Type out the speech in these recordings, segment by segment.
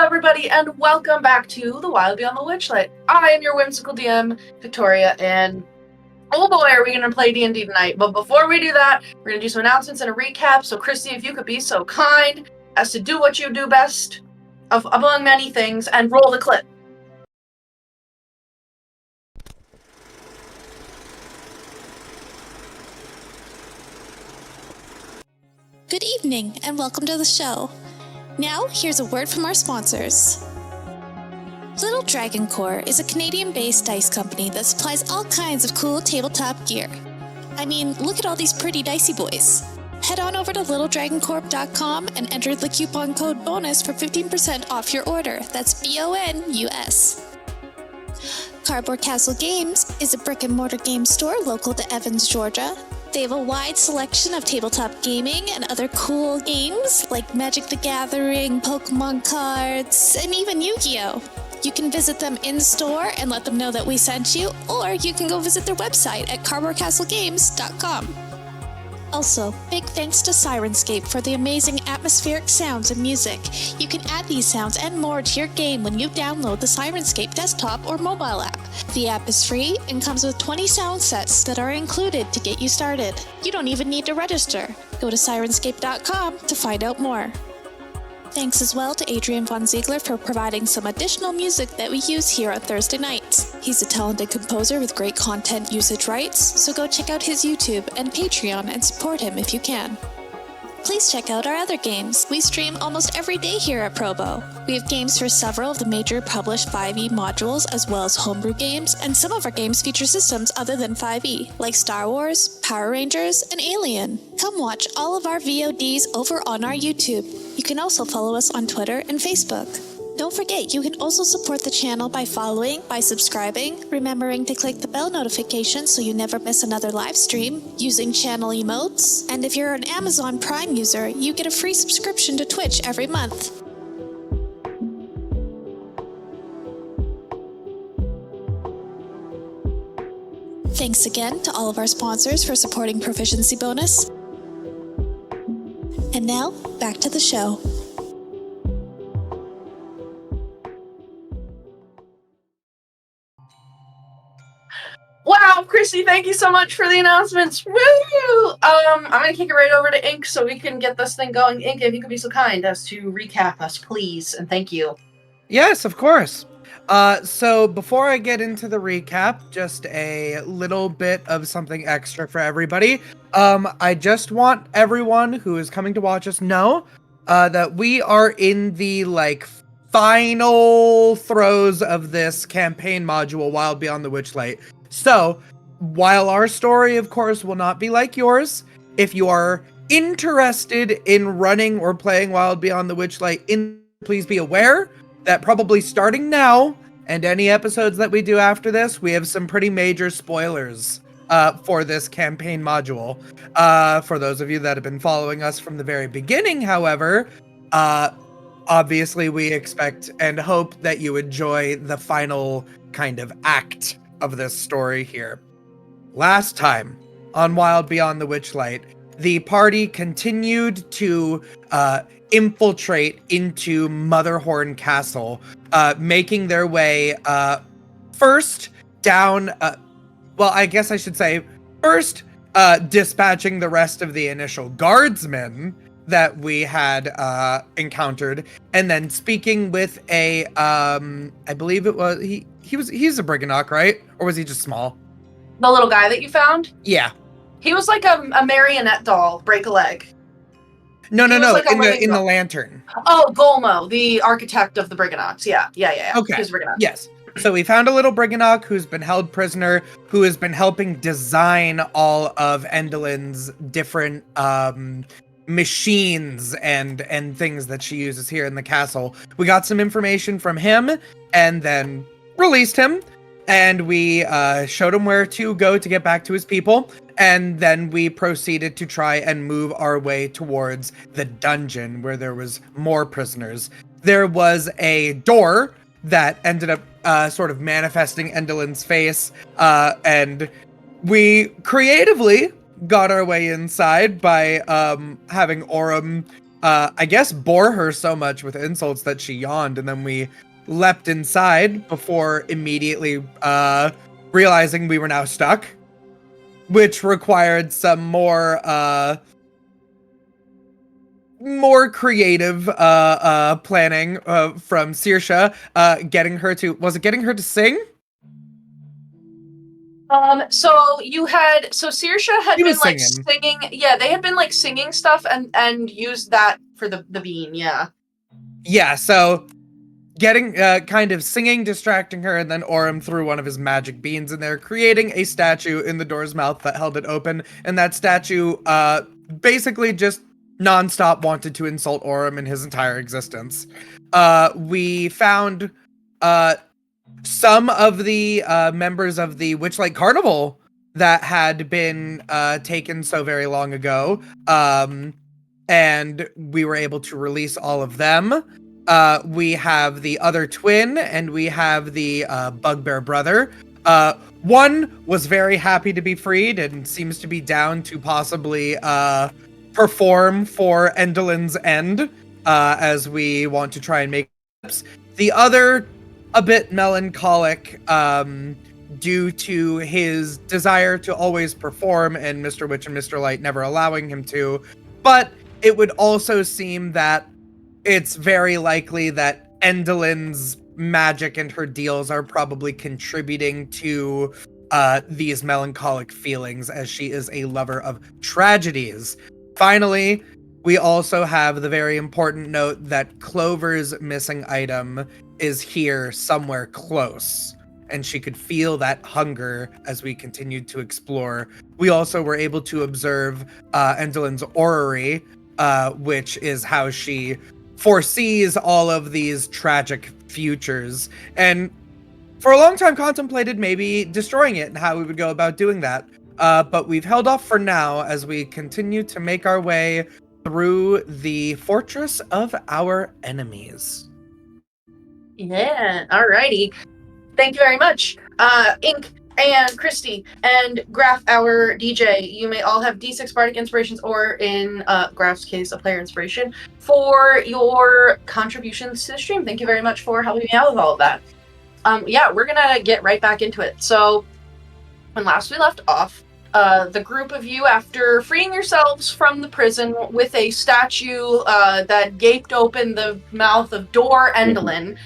everybody, and welcome back to The Wild Beyond the Witchlight. I am your whimsical DM, Victoria, and oh boy, are we going to play D&D tonight. But before we do that, we're going to do some announcements and a recap. So, Kristy, if you could be so kind as to do what you do best, among many things, and roll the clip. Good evening, and welcome to the show. Now, here's a word from our sponsors. Little Dragon Core is a Canadian-based dice company that supplies all kinds of cool tabletop gear. I mean, look at all these pretty dicey boys. Head on over to littledragoncorp.com and enter the coupon code BONUS for 15% off your order. That's BONUS. Cardboard Castle Games is a brick-and-mortar game store local to Evans, Georgia. They have a wide selection of tabletop gaming and other cool games like Magic the Gathering, Pokemon cards, and even Yu-Gi-Oh! You can visit them in-store and let them know that we sent you, or you can go visit their website at cardboardcastlegames.com. Also, big thanks to Syrinscape for the amazing atmospheric sounds and music. You can add these sounds and more to your game when you download the Syrinscape desktop or mobile app. The app is free and comes with 20 sound sets that are included to get you started. You don't even need to register. Go to Syrinscape.com to find out more. Thanks as well to Adrian Von Ziegler for providing some additional music that we use here on Thursday nights. He's a talented composer with great content usage rights, so go check out his YouTube and Patreon and support him if you can. Please check out our other games. We stream almost every day here at Probo. We have games for several of the major published 5e modules as well as homebrew games, and some of our games feature systems other than 5e, like Star Wars, Power Rangers, and Alien. Come watch all of our VODs over on our YouTube. You can also follow us on Twitter and Facebook. Don't forget, you can also support the channel by following, by subscribing, remembering to click the bell notification so you never miss another live stream, using channel emotes, and if you're an Amazon Prime user, you get a free subscription to Twitch every month. Thanks again to all of our sponsors for supporting Proficiency Bonus. And now, back to the show. Wow, Kristy, thank you so much for the announcements. Woo! I'm going to kick it right over to Ink so we can get this thing going. Ink, if you could be so kind as to recap us, please, and thank you. Yes, of course. So before I get into the recap, just a little bit of something extra for everybody. I just want everyone who is coming to watch us know that we are in the final throes of this campaign module, Wild Beyond the Witchlight. So, while our story, of course, will not be like yours, if you are interested in running or playing Wild Beyond the Witchlight, please be aware that probably starting now, and any episodes that we do after this, we have some pretty major spoilers for this campaign module. For those of you that have been following us from the very beginning, however, obviously we expect and hope that you enjoy the final kind of act of this story here. Last time on Wild Beyond the Witchlight, the party continued to infiltrate into Motherhorn Castle, making their way first down, dispatching the rest of the initial guardsmen that we had encountered, and then speaking with a I believe it was he's a Briganock, right? Or was he just small? The little guy that you found? Yeah. He was like a marionette doll, break a leg. No, Like in the lantern. Oh, Golmo, the architect of the Brigganocks. Yeah. Okay. He's Briganock. Yes. So we found a little Briganock who's been held prisoner, who has been helping design all of Endelin's different machines and things that she uses here in the castle. We got some information from him and then released him, and we showed him where to go to get back to his people, and then we proceeded to try and move our way towards the dungeon where there was more prisoners. There was a door that ended up sort of manifesting Endelin's face, and we creatively got our way inside by having Aurum I guess, bore her so much with insults that she yawned, and then we leapt inside before immediately realizing we were now stuck, which required some more creative planning from Saoirse, getting her to sing? So Saoirse had She been was like singing. singing. Yeah, they had been like singing stuff and used that for the bean. Yeah. Yeah, so getting kind of singing, distracting her, and then Aurum threw one of his magic beans in there, creating a statue in the door's mouth that held it open, and that statue basically just nonstop wanted to insult Aurum in his entire existence. We found some of the members of the Witchlight Carnival that had been taken so very long ago, and we were able to release all of them. We have the other twin, and we have the bugbear brother. One was very happy to be freed and seems to be down to possibly perform for Endelin's end, as we want to try and make steps. The other, a bit melancholic, due to his desire to always perform and Mr. Witch and Mr. Light never allowing him to. But it would also seem that it's very likely that Endelin's magic and her deals are probably contributing to these melancholic feelings, as she is a lover of tragedies. Finally, we also have the very important note that Clover's missing item is here somewhere close, and she could feel that hunger as we continued to explore. We also were able to observe Endelin's orrery, which is how she foresees all of these tragic futures, and for a long time contemplated maybe destroying it and how we would go about doing that. But we've held off for now as we continue to make our way through the fortress of our enemies. Yeah. Alrighty. Thank you very much, Ink and Kristy and Graph, our DJ. You may all have D6 bardic inspirations, or in Graph's case, a player inspiration, for your contributions to the stream. Thank you very much for helping me out with all of that. Yeah, we're gonna get right back into it. So, when last we left off, the group of you, after freeing yourselves from the prison with a statue that gaped open the mouth of Door Endelin,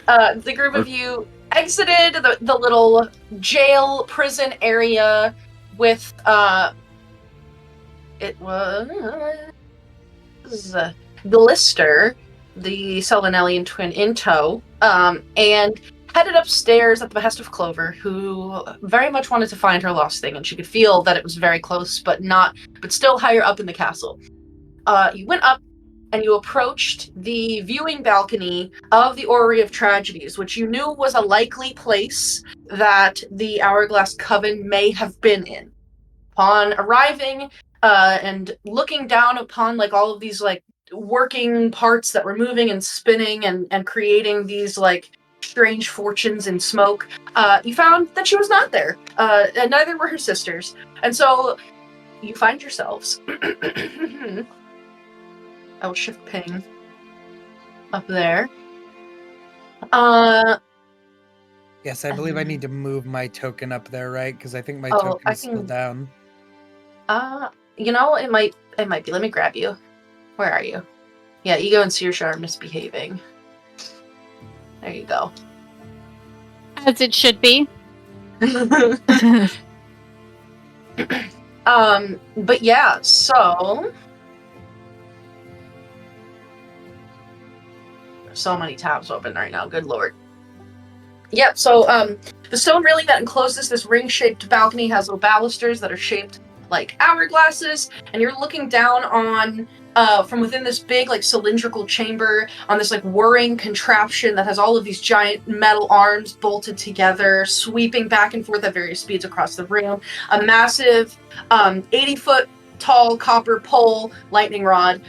the group of you exited the little jail prison area with it was Glister, the Selvanellian twin, in tow, and headed upstairs at the behest of Clover, who very much wanted to find her lost thing, and she could feel that it was very close, but still higher up in the castle. You went up and you approached the viewing balcony of the Orrery of Tragedies, which you knew was a likely place that the Hourglass Coven may have been in. Upon arriving and looking down upon like all of these like working parts that were moving and spinning and creating these like strange fortunes in smoke, you found that she was not there, and neither were her sisters. And so you find yourselves I will shift ping up there. Yes, I believe I need to move my token up there, right? Because I think my token's still down. You know, it might be. Let me grab you. Where are you? Yeah, Ego and Saoirse are misbehaving. There you go. As it should be. But yeah, so many tabs open right now, good lord. Yep, so the stone railing that encloses this ring-shaped balcony has little balusters that are shaped like hourglasses, and you're looking down on from within this big like cylindrical chamber on this like whirring contraption that has all of these giant metal arms bolted together, sweeping back and forth at various speeds across the room. A massive 80-foot tall copper pole lightning rod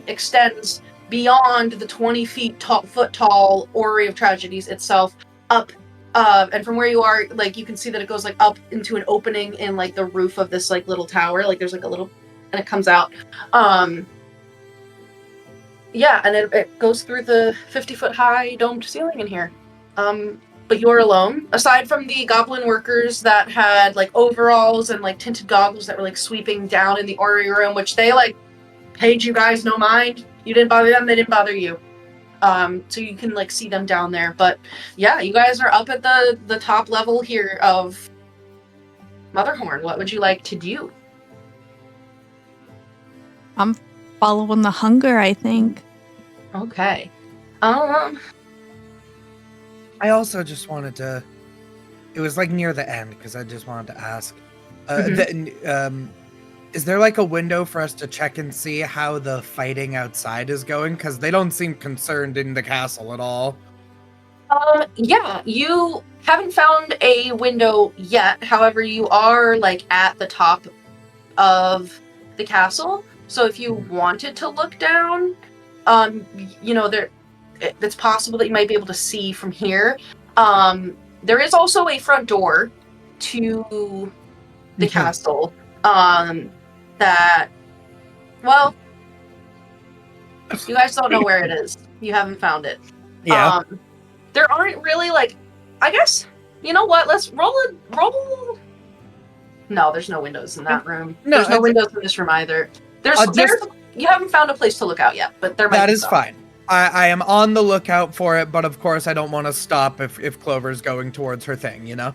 extends beyond the 20-foot tall Orrery of Tragedies itself, up, and from where you are, like, you can see that it goes, like, up into an opening in, like, the roof of this, like, little tower. Like, there's, like, a little and it comes out. Yeah, and it goes through the 50-foot high domed ceiling in here. But you're alone. Aside from the goblin workers that had like overalls and like tinted goggles that were like sweeping down in the orrery room, which they like paid you guys no mind. You didn't bother them, they didn't bother you. So you can like see them down there. But yeah, you guys are up at the top level here of Motherhorn. What would you like to do? I'm following the hunger, I think. Okay. I also just wanted to. It was like near the end because I just wanted to ask. Is there like a window for us to check and see how the fighting outside is going? Because they don't seem concerned in the castle at all. Yeah, you haven't found a window yet. However, you are like at the top of the castle. So if you wanted to look down, it's possible that you might be able to see from here. There is also a front door to the castle. That, well, you guys don't know where it is. You haven't found it. Yeah. There aren't really like, I guess, you know what? Let's roll. No, there's no windows in that room. No, there's no windows in this room either. You haven't found a place to look out yet, but there might be. That is fine. I am on the lookout for it, but of course I don't want to stop if Clover's going towards her thing, you know?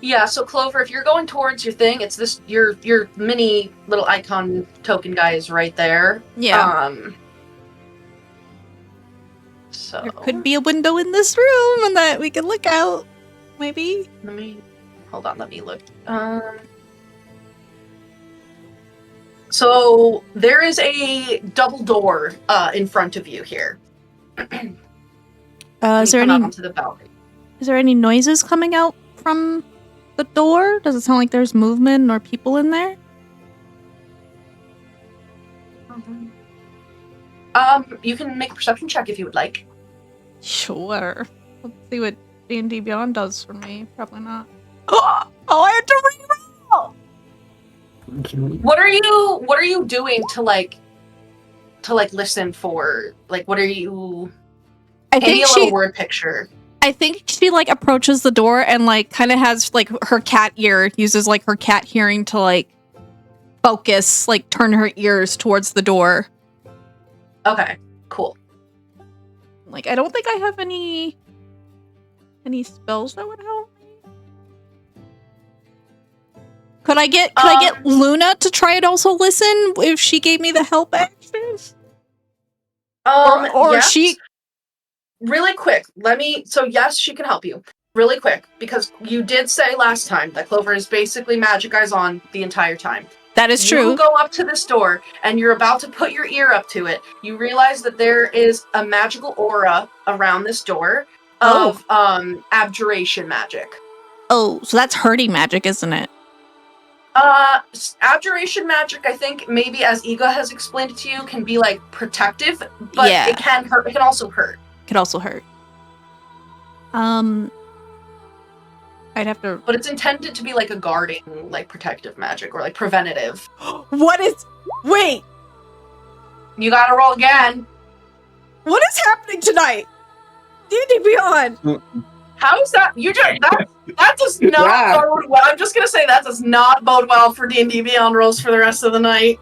Yeah, so Clover, if you're going towards your thing, it's this your mini little icon token guy is right there. Yeah. So There could be a window in this room and that we could look out. Maybe. let me look. So there is a double door in front of you here. Is there Come out any onto the balcony. is there any noises coming out from the door? Does it sound like there's movement or people in there? You can make a perception check if you would like. Sure. Let's see what D&D Beyond does for me. Probably not. Oh, I have to reroll! What are you doing to listen for, like, what are you I paint me think a little word picture? I think she like approaches the door and like kind of has like her cat ear, uses like her cat hearing to like focus, like turn her ears towards the door. Okay, cool. Like I don't think I have any spells that would help me. Could I get Luna to try and also listen if she gave me the help actions? Or yes. she Really quick, yes, she can help you. Really quick, because you did say last time that Clover is basically magic eyes on the entire time. That is true. You go up to this door, and you're about to put your ear up to it. You realize that there is a magical aura around this door of abjuration magic. Oh, so that's hurting magic, isn't it? Abjuration magic, I think, maybe as Ega has explained it to you, can be like protective, but it can hurt. It can also hurt. Could also hurt. I'd have to. But it's intended to be like a guarding, like protective magic or like preventative. What is? Wait. You gotta roll again. What is happening tonight? D&D Beyond. How is that? That does not bode well. I'm just gonna say that does not bode well for D&D Beyond rolls for the rest of the night.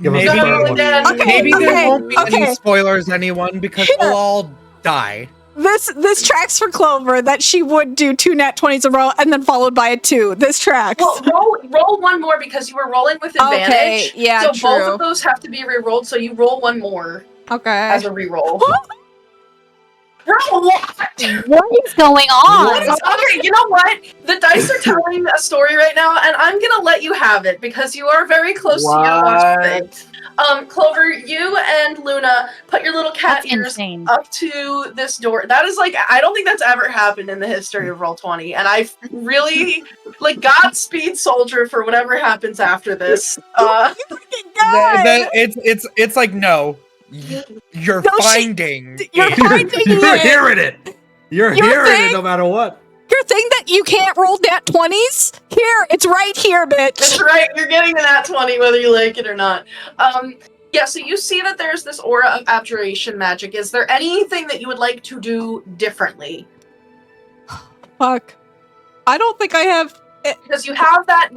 Maybe there won't be any spoilers, anyone, because we'll all die. This tracks for Clover that she would do 2 nat 20s in a row and then followed by a 2. This tracks. Well, roll one more because you were rolling with advantage. Okay, yeah, so true. Both of those have to be re-rolled, so you roll one more. Okay. As a re-roll. Roll what? What is going on? Okay, you know what? The dice are telling a story right now, and I'm gonna let you have it because you are very close to your last thing. Clover, you and Luna put your little cat ears up to this door. That is like, I don't think that's ever happened in the history of Roll20, and I really like Godspeed, soldier, for whatever happens after this. It's like no. You're finding You're hearing it. You're hearing it no matter what. Your thing that You can't roll nat 20s? Here, it's right here, bitch. That's right, you're getting a nat 20 whether you like it or not. Yeah, so you see that there's this aura of abjuration magic. Is there anything that you would like to do differently? Fuck. I don't think I have... Because you have that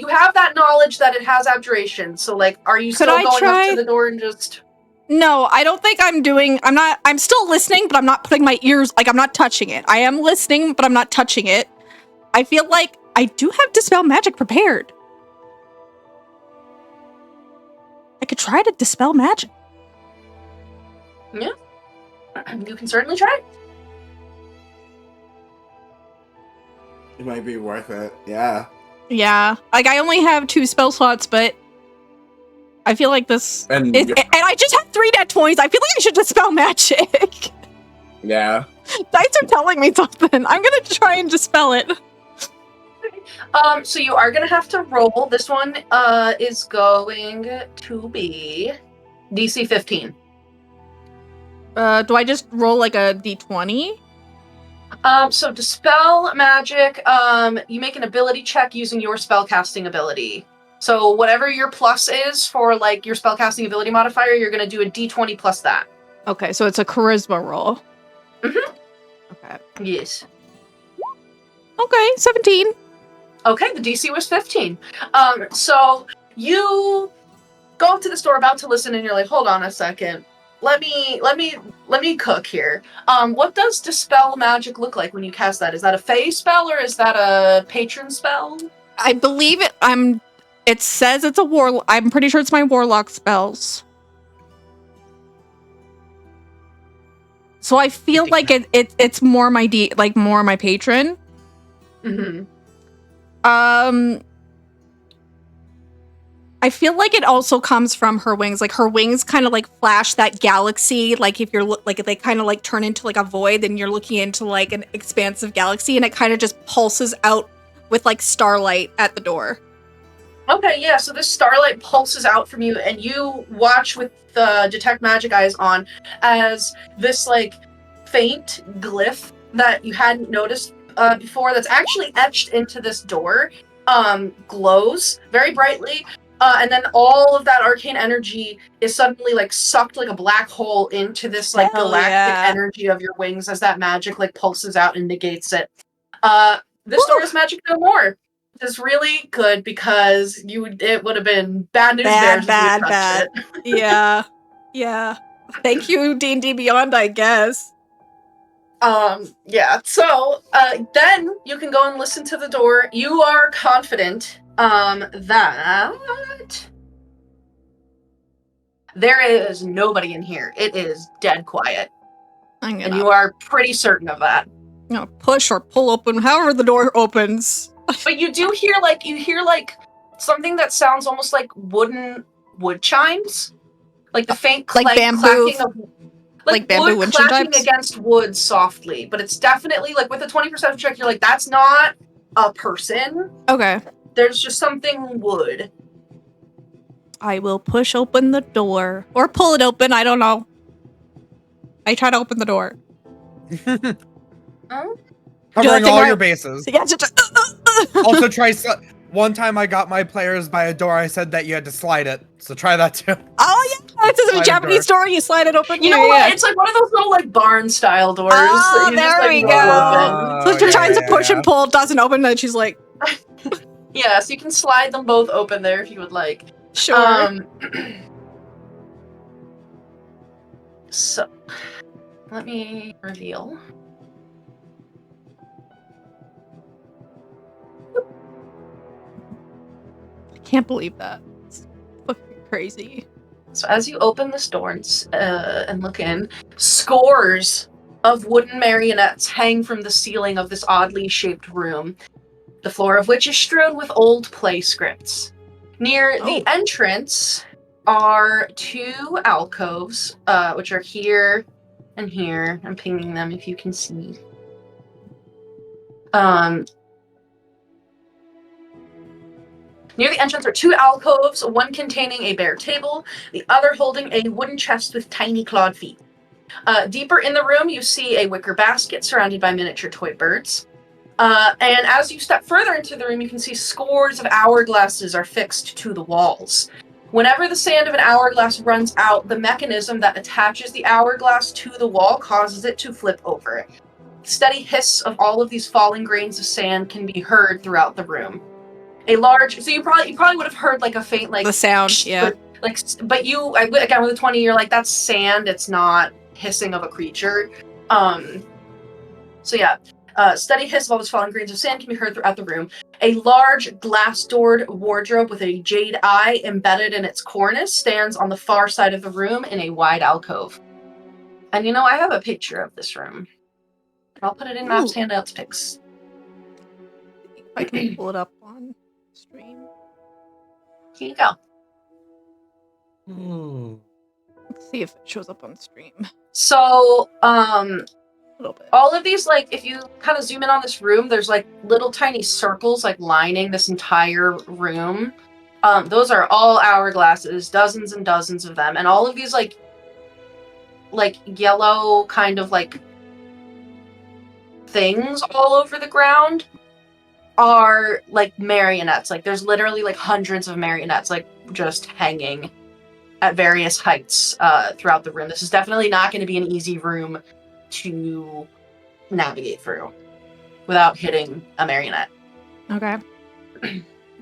knowledge that it has abjuration. So, like, are you still going up to the door and just... No, I don't think I'm still listening, but I'm not putting my ears, like, I'm not touching it. I am listening, but I'm not touching it. I feel like I do have Dispel Magic prepared. I could try to Dispel Magic. Yeah. You can certainly try. It might be worth it, yeah. Yeah. Like, I only have 2 spell slots, but I feel like this... And I just have 3 nat 20s. I feel like I should Dispel Magic. Yeah. Dice are telling me something. I'm gonna try and Dispel it. So you are gonna have to roll. This one is going to be DC 15. Do I just roll like a d20? So Dispel Magic, you make an ability check using your spellcasting ability. So whatever your plus is for like your spellcasting ability modifier, you're gonna do a d20 plus that. Okay, so it's a charisma roll. Mm-hmm. Okay. Yes. Okay, 17. Okay, the DC was 15. So you go up to the store about to listen and you're like, hold on a second. Let me cook here. What does Dispel Magic look like when you cast that? Is that a Fae spell or is that a patron spell? I believe it says it's a warlock. I'm pretty sure it's my warlock spells. So I feel like it's more my more my patron. Mm-hmm. I feel like it also comes from her wings. Like her wings kind of like flash that galaxy. Like if they kind of like turn into like a void, then you're looking into like an expansive galaxy, and it kind of just pulses out with like starlight at the door. Okay, yeah. So this starlight pulses out from you, and you watch with the detect magic eyes on as this like faint glyph that you hadn't noticed before, that's actually etched into this door, glows very brightly. And then all of that arcane energy is suddenly like sucked like a black hole into this like galactic energy of your wings as that magic like pulses out and negates it. This door is magic no more. It's really good because it would have been bad news there. Bad. Yeah. Thank you, D&D Beyond, I guess. Yeah. So then you can go and listen to the door. You are confident that there is nobody in here. It is dead quiet. And you are pretty certain of that. You know, push or pull open, however the door opens. But you do hear like something that sounds almost like wood chimes. Like the faint bamboo clacking of like bamboo wood windshield clacking chimes against wood softly. But it's definitely like with a 20% check, you're like, that's not a person. Okay. There's just something wood. I will push open the door. Or pull it open, I don't know. I try to open the door. Covering all your bases. Yeah, Also try... One time I got my players by a door, I said that you had to slide it. So try that too. Oh yeah, it's a Japanese door. You slide it open. You know what? It's like one of those little like barn style doors. Oh, that you there just, like, we go. go. So she tries to push and pull, doesn't open, and she's like... Yeah, so you can slide them both open there if you would like. Sure. So, let me reveal. I can't believe that. It's fucking crazy. So as you open this door and look in, scores of wooden marionettes hang from the ceiling of this oddly shaped room, the floor of which is strewn with old play scripts. Near the entrance are 2 alcoves, which are here and here. I'm pinging them if you can see. Near the entrance are 2 alcoves, one containing a bare table, the other holding a wooden chest with tiny clawed feet. Deeper in the room, you see a wicker basket surrounded by miniature toy birds. And as you step further into the room, you can see scores of hourglasses are fixed to the walls. Whenever the sand of an hourglass runs out, the mechanism that attaches the hourglass to the wall causes it to flip over. The steady hiss of all of these falling grains of sand can be heard throughout the room. So you probably would have heard like a faint like The sound, yeah. But you again with a 20, you're like, that's sand. It's not hissing of a creature. So yeah. Steady hiss of all those falling grains of sand can be heard throughout the room. A large glass-doored wardrobe with a jade eye embedded in its cornice stands on the far side of the room in a wide alcove. And I have a picture of this room. I'll put it in Maps Handouts Pics. If I can pull it up on stream. Here you go. Let's see if it shows up on stream. So, A little bit. all of these, like, if you kind of zoom in on this room, there's, like, little tiny circles, like, lining this entire room. Those are all hourglasses, dozens and dozens of them. And all of these, like yellow kind of, like, things all over the ground are, like, marionettes. Like, there's literally, like, hundreds of marionettes, like, just hanging at various heights throughout the room. This is definitely not going to be an easy room to navigate through without hitting a marionette. Okay.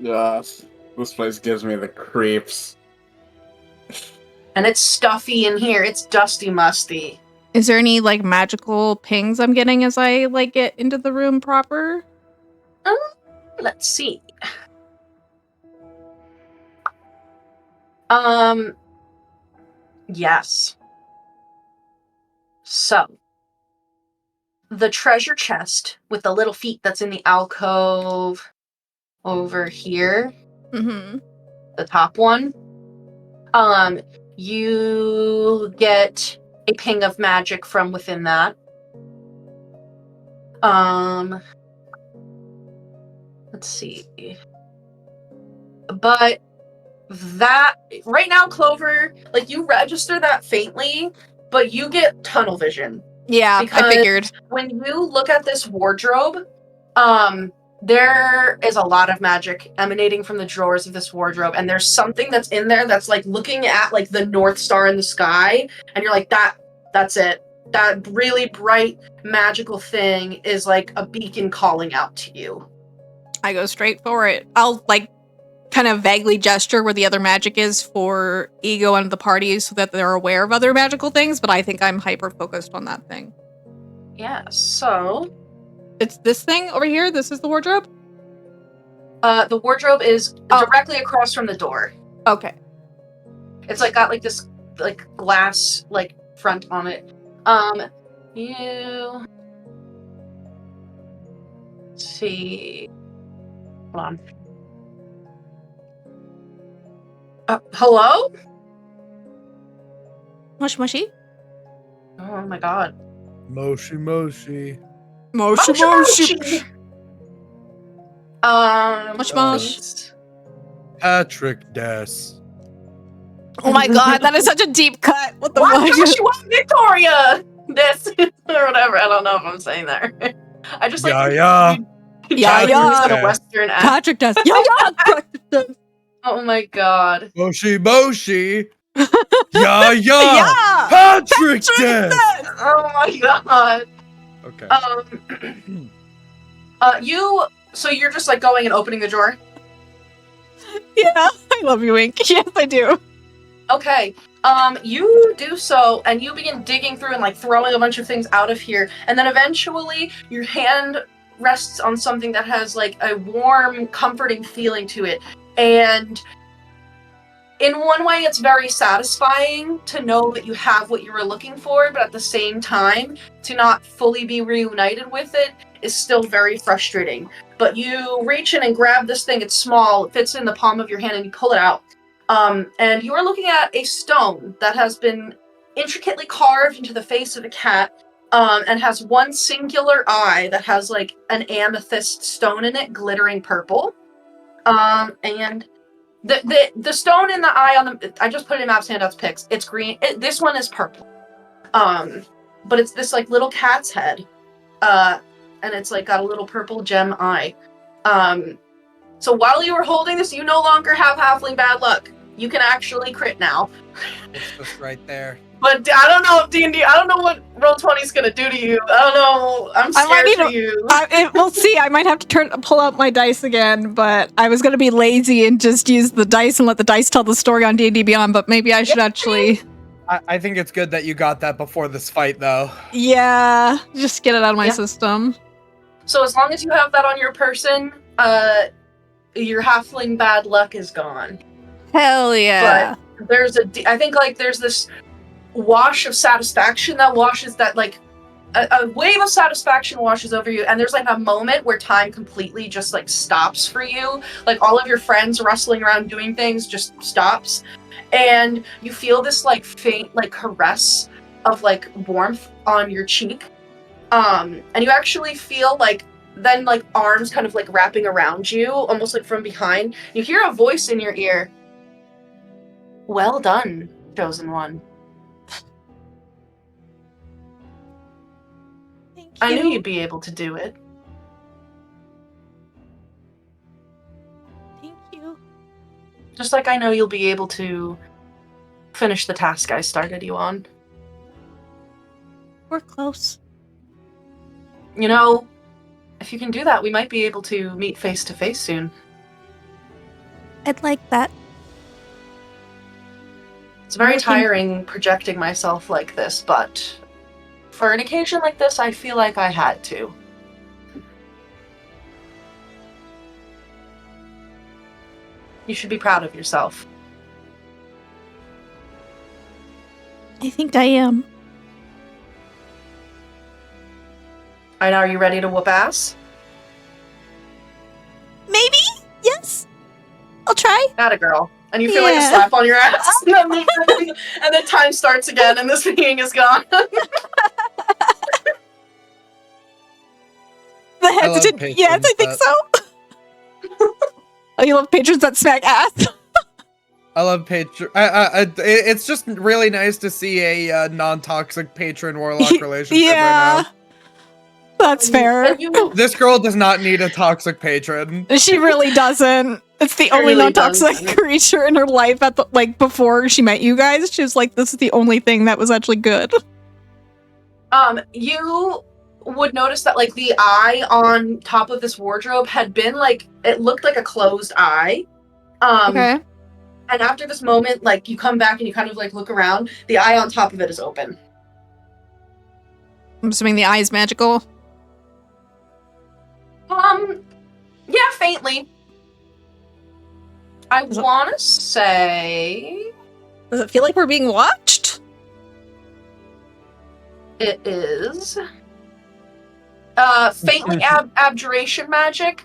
Yes. This place gives me the creeps. And it's stuffy in here. It's dusty, musty. Is there any like magical pings I'm getting as I like get into the room proper? Let's see. Yes. So, the treasure chest with the little feet that's in the alcove over here, Mm-hmm. the top one, you get a ping of magic from within that. Let's see. But that, right now, Clover, like, you register that faintly, but you get tunnel vision. Yeah, Because I figured. when you look at this wardrobe, there is a lot of magic emanating from the drawers of this wardrobe, and there's something that's in there that's like looking at like the North Star in the sky, and you're like, that's it. That really bright magical thing is like a beacon calling out to you. I go straight for it. I'll like kind of vaguely gesture where the other magic is for Ego and the party so that they're aware of other magical things, but I think I'm hyper focused on that thing. Yeah, so It's this thing over here? This is the wardrobe? the wardrobe is directly across from the door. Okay. It's like got like this like glass like front on it. You see. Hold on. Hello? Mushy mushy? Oh my god. Moshi Moshi. Mushy mushy. Mush mush. Patrick. Patrick Des. Oh my god, that is such a deep cut. What the What? fuck? Joshua Victoria! This or whatever. I don't know if I'm saying that right. I just like Yeah. Yeah. the Western accent. Patrick does. Yeah, Patrick does. Oh my god. Moshi Moshi. Yeah. Yeah. Patrick Des. Oh my god. Okay. So you're just like going and opening the drawer? Yeah, I love you, Ink. Yes, I do. Okay. You do so, and you begin digging through and like throwing a bunch of things out of here, and then eventually your hand rests on something that has like a warm, comforting feeling to it. And in one way, it's very satisfying to know that you have what you were looking for, but at the same time, to not fully be reunited with it is still very frustrating. But you reach in and grab this thing. It's small, it fits in the palm of your hand, and you pull it out. And you are looking at a stone that has been intricately carved into the face of a cat, and has one singular eye that has like an amethyst stone in it, glittering purple. And the stone in the eye on the, I just put it in Maps Handouts Pics. It's green. This one is purple. But it's this like little cat's head. And and it's like got a little purple gem eye. So while you were holding this, you no longer have halfling bad luck. You can actually crit now. It's just right there. But I don't know if D&D, I don't know what Roll20 is going to do to you. I don't know. I'm scared for you. We'll see. I might have to pull out my dice again, but I was going to be lazy and just use the dice and let the dice tell the story on D&D Beyond, but maybe I should actually... I think it's good that you got that before this fight, though. Yeah, just get it out of my system. So as long as you have that on your person, your halfling bad luck is gone. Hell yeah. But I think like there's this wash of satisfaction that washes that, like a wave of satisfaction washes over you, and there's like a moment where time completely just like stops for you. Like all of your friends rustling around doing things just stops. And you feel this like faint like caress of like warmth on your cheek. And you actually feel like then like arms kind of like wrapping around you, almost like from behind. You hear a voice in your ear. Well done, chosen one. Thank you. I knew you'd be able to do it. Thank you. Just like I know you'll be able to finish the task I started you on. We're close. You know, if you can do that, we might be able to meet face to face soon. I'd like that. It's very tiring projecting myself like this, but for an occasion like this, I feel like I had to. You should be proud of yourself. I think I am. And are you ready to whoop ass? Maybe? Yes. I'll try. Atta girl. And you feel like a slap on your ass. And then time starts again and this being is gone. The hesitant. Yes, I think so. Oh, you love patrons that smack ass? I love patron. It's just really nice to see a non-toxic patron warlock relationship right now. That's fair. This girl does not need a toxic patron. She really doesn't. It's the only really non-toxic creature in her life at the, like before she met you guys. She was like, this is the only thing that was actually good. You would notice that like the eye on top of this wardrobe had been like, it looked like a closed eye. Okay. And after this moment, like you come back and you kind of like look around, the eye on top of it is open. I'm assuming the eye is magical. Yeah, faintly. I want to say... Does it feel like we're being watched? It is. Faintly abjuration magic.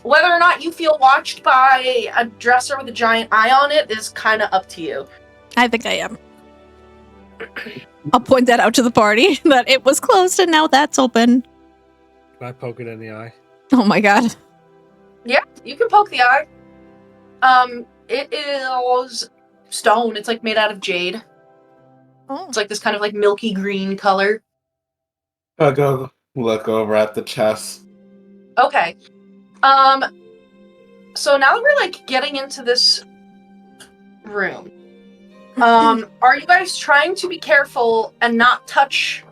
Whether or not you feel watched by a dresser with a giant eye on it is kind of up to you. I think I am. I'll point that out to the party, that it was closed and now that's open. Can I poke it in the eye? Oh my god. Yeah, you can poke the eye. It is stone. It's like made out of jade. Oh. It's like this kind of like milky green color. I'll go look over at the chest. Okay. So now that we're like getting into this room, are you guys trying to be careful and not touch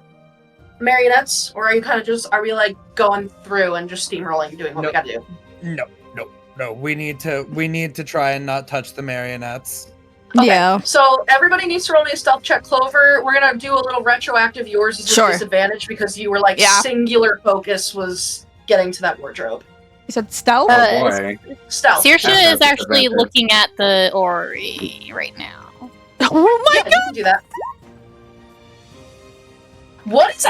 marionettes, or are you kind of just, are we like going through and just steamrolling, doing what we gotta do? No. We need to try and not touch the marionettes. Okay, yeah. So everybody needs to roll me a stealth check. Clover, we're gonna do a little retroactive. Yours is a disadvantage because you were like singular focus was getting to that wardrobe. You said stealth? Oh boy. Stealth. Saoirse is actually looking at the orrery right now. Oh my god! You can do that. What is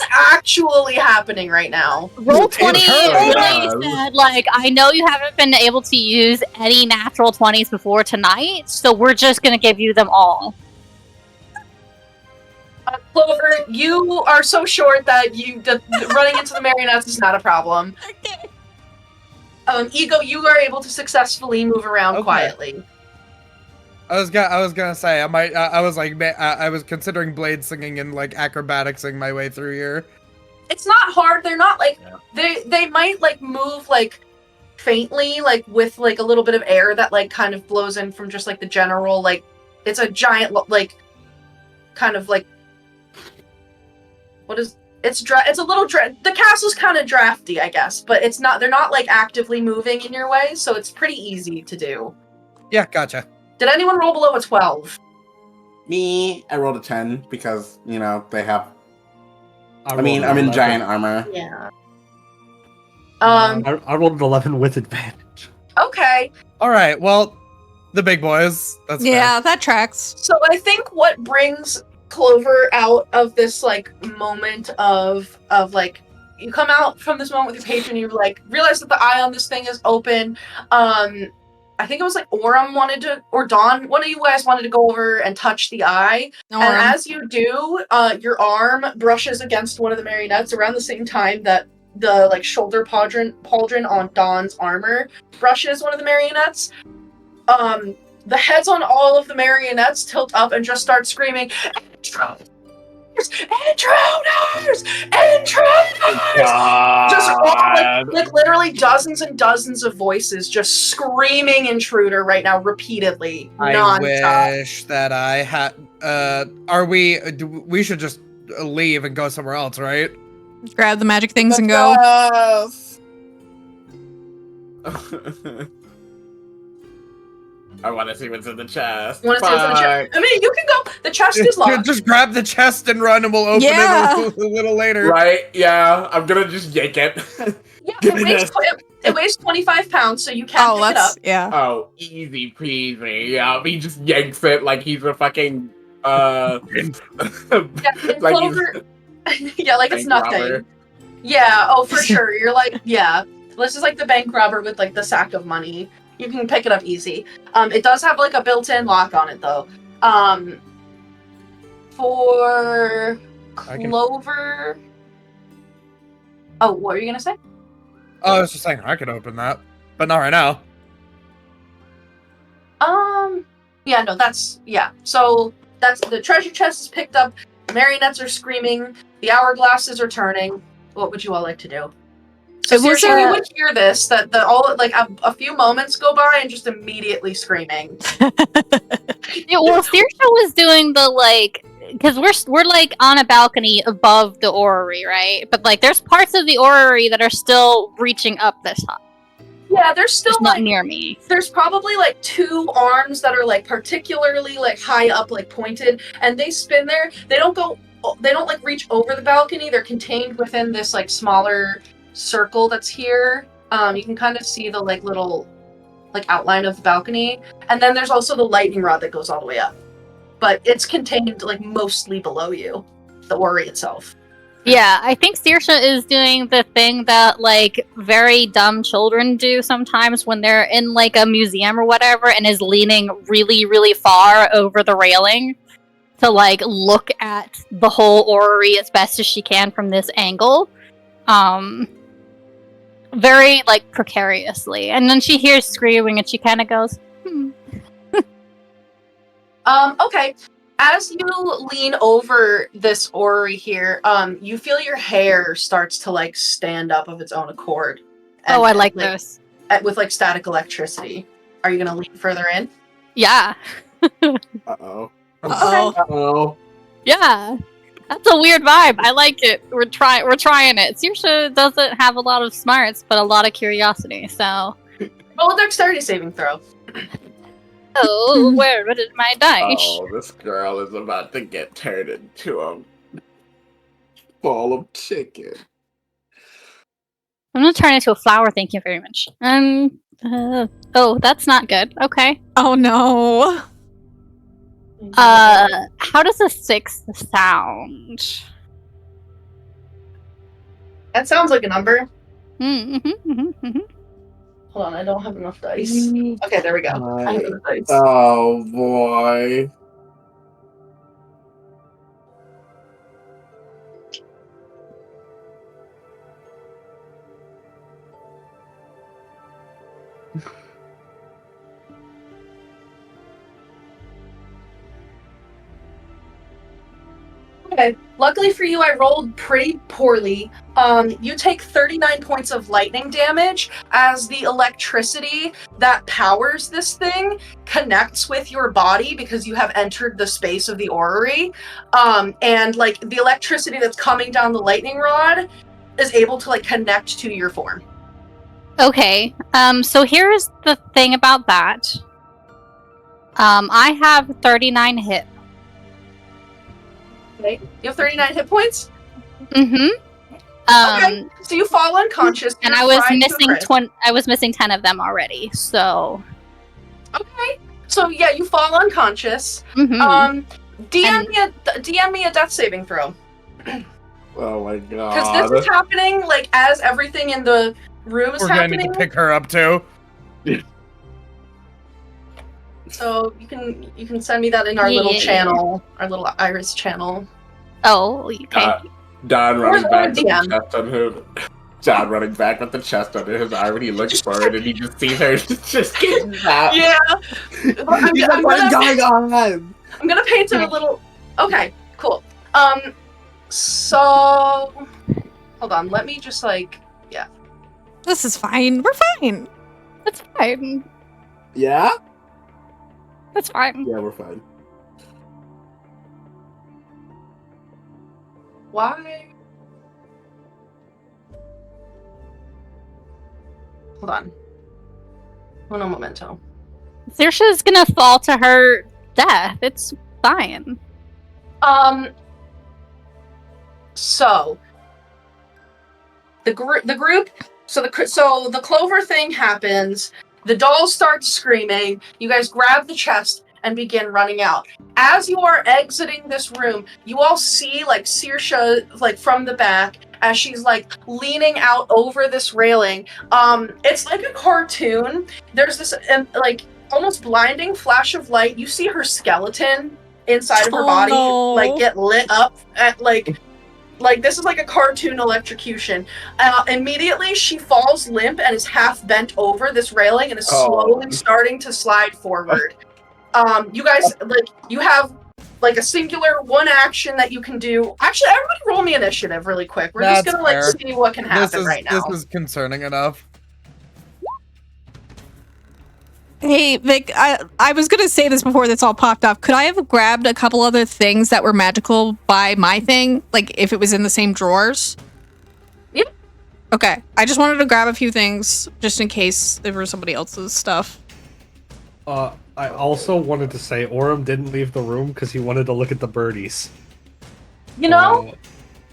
actually happening right now? Roll20 Yeah. really said, like, I know you haven't been able to use any natural 20s before tonight, so we're just gonna give you them all. Clover, you are so short that running into the marionettes is not a problem. Okay. Ego, you are able to successfully move around quietly. I was gonna say I might. I was like, I was considering blade singing and like acrobaticsing my way through here. It's not hard. They're not like Yeah. they might like move like faintly, like with like a little bit of air that like kind of blows in from just like the general like. It's a giant like kind of like what is it's a little the castle's kind of drafty, I guess, but it's not. They're not like actively moving in your way, so it's pretty easy to do. Yeah, gotcha. Did anyone roll below a 12? Me, I rolled a 10 because, you know, they have. I I mean, rolled I'm in 11. giant armor. Yeah. I rolled an 11 with advantage. Okay. All right. Well, the big boys. That's Yeah, that tracks. So I think what brings Clover out of this like moment of like you come out from this moment with your patron, you like realize that the eye on this thing is open. I think it was like Aurum wanted to, or Dawn, one of you guys wanted to go over and touch the eye. And as you do, your arm brushes against one of the marionettes around the same time that the like shoulder pauldron on Dawn's armor brushes one of the marionettes. The heads on all of the marionettes tilt up and just start screaming, "Intruders! Intruders! Intruders!" Just all, like literally dozens and dozens of voices just screaming intruder right now repeatedly. I Non-stop. wish that I had. We should just leave and go somewhere else, right? Grab the magic things and go. I want to see what's in the chest. I mean, you can go. The chest is locked. Just grab the chest and run, and we'll open it a little later. Right? Yeah, I'm gonna just yank it. Yeah, Give me this. it weighs 25 pounds, so you can pick it up. Yeah. Oh, easy peasy. Yeah, he just yanks it like he's a fucking Yeah, like Clover, yeah, like it's bank nothing. robber. Yeah, oh for sure. You're like, yeah. This is like the bank robber with like the sack of money. You can pick it up easy. It does have like a built-in lock on it though. For Clover. Oh, what were you gonna say? Oh, I was just saying I could open that, but not right now. Yeah, no, so that's the treasure chest is picked up, marionettes are screaming, the hourglasses are turning. What would you all like to do? So seriously, you would hear this, that all like a few moments go by and just immediately screaming. Yeah, well, Saoirse was doing the like, because we're like on a balcony above the orrery, right? But like, there's parts of the orrery that are still reaching up this high. Yeah, there's still It's not near me. There's probably like 2 arms that are like particularly like high up, like pointed, and they spin there. They don't like reach over the balcony. They're contained within this like smaller circle that's here. You can kind of see the like little like outline of the balcony, and then there's also the lightning rod that goes all the way up, but it's contained like mostly below you, the orrery itself. Yeah, I think Saoirse is doing the thing that like very dumb children do sometimes when they're in like a museum or whatever, and is leaning really, really far over the railing to like look at the whole orrery as best as she can from this angle. Very like precariously. And then she hears screaming and she kind of goes, Okay. As you lean over this orrery here, you feel your hair starts to like stand up of its own accord. oh, I like this. With like static electricity. Are you gonna lean further in? Yeah. Uh-oh. Uh-oh. Uh-oh. Yeah. That's a weird vibe. I like it. We're trying it. Saoirse doesn't have a lot of smarts, but a lot of curiosity, so. Roll a dexterity saving throw. Oh, where did my dice? Oh, this girl is about to get turned into a ball of chicken. I'm gonna turn into a flower, thank you very much. Oh, that's not good. Okay. Oh no. How does a 6 sound? That sounds like a number. Mm-hmm. Hold on, I don't have enough dice. Okay, there we go. I have enough dice. Oh boy. Luckily for you, I rolled pretty poorly. You take 39 points of lightning damage as the electricity that powers this thing connects with your body because you have entered the space of the orrery. And like the electricity that's coming down the lightning rod is able to like connect to your form. Okay. So here's the thing about that. I have 39 hit. Okay. You have 39 hit points? Mm-hmm. Okay. So you fall unconscious. And you're I was fried to a missing crisp. 20. I was missing 10 of them already. So. Okay. So yeah, you fall unconscious. Mhm. DM me a death saving throw. Oh my god. Because this is happening like as everything in the room is We're gonna happening. need to pick her up too. So you can send me that in our little channel, our little Iris channel. Oh, okay. Don running Or back with the DM. chest on his. John running back with the chest under his arm, and he looks forward, and he just sees her just getting zapped. Yeah. I'm What is gonna, going on? I'm gonna paint it a little. Okay, cool. So hold on. Let me just like. This is fine. We're fine. That's fine. Yeah? That's fine. Yeah, we're fine. Why? Hold on. Uno momento. Saoirse's gonna fall to her death. It's fine. So the group. So the Clover thing happens. The dolls start screaming. You guys grab the chest and begin running out. As you are exiting this room, you all see like Saoirse like from the back as she's like leaning out over this railing. It's like a cartoon. There's this like almost blinding flash of light. You see her skeleton inside of her body like get lit up at like this is like a cartoon electrocution. Immediately she falls limp and is half bent over this railing and is slowly starting to slide forward. You guys like you have like a singular one action that you can do. Actually, everybody roll me initiative really quick. We're just gonna like see what can happen right now. This is concerning enough. Hey, Vic, I was going to say this before this all popped off. Could I have grabbed a couple other things that were magical by my thing? Like, if it was in the same drawers? Yep. Okay. I just wanted to grab a few things, just in case there were somebody else's stuff. I also wanted to say Aurum didn't leave the room because he wanted to look at the birdies. You know?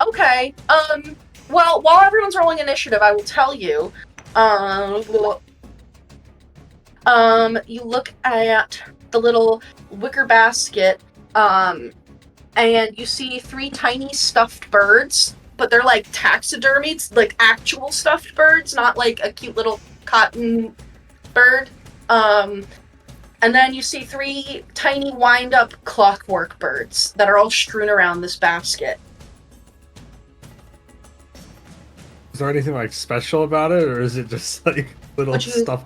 Okay. Well, while everyone's rolling initiative, I will tell you. You look at the little wicker basket, and you see 3 tiny stuffed birds, but they're like taxidermied, like actual stuffed birds, not like a cute little cotton bird. And then you see 3 tiny wind-up clockwork birds that are all strewn around this basket. Is there anything like special about it, or is it just like little stuff?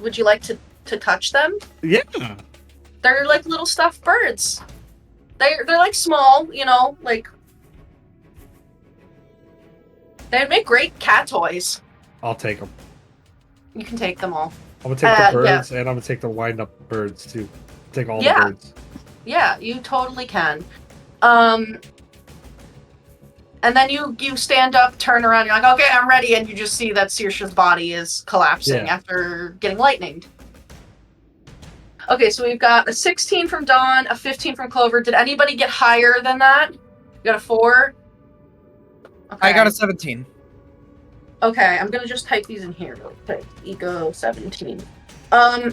Would you like to touch them? Yeah. They're like little stuffed birds. They're like small, you know, like they'd make great cat toys. I'll take them. You can take them all. I'm gonna take the birds, and I'm gonna take the wind-up birds too. Take all the birds. Yeah, you totally can. And then you stand up, turn around, you're like, okay, I'm ready, and you just see that Saoirse's body is collapsing after getting lightninged. Okay, so we've got a 16 from Dawn, a 15 from Clover. Did anybody get higher than that? You got a 4? Okay. I got a 17. Okay, I'm gonna just type these in here real quick. Ego 17. I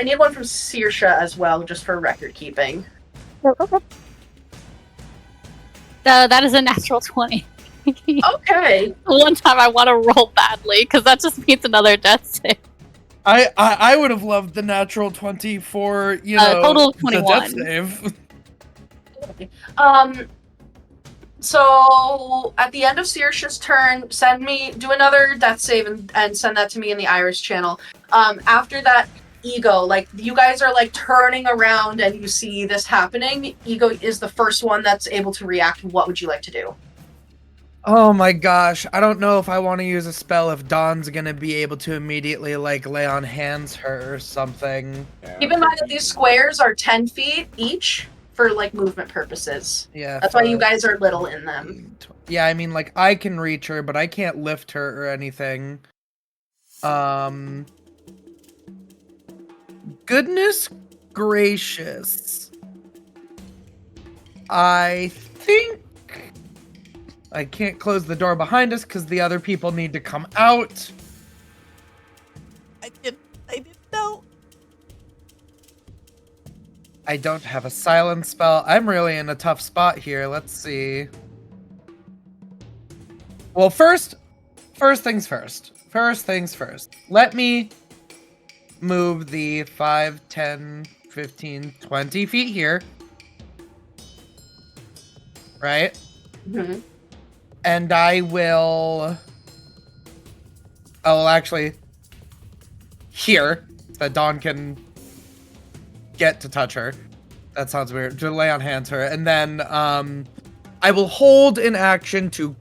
need one from Saoirse as well, just for record keeping. That is a natural 20. Okay. One time I want to roll badly, because that just means another death save. I would have loved the natural 20 for, you know, total of the 21. death save. So at the end of Saoirse's turn, do another death save and send that to me in the Iris channel. After that, Ego. Like, you guys are like turning around and you see this happening. Ego is the first one that's able to react. What would you like to do? Oh my gosh, I don't know if I want to use a spell if Dawn's gonna be able to immediately like lay on hands her or something. Keep in mind that these squares are 10 feet each for like movement purposes. Yeah. That's why you guys are little in them. Yeah, I mean, like, I can reach her, but I can't lift her or anything. Goodness gracious. I think I can't close the door behind us because the other people need to come out. I didn't know. I don't have a silence spell. I'm really in a tough spot here. Let's see. Well, first things first. First things first. Let me move the 5, 10, 15, 20 feet here. Right? Mm-hmm. And I will... Oh, well, actually... Here. So that Dawn can get to touch her. That sounds weird. To lay on hands her. And then, I will hold an action to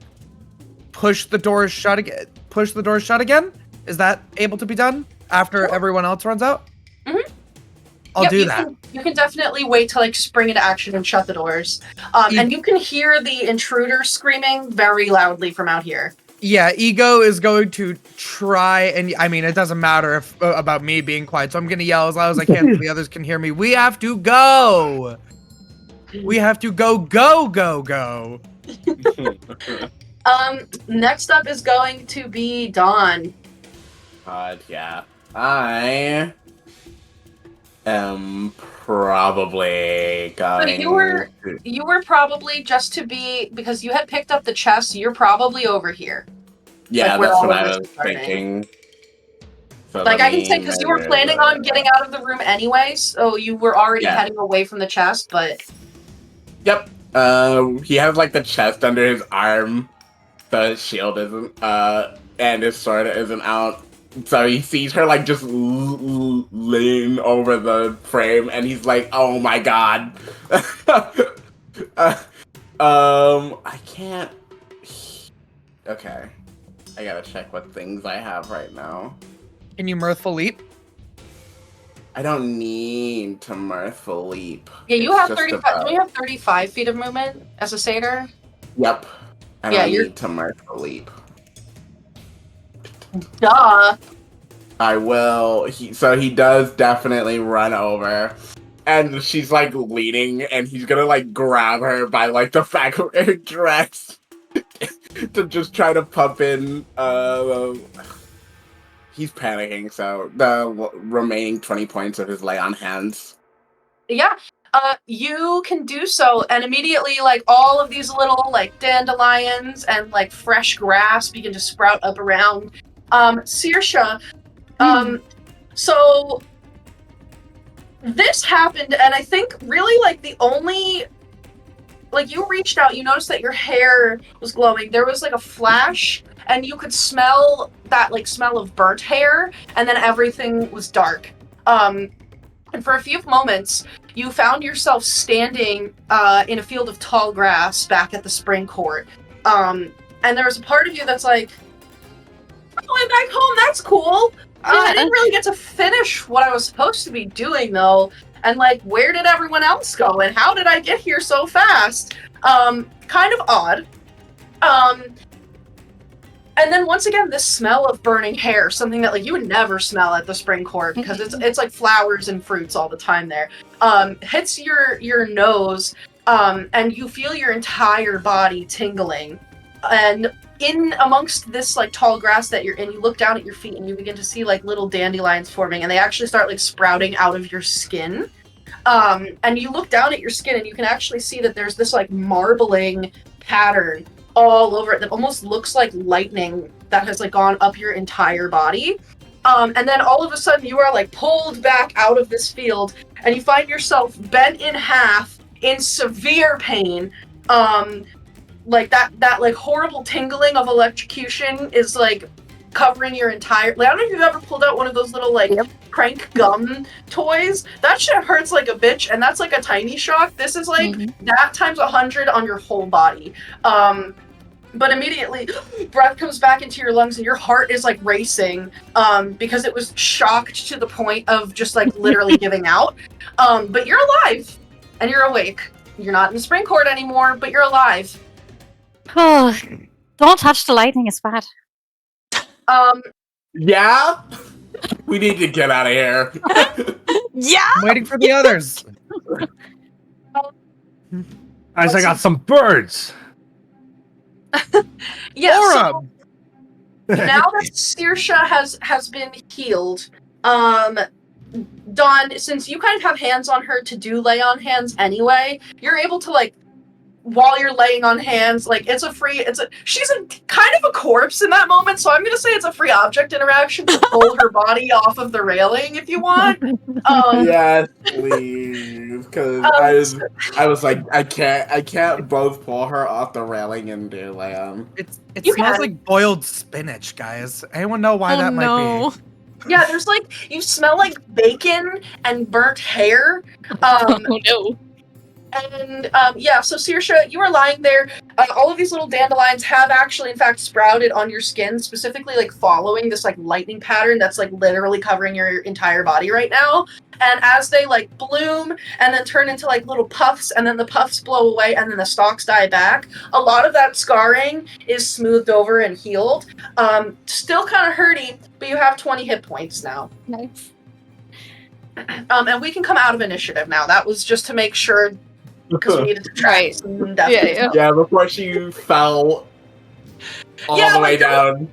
push the doors shut again. Push the doors shut again? Is that able to be done after everyone else runs out? Mm-hmm. I'll do that. You can definitely wait to like spring into action and shut the doors. And you can hear the intruder screaming very loudly from out here. Yeah, Ego is going to try, and I mean, it doesn't matter if about me being quiet, so I'm going to yell as loud as I can so the others can hear me. We have to go! We have to go, go, go, go! Next up is going to be Dawn. Yeah. I am probably going. So you were probably just to be, because you had picked up the chest. You're probably over here. Yeah, like, that's what I was thinking. So like I can say because you were planning on getting out of the room anyway, so you were already heading away from the chest. But yep, he has like the chest under his arm. The shield isn't, and his sword isn't out. So he sees her like just lean over the frame, and he's like, "Oh my god!" I can't. Okay, I gotta check what things I have right now. Can you mirthful leap? I don't need to mirthful leap. Yeah, you have 35. Do you have 35 feet of movement as a satyr? Yep. I don't need to mirthful leap. Duh. I will. So he does definitely run over. And she's like leaning, and he's gonna like grab her by like the back of her dress to just try to pump in. He's panicking, so the remaining 20 points of his lay on hands. Yeah. You can do so, and immediately, like, all of these little, like, dandelions and, like, fresh grass begin to sprout up around. Saoirse, so this happened, and I think really, like, the only, like, you reached out, you noticed that your hair was glowing. There was, like, a flash, and you could smell that, like, smell of burnt hair, and then everything was dark. And for a few moments, you found yourself standing in a field of tall grass back at the spring court. And there was a part of you that's like, I'm going back home, that's cool. I didn't really get to finish what I was supposed to be doing, though. And, like, where did everyone else go? And how did I get here so fast? Kind of odd. And then once again, this smell of burning hair, something that like you would never smell at the spring court because it's like flowers and fruits all the time there, hits your nose, and you feel your entire body tingling. And in amongst this like tall grass that you're in, you look down at your feet and you begin to see like little dandelions forming, and they actually start like sprouting out of your skin. And you look down at your skin and you can actually see that there's this like marbling pattern all over it that almost looks like lightning that has like gone up your entire body. And then all of a sudden you are like pulled back out of this field and you find yourself bent in half in severe pain. Like that like horrible tingling of electrocution is like covering your entire. Like, I don't know if you've ever pulled out one of those little like crank gum toys. That shit hurts like a bitch, and that's like a tiny shock. This is like that times 100 on your whole body. But immediately, breath comes back into your lungs, and your heart is like racing because it was shocked to the point of just like literally giving out. But you're alive, and you're awake. You're not in the spring court anymore, but you're alive. Oh, don't touch the lightning, it's bad. Yeah? We need to get out of here. Yeah. I'm waiting for the others. Guys, I got some birds. Yeah. Aurum! So now that Saoirse has been healed, Dawn, since you kind of have hands on her to do lay on hands anyway, you're able to like, while you're laying on hands, like she's kind of a corpse in that moment, so I'm gonna say it's a free object interaction to pull her body off of the railing if you want. Yes, please. Because I was like, I can't both pull her off the railing and do It You smells can. like boiled spinach, guys. Anyone know why that might be? Yeah, there's like, you smell like bacon and burnt hair. Oh no. And yeah, so Saoirse, you are lying there. All of these little dandelions have actually, in fact, sprouted on your skin, specifically like following this like lightning pattern that's like literally covering your entire body right now. And as they like bloom and then turn into like little puffs, and then the puffs blow away, and then the stalks die back, a lot of that scarring is smoothed over and healed. Still kind of hurty, but you have 20 hit points now. Nice. And we can come out of initiative now. That was just to make sure. Because we needed to try some death. Yeah, before she fell all the way down.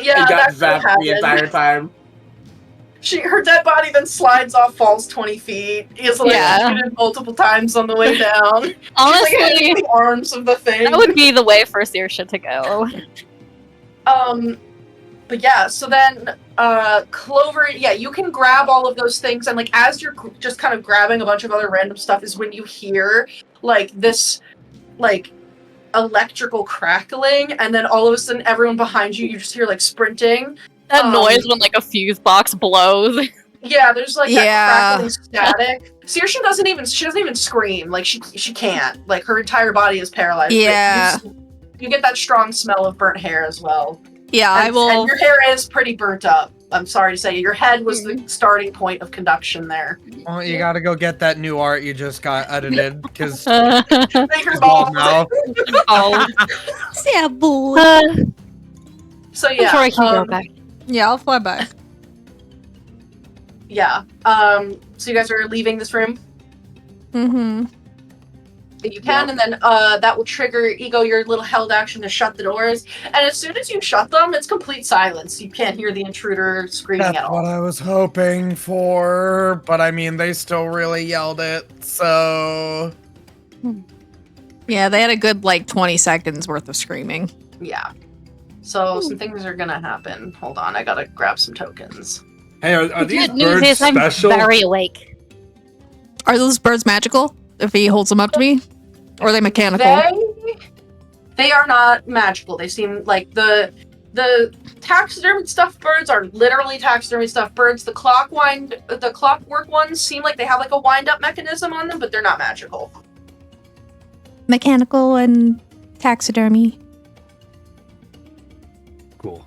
Yeah, it got that's what zapped the happened. entire time. Her dead body then slides off, falls 20 feet. Is like shooted multiple times on the way down. Honestly, She's, like, hitting the arms of the thing. that would be the way for Saoirse to go. But yeah, so then Clover, yeah, you can grab all of those things, and like as you're just kind of grabbing a bunch of other random stuff is when you hear like this like electrical crackling, and then all of a sudden everyone behind you just hear like sprinting. That noise when like a fuse box blows. Yeah, there's like that crackling static. Saoirse doesn't even scream. Like she can't. Like her entire body is paralyzed. Yeah. You get that strong smell of burnt hair as well. Yeah, I will. And your hair is pretty burnt up. I'm sorry to say. Your head was the starting point of conduction there. Well, you gotta go get that new art you just got edited, because Maker's ball now. Oh. Yeah, boy. So yeah. I'm sure I can go back. Yeah, I'll fly back. Yeah. So you guys are leaving this room? Mm-hmm. You can, and then that will trigger Ego your little held action to shut the doors. And as soon as you shut them, it's complete silence. You can't hear the intruder screaming That's at all. what I was hoping for, but I mean, they still really yelled it, so... Yeah, they had a good, like, 20 seconds worth of screaming. Yeah. So some things are gonna happen. Hold on, I gotta grab some tokens. Hey, are these Good news birds is I'm special? very awake. Are those birds magical? If he holds them up to me? Or are they mechanical? They are not magical. They seem like the taxidermy stuffed birds are literally taxidermy stuffed birds. The clockwork ones seem like they have like a wind-up mechanism on them, but they're not magical. Mechanical and taxidermy. Cool.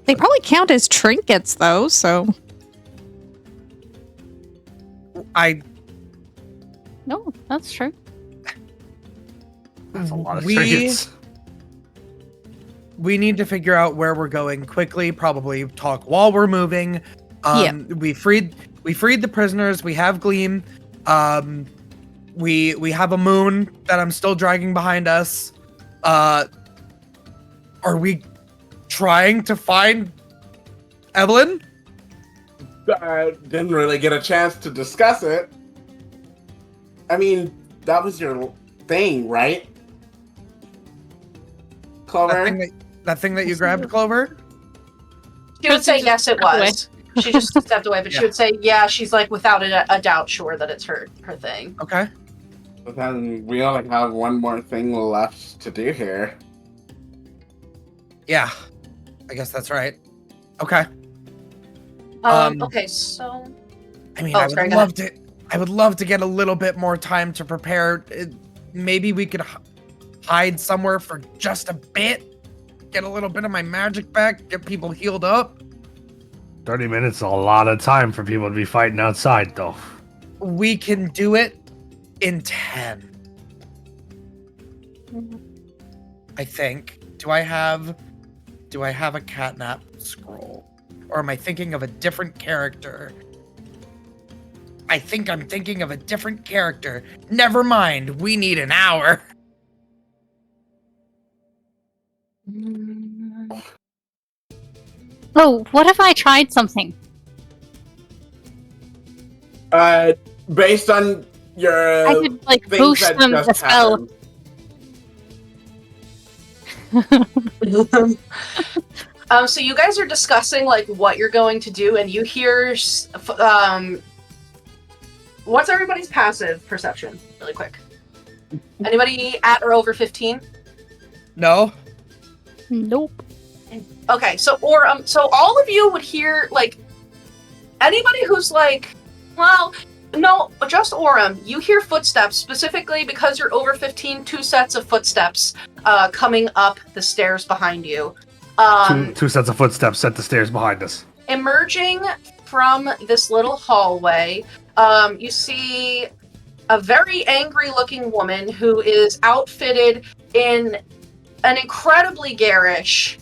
They probably count as trinkets, though, so... No, that's true. That's a lot of We- trinkets. We need to figure out where we're going quickly, probably talk while we're moving. We freed the prisoners, we have Gleam. We have a moon that I'm still dragging behind us. Are we trying to find Evelyn? Didn't really get a chance to discuss it. I mean, that was your thing, right? Clover? That thing that you grabbed, Clover? She would say yes, it was. She just stepped away, but Yeah. she would say, yeah, she's like without a doubt sure that it's her thing. Okay. But then we only have one more thing left to do here. Yeah, I guess that's right. Okay. Okay, so I mean, Oh, I sorry, would go love to. I would love to get a little bit more time to prepare. Maybe we could hide somewhere for just a bit. Get a little bit of my magic back. Get people healed up. 30 minutes is a lot of time for people to be fighting outside, though. We can do it in 10. I think. Do I have a catnap scroll? Or am I thinking of a different character? I think I'm thinking of a different character. Never mind. We need an hour. Oh, what if I tried something? Based on your I could like things boost that them just the spell. happened. So you guys are discussing like what you're going to do, and you hear what's everybody's passive perception, really quick? Anybody at or over 15? No? Nope. Okay, so all of you would hear like anybody who's like, well, no, just Aurum. You hear footsteps specifically because you're over 15. 2 sets of footsteps coming up the stairs behind you. Two sets of footsteps set the stairs behind us. Emerging from this little hallway, you see a very angry-looking woman who is outfitted in an incredibly garish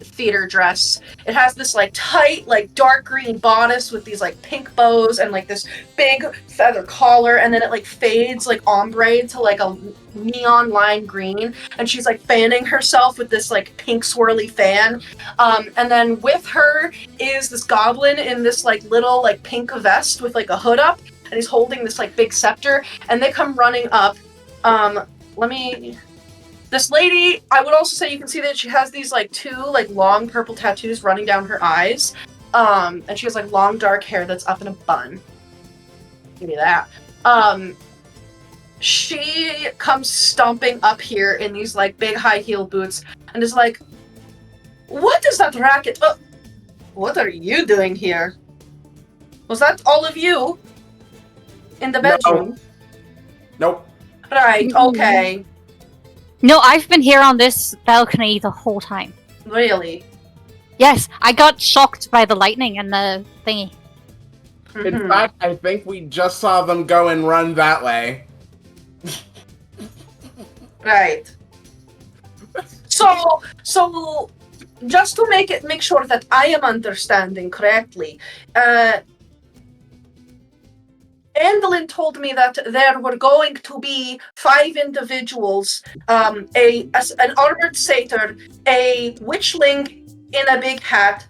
theater dress. It has this like tight, like dark green bodice with these like pink bows and like this big feather collar, and then it like fades like ombre to like a neon lime green, and she's like fanning herself with this like pink swirly fan. And then with her is this goblin in this like little like pink vest with like a hood up, and he's holding this like big scepter, and they come running up. This lady, I would also say you can see that she has these like 2 like long purple tattoos running down her eyes. And she has like long dark hair that's up in a bun. Give me that. She comes stomping up here in these like big high heel boots and is like, "What is that racket? What are you doing here? Was that all of you in the bedroom?" Nope. Right, okay. No, I've been here on this balcony the whole time. Really? Yes, I got shocked by the lightning and the thingy. In fact, I think we just saw them go and run that way. Right. So just to make sure that I am understanding correctly, Andalin told me that there were going to be 5 individuals, an armored satyr, a witchling in a big hat,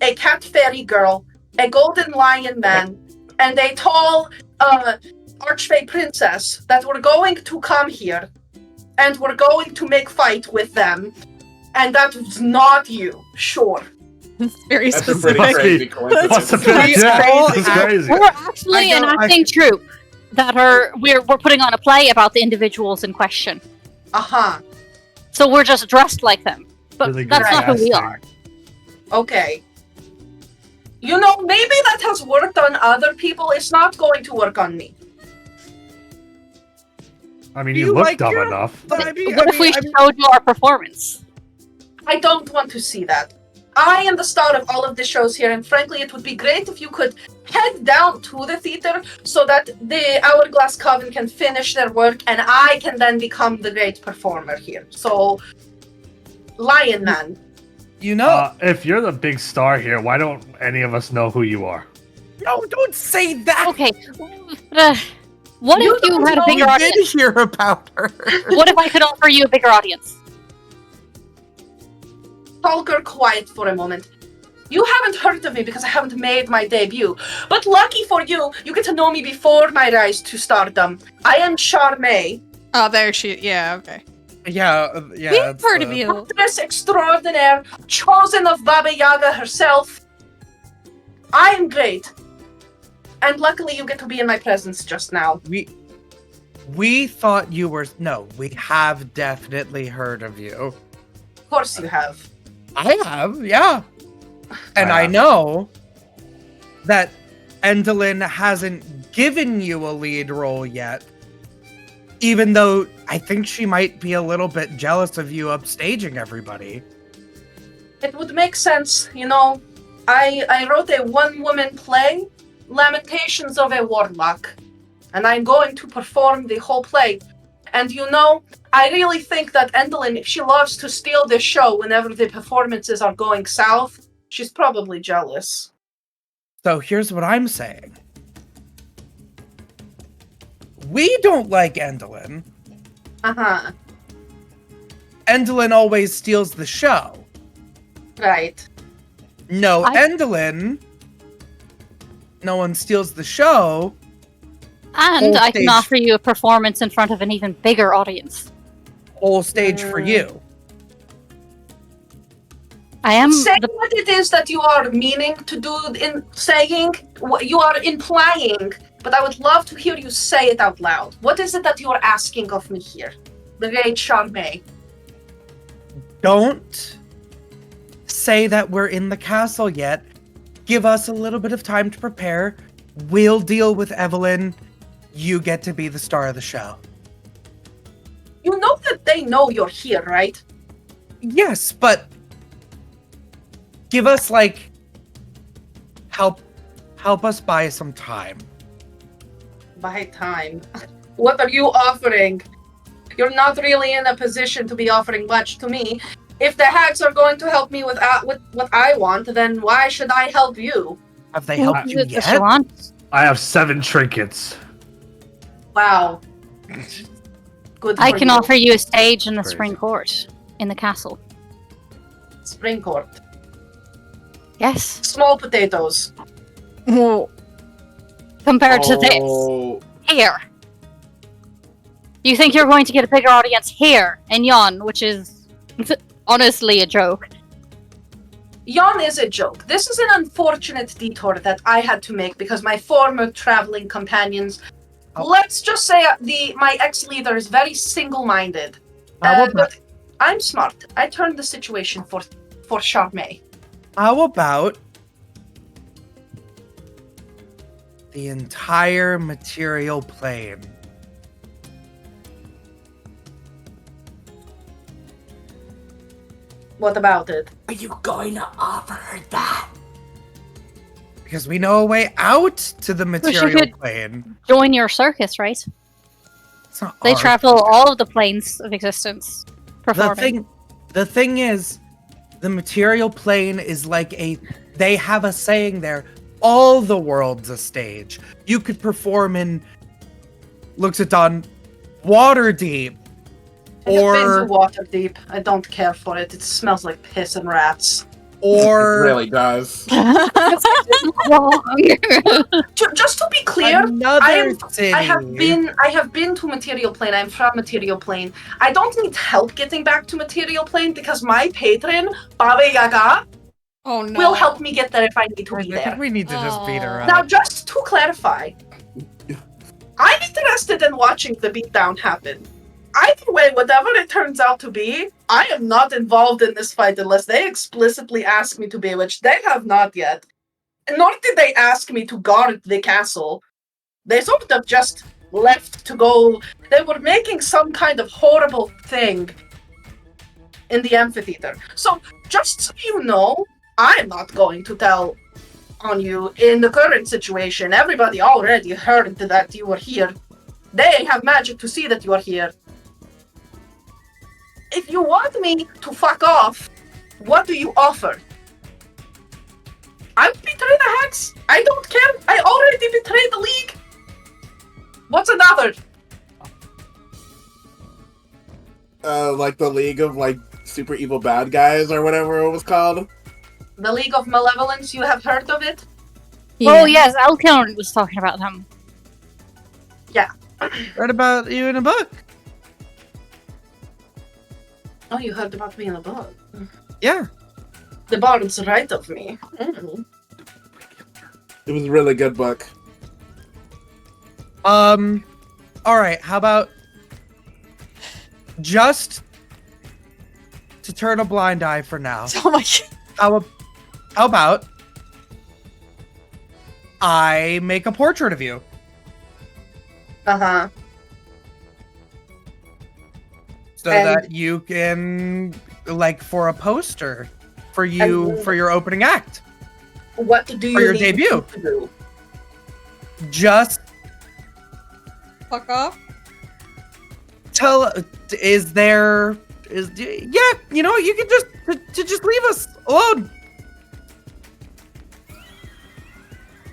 a cat fairy girl, a golden lion man, and a tall archfey princess that were going to come here, and we're going to make fight with them. And that was not you, sure. It's very That's a specific. pretty crazy coincidence. What's the bit? Yeah, that's crazy. We're actually an acting troupe that we're putting on a play about the individuals in question. Uh-huh. So we're just dressed like them. But Really good that's not who we casting. are. Okay. You know, maybe that has worked on other people. It's not going to work on me. I mean, Do you you look like dumb your- enough. What if we showed you our performance? I don't want to see that. I am the star of all of the shows here, and frankly, it would be great if you could head down to the theater so that the Hourglass Coven can finish their work, and I can then become the great performer here. So, Lion Man. You know, If you're the big star here, why don't any of us know who you are? no, don't say that. Okay. What if you had a bigger We audience? did hear about her. What if I could offer you a bigger audience? Talker, quiet for a moment. You haven't heard of me because I haven't made my debut. But lucky for you, you get to know me before my rise to stardom. I am Charmaine, Oh, there she. Yeah, okay. Yeah. We've heard of you. actress extraordinaire, chosen of Baba Yaga herself. I am great. And luckily you get to be in my presence just now. We thought you were. No, we have definitely heard of you. Of course you have. I have, yeah. And I have. know that Endolin hasn't given you a lead role yet. Even though I think she might be a little bit jealous of you upstaging everybody. It would make sense, you know. I wrote a one-woman play, Lamentations of a Warlock, and I'm going to perform the whole play. And you know, I really think that Endolin, if she loves to steal the show whenever the performances are going south, she's probably jealous. So here's what I'm saying. We don't like Endolin. Uh-huh. Endolin always steals the show. Right. No, I- Endolin. No one steals the show. And Whole I can stage. offer you a performance in front of an even bigger audience. Whole stage for you. I am Say the what it is that you are meaning to do in saying, what you are implying, but I would love to hear you say it out loud. What is it that you are asking of me here? The great Charme. Don't say that we're in the castle yet. Give us a little bit of time to prepare. We'll deal with Evelyn. You get to be the star of the show. You know that they know you're here, right? Yes, but give us help us buy some time. By time. What are you offering? You're not really in a position to be offering much to me. If the hags are going to help me with what I want, then why should I help you? Have they helped you the yet? salon. I have 7 trinkets. Wow. Good I for can you. offer you a stage in the Crazy. spring court in the castle. Spring court. Yes. Small potatoes. Compared to this. Oh, Here. You think you're going to get a bigger audience here in Yon, which is honestly a joke. Yon is a joke. This is an unfortunate detour that I had to make because my former traveling companions, let's just say my ex-leader is very single-minded. But I'm smart. I turned the situation for Charme. How about the entire material plane? What about it? are you going to offer her that? Because we know a way out to the material could- plane. Join your circus, right? It's not They our travel circus. all of the planes of existence performing. The thing is, the material plane is they have a saying there, all the world's a stage. You could perform in, looks at Dawn, Waterdeep, I have been or to Waterdeep. I don't care for it. It smells like piss and rats. or It really does. Just to be clear, another city. I have been to Material Plane. I'm from Material Plane. I don't need help getting back to Material Plane because my patron, Baba Yaga, Oh no. will help me get there if I need to I be think there. we need to just beat her Aw. up. Now, just to clarify, I'm interested in watching the beatdown happen. Either way, whatever it turns out to be, I am not involved in this fight unless they explicitly ask me to be, which they have not yet. Nor did they ask me to guard the castle. They sort of just left to go. They were making some kind of horrible thing in the amphitheater. So, just so you know, I'm not going to tell on you in the current situation. Everybody already heard that you were here. They have magic to see that you are here. If you want me to fuck off, what do you offer? I would betray the Hex. I don't care. I already betrayed the League. What's another? Like the League of super evil bad guys or whatever it was called. The League of Malevolence, you have heard of it? Oh yes, Alcon was talking about them. Read about you in a book. Oh, you heard about me in a book. Yeah. The bard's right of me. Mm. It was a really good book. All right. How about just to turn a blind eye for now, Oh my god. how about I make a portrait of you? Uh-huh. So that you can, like, for a poster for you, for your opening act. What do you For your need debut. to do? Just Fuck off. tell, yeah, you know, you can just leave us alone.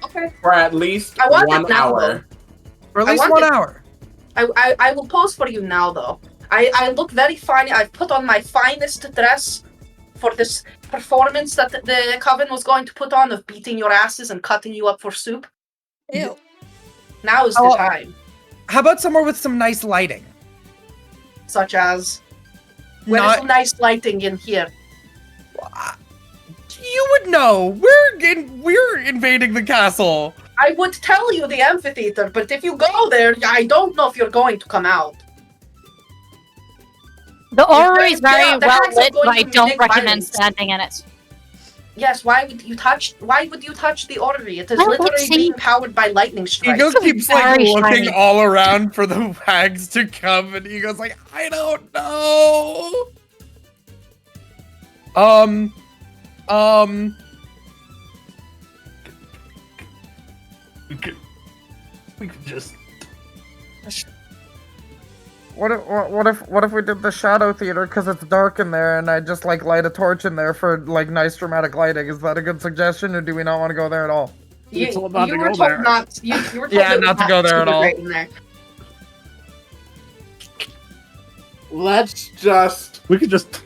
Okay. For at least I want 1 it now, hour. For at I least want 1 it- hour. I will pose for you now, though. I look very fine. I've put on my finest dress for this performance that the coven was going to put on of beating your asses and cutting you up for soup. Ew. Now is the time. How about somewhere with some nice lighting? Such as, where's Not, some nice lighting in here? you would know. We're invading the castle. I would tell you the amphitheater, but if you go there, I don't know if you're going to come out. The orrery is very Yeah, the well hags are lit, going but I to don't make recommend violence. standing in it. Yes, why would you touch the orrery? It is I would literally say- being powered by lightning strikes. Ego keeps like very looking shiny. all around for the hags to come, and Ego's like, I don't know. We could just. What if we did the shadow theater because it's dark in there, and I just like light a torch in there for like nice dramatic lighting? Is that a good suggestion, or do we not want to go there at all? You, It's all about you to were go told there. not. You were told Yeah, it was not to go there at super all. great in there. Let's just We could just.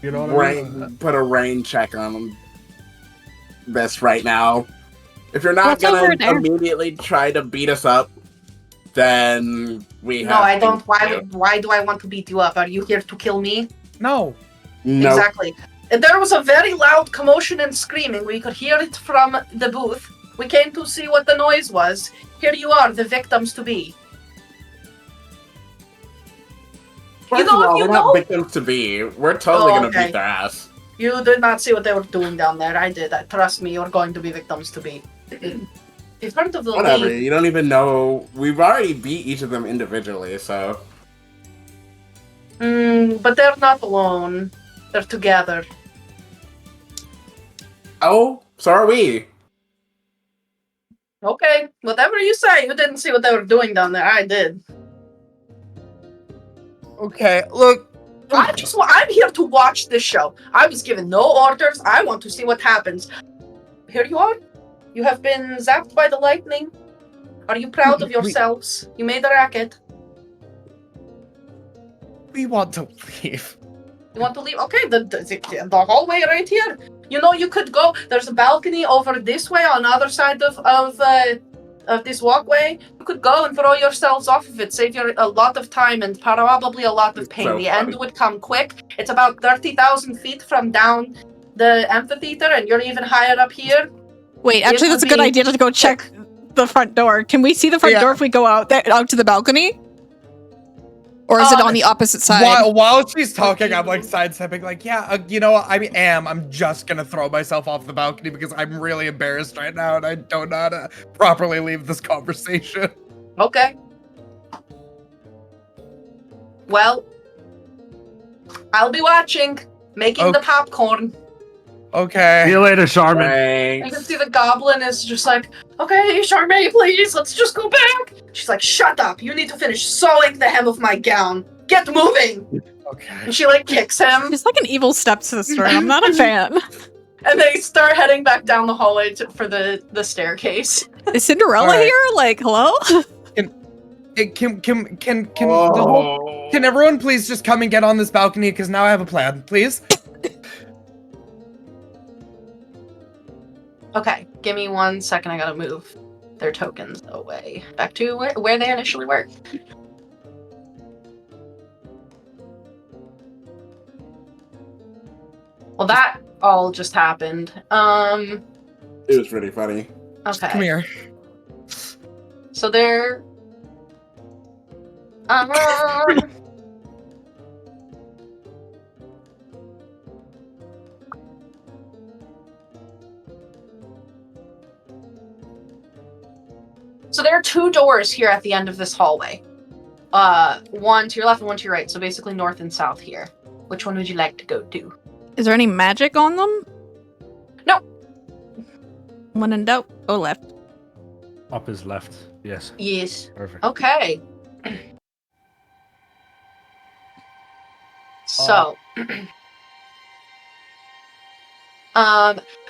You know what I mean? put a rain check on this right now. If you're not What's over gonna there? immediately try to beat us up, then we have No, I to- don't. Why do I want to beat you up? Are you here to kill me? No. No. Exactly. And there was a very loud commotion and screaming. We could hear it from the booth. We came to see what the noise was. Here you are, the victims to be. First You know, of all, if you we're not know- victims to be. We're totally Oh, gonna okay. beat their ass. You did not see what they were doing down there. I did. Trust me, you're going to be victims to be. In front of the Whatever. lead, You don't even know. We've already beat each of them individually, so but they're not alone. They're together. oh, so are we. Okay, whatever you say. You didn't see what they were doing down there. I did. Okay, look. I'm here to watch this show. I was given no orders. I want to see what happens. Here you are. You have been zapped by the lightning. Are you proud of yourselves? You made a racket. We want to leave. You want to leave? Okay, the hallway right here. You know, you could go. There's a balcony over this way on the other side of this walkway. You could go and throw yourselves off of it. Save you a lot of time and probably a lot of It's pain. so The funny. end would come quick. It's about 30,000 feet from down the amphitheater, and you're even higher up here. Wait, actually, It that's a would good be- idea to go check the front door. Can we see the front Yeah. door if we go out there, out to the balcony? Or is it on the opposite side? While she's talking, I'm like sidestepping, like, yeah, you know, I'm just gonna throw myself off the balcony because I'm really embarrassed right now and I don't know how to properly leave this conversation. Okay. Well, I'll be watching, making the Okay. popcorn. See Okay. you later, Charmin. You can Thanks. see the goblin is just like, okay, Charmaine, please, let's just go back. She's like, shut up. You need to finish sewing the hem of my gown. Get moving. Okay. And she like kicks him, She's like an evil stepsister, and I'm not a fan. and they start heading back down the hallway for the staircase. Is Cinderella Alright. here? Like, hello? Can everyone please just come and get on this balcony because now I have a plan, please? Okay, give me 1 second. I gotta move their tokens away. Back to where they initially were. Well, that all just happened. It was pretty funny. Okay. Come here. So they're. So there are 2 doors here at the end of this hallway. One to your left and one to your right. So basically north and south here. Which one would you like to go to? Is there any magic on them? No. When in doubt, go left. Up is left. Yes. Yes. Perfect. Okay. So,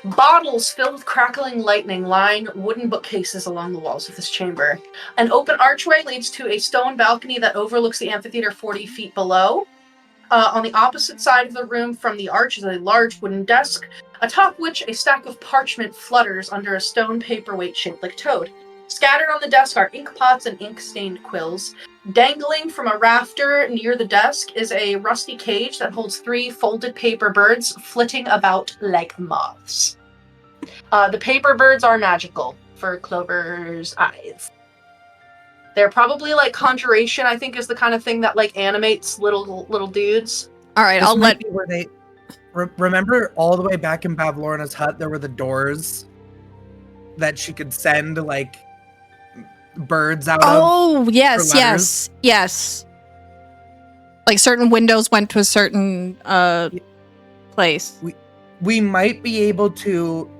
bottles filled with crackling lightning line wooden bookcases along the walls of this chamber. An open archway leads to a stone balcony that overlooks the amphitheater 40 feet below. On the opposite side of the room from the arch is a large wooden desk, atop which a stack of parchment flutters under a stone paperweight shaped like a toad. Scattered on the desk are ink pots and ink-stained quills. Dangling from a rafter near the desk is a rusty cage that holds 3 folded paper birds flitting about like moths. The paper birds are magical for Clover's eyes. They're probably like conjuration, I think, is the kind of thing that like animates little dudes. All right, This I'll might let. be where they remember all the way back in Bavlorna's hut. There were the doors that she could send like birds out of. Oh yes, for yes, yes. Like certain windows went to a certain place. We might be able to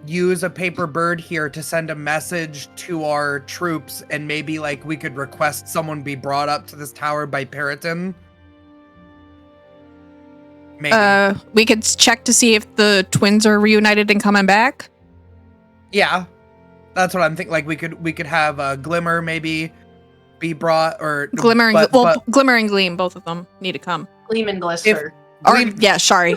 use a paper bird here to send a message to our troops, and maybe like we could request someone be brought up to this tower by Periton. Maybe. We could check to see if the twins are reunited and coming back. Yeah, that's what I'm thinking. Like we could have a Glimmer maybe be brought, or Glimmer and but Glimmer and Gleam, both of them need to come. Gleam and Glister. Gleam- Yeah, sorry.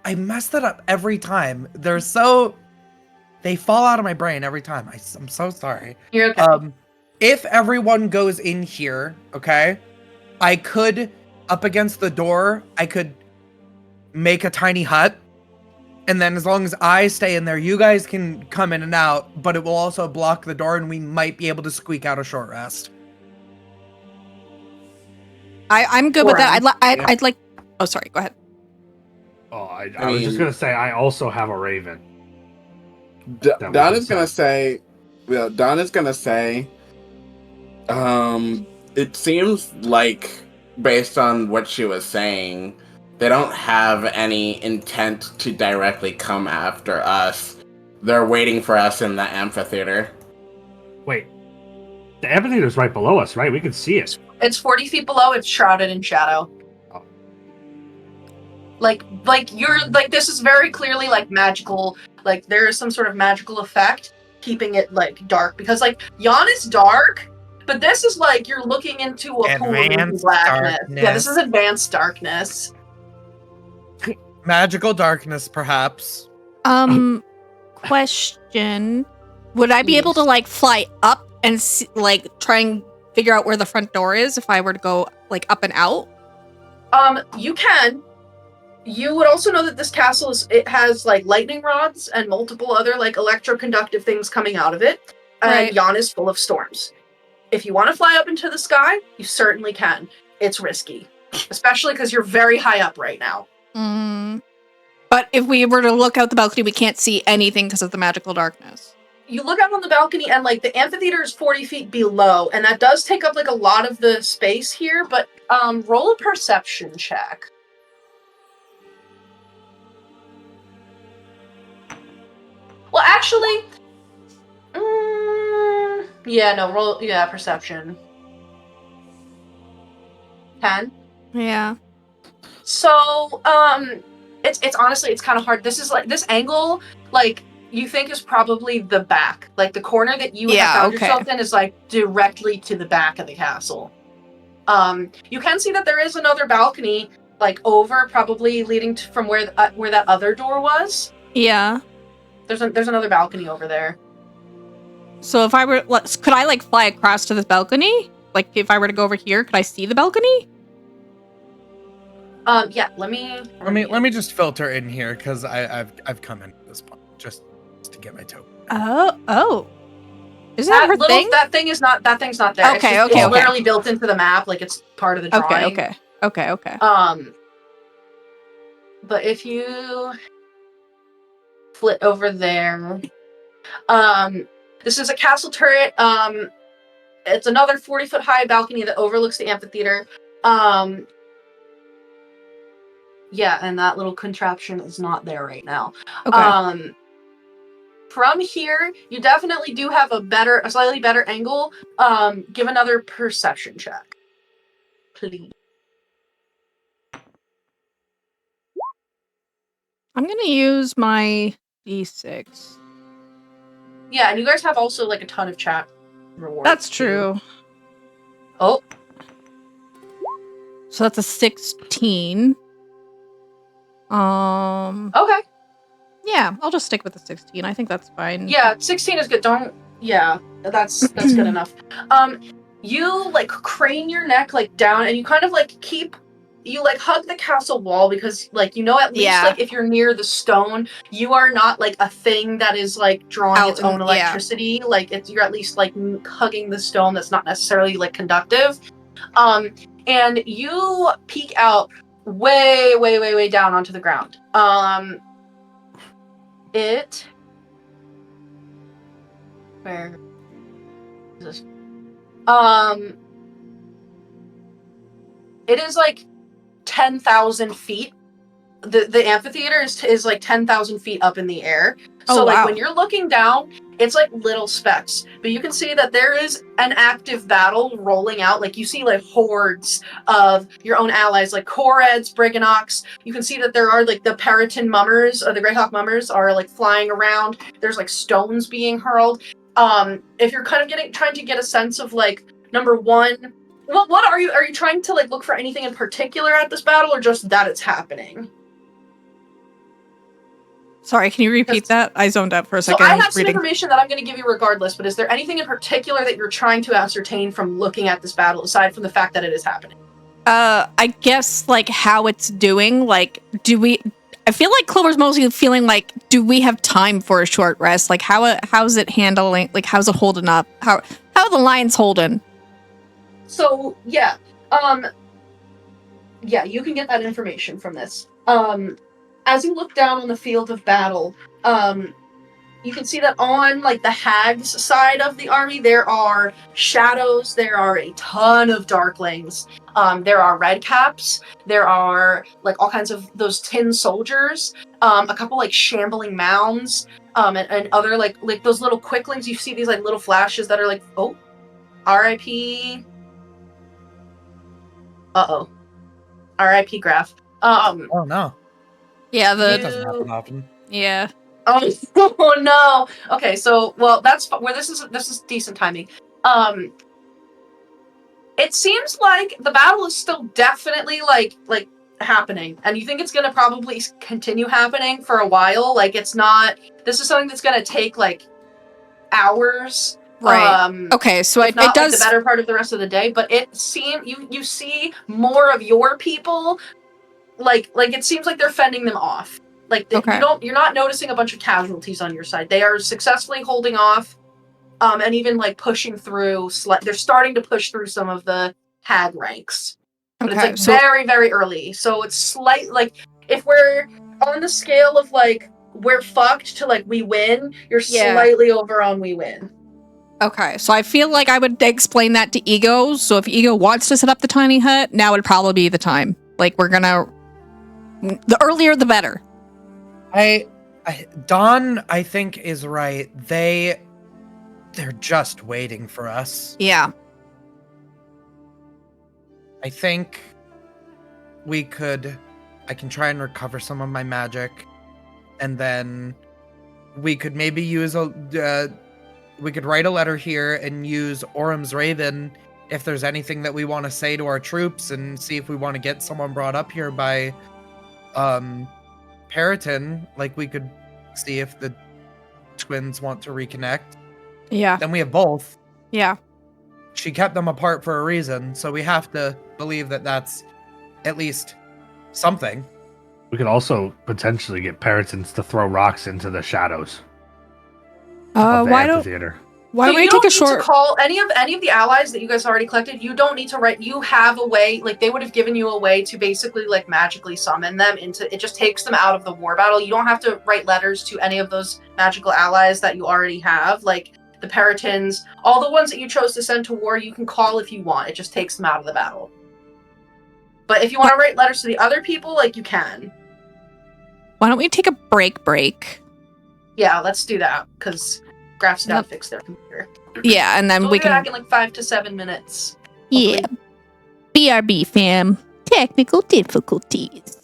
I mess that up every time. They fall out of my brain every time. I'm so sorry. You're okay. If everyone goes in here, okay, I could, up against the door, I could make a tiny hut. And then as long as I stay in there, you guys can come in and out, but it will also block the door and we might be able to squeak out a short rest. I'm good with that. I'd like. Oh, sorry. Go ahead. Oh, I was just gonna say I also have a raven. Donna's gonna say, it seems like, based on what she was saying, they don't have any intent to directly come after us. They're waiting for us in the amphitheater. Wait, the amphitheater's right below us, right? We can see it. It's 40 feet below. It's shrouded in shadow. Oh. Like you're like, this is very clearly like magical. Like there is some sort of magical effect keeping it like dark, because like Yon is dark, but this is like you're looking into a pool of Advanced blackness. Yeah, this darkness. is advanced darkness. Magical darkness, perhaps. Question: would I be able to like fly up and see, like try and figure out where the front door is if I were to go like up and out? You can. You would also know that this castle has like lightning rods and multiple other like electroconductive things coming out of it. And Right. Yon is full of storms. If you want to fly up into the sky, you certainly can. It's risky, especially because you're very high up right now. But if we were to look out the balcony, we can't see anything because of the magical darkness. You look out on the balcony and like the amphitheater is 40 feet below, and that does take up like a lot of the space here, but roll a perception check. Well, actually, perception. 10. Yeah. So, it's honestly, it's kind of hard. This is like, this angle, like, you think is probably the back. Like, the corner that you have found yourself in is, like, directly to the back of the castle. You can see that there is another balcony, like, over, probably leading to, from where that other door was. Yeah. There's another balcony over there. So if I were, could I like fly across to this balcony? Like if I were to go over here, could I see the balcony? Yeah. Let me just filter in here because I've come in at this point just to get my token. Oh. Is that her thing? That thing's not there. Okay, It's literally built into the map, like it's part of the drawing. Okay. But if you flit over there, This is a castle turret. It's another 40-foot high balcony that overlooks the amphitheater. Yeah, and that little contraption is not there right now. Okay. From here, you definitely do have a slightly better angle. Give another perception check, please. I'm gonna use my D6. Yeah, and you guys have also like a ton of chat rewards. That's too. true. Oh, So that's a 16. okay. Yeah, I'll just stick with the 16. I think that's fine. Yeah, 16 is good. That's good enough. You like crane your neck like down, and you kind of like hug the castle wall because like at least like if you're near the stone, you are not like a thing that is like drawing its own electricity. Like you're at least like hugging the stone that's not necessarily like conductive. And you peek out way, way, way, way down onto the ground. Where is this? It is like 10,000 feet. The amphitheater is like 10,000 feet up in the air. So like when you're looking down, it's like little specks. But you can see that there is an active battle rolling out. Like you see like hordes of your own allies, like Koreds, Briganox. You can see that there are like the Periton mummers, or the Greyhawk mummers are like flying around. There's like stones being hurled. If you're kind of trying to get a sense of like, number one, what are you trying to like look for anything in particular at this battle, or just that it's happening? Sorry, can you repeat that? I zoned out for a second. So I have some information that I'm going to give you regardless, but is there anything in particular that you're trying to ascertain from looking at this battle, aside from the fact that it is happening? I guess like how it's doing. Like, I feel like Clover's mostly feeling like, do we have time for a short rest? Like, how's it handling? Like, how's it holding up? How are the lions holding? So yeah, you can get that information from this. As you look down on the field of battle, you can see that on like the hags side of the army, there are shadows, there are a ton of darklings, there are redcaps, there are like all kinds of those tin soldiers, a couple like shambling mounds, and other like those little quicklings. You see these like little flashes that are like, oh, R.I.P. R.I.P. Graph. Oh no. Yeah, That doesn't happen often. Yeah. Oh no. Okay, so that's where this is decent timing. It seems like the battle is still definitely like happening, and you think it's gonna probably continue happening for a while. Like this is something that's gonna take like hours. Right. Okay, so it does like the better part of the rest of the day, but it seems you see more of your people. Like it seems like they're fending them off. Like you're not noticing a bunch of casualties on your side. They are successfully holding off, and even like pushing through. They're starting to push through some of the hag ranks, but it's like very, very early. So it's slight like if we're on the scale of like we're fucked to like we win, you're slightly over on we win. Okay, so I feel like I would explain that to Ego. So if Ego wants to set up the tiny hut, now would probably be the time. Like the earlier the better. Dawn, I think, is right. They're just waiting for us. Yeah. I think I can try and recover some of my magic, and then we could maybe use we could write a letter here and use Aurum's Raven if there's anything that we want to say to our troops, and see if we want to get someone brought up here by Periton. Like, we could see if the twins want to reconnect. Yeah. Then we have both. Yeah. She kept them apart for a reason, so we have to believe that that's at least something. We could also potentially get Peritons to throw rocks into the shadows. Why don't we take a short? To call any of the allies that you guys already collected. You don't need to write. You have a way. Like, they would have given you a way to basically like magically summon them into. It just takes them out of the war battle. You don't have to write letters to any of those magical allies that you already have. Like, the Peritins, all the ones that you chose to send to war, you can call if you want. It just takes them out of the battle. But if you want to write letters to the other people, like, you can. Why don't we take a break? Yeah, let's do that, because Graph's gotta fix their computer. Yeah, and then We'll we be back can. in like 5 to 7 minutes. Yeah. BRB fam. Technical difficulties.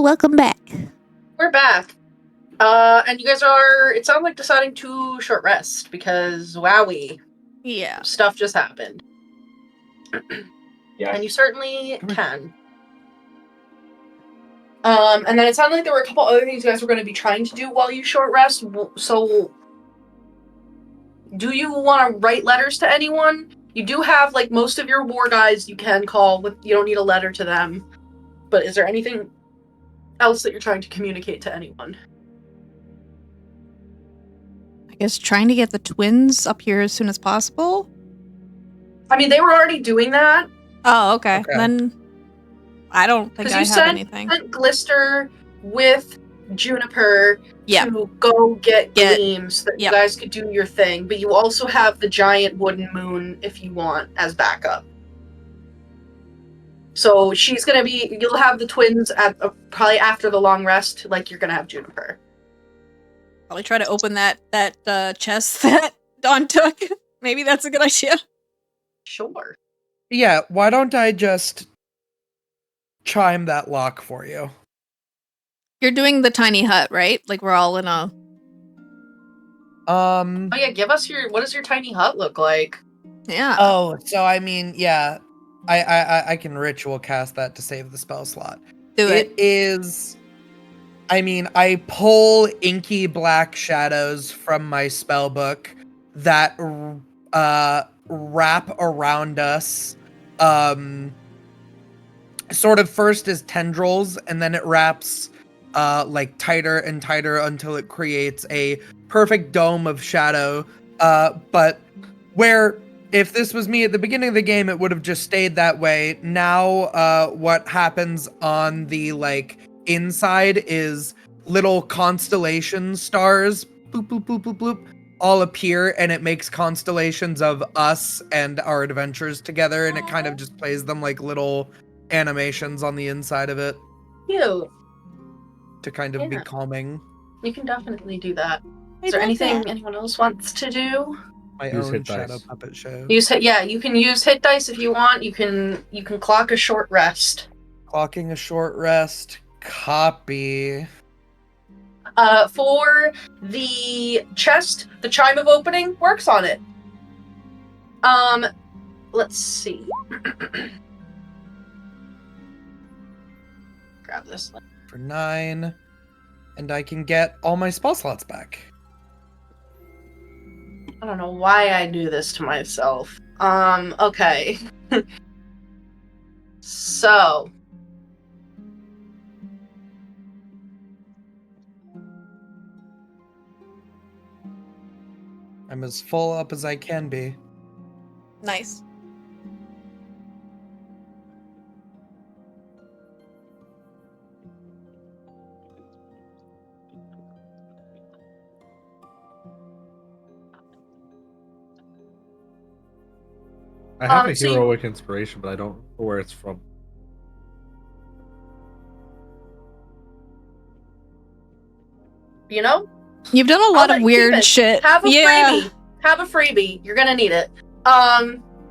welcome back. We're back. And you guys are, it sounds like, deciding to short rest because, wowie, Yeah. stuff just happened. Yeah. And you certainly can. And then it sounded like there were a couple other things you guys were going to be trying to do while you short rest. So, do you want to write letters to anyone? You do have, like, most of your war guys you can call. You don't need a letter to them. But is there anything else that you're trying to communicate to anyone? I guess trying to get the twins up here as soon as possible. I mean, they were already doing that. Oh, okay. Then I don't think I have anything. Sent Glister with Juniper to go get Gleam so that you guys could do your thing, but you also have the giant wooden moon if you want as backup. So she's gonna be. You'll have the twins at probably after the long rest. Like you're gonna have Juniper. Probably try to open that chest that Dawn took. Maybe that's a good idea. Sure. Yeah. Why don't I just chime that lock for you? You're doing the tiny hut, right? Like we're all in a. Oh yeah, give us what does your tiny hut look like? Yeah. Oh, so I mean, yeah. I can ritual cast that to save the spell slot. Do it. It is. I mean, I pull inky black shadows from my spell book that wrap around us. Sort of first as tendrils, and then it wraps like tighter and tighter until it creates a perfect dome of shadow. But where if this was me at the beginning of the game, it would have just stayed that way. Now, what happens on the like inside is little constellation stars, boop, boop, boop, boop, boop, all appear, and it makes constellations of us and our adventures together, and it kind of just plays them like little animations on the inside of it. Cute. To kind of be calming. You can definitely do that. Is there anything anyone else wants to do? My Use own hit shadow dice. puppet show. You can use hit dice if you want. You can clock a short rest. Clocking a short rest. Copy. For the chest, the chime of opening works on it. Let's see. Grab this one. For 9. And I can get all my spell slots back. I don't know why I do this to myself. Okay. So. I'm as full up as I can be. Nice. I have a so heroic inspiration, but I don't know where it's from. You know? You've done a lot of weird shit. Have a freebie. Have a freebie. You're gonna need it.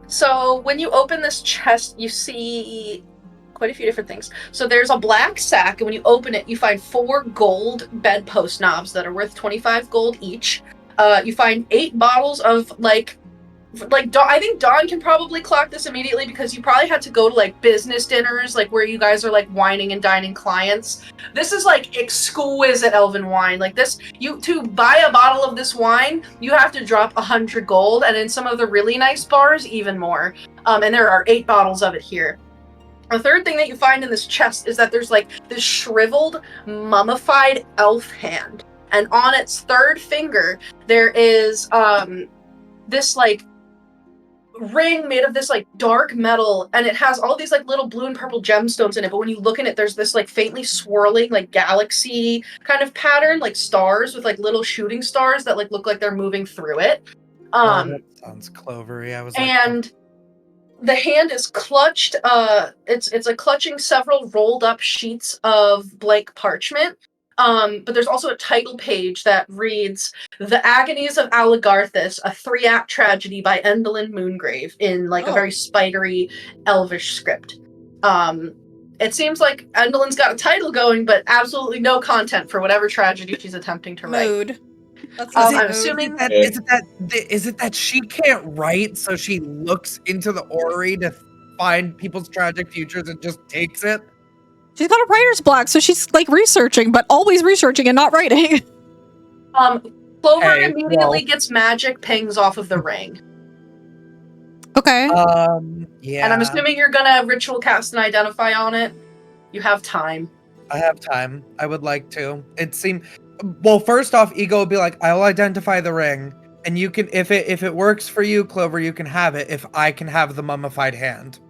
So when you open this chest, you see quite a few different things. So there's a black sack, and when you open it, you find 4 gold bedpost knobs that are worth 25 gold each. You find 8 bottles of I think Dawn can probably clock this immediately because you probably had to go to like business dinners, like where you guys are like wining and dining clients. This is like exquisite elven wine. Like this, to buy a bottle of this wine, you have to drop 100 gold, and in some of the really nice bars, even more. And there are 8 bottles of it here. A third thing that you find in this chest is that there's like this shriveled, mummified elf hand, and on its 3rd finger there is this like ring made of this like dark metal, and it has all these like little blue and purple gemstones in it, but when you look in it, there's this like faintly swirling like galaxy kind of pattern, like stars with like little shooting stars that like look like they're moving through it. That sounds clovery. I was like, and the hand is clutched, it's like clutching several rolled up sheets of blank parchment. But there's also a title page that reads The Agonies of Aligarthus, a 3-act tragedy by Endlin Moongrave in like a very spidery elvish script. And it seems like Endelin's got a title going, but absolutely no content for whatever tragedy she's attempting to write. Mood. That's I'm mood. assuming Is it that she can't write, so she looks into the orrery to find people's tragic futures and just takes it? She's got a writer's block, so she's like researching, but always researching and not writing. Clover Hey, immediately gets magic pings off of the ring. Okay. Yeah. And I'm assuming you're gonna ritual cast and identify on it. You have time. I have time. I would like to. It seemed. Well, first off, Ego will be like, "I'll identify the ring, and you can, if it works for you, Clover, you can have it. If I can have the mummified hand."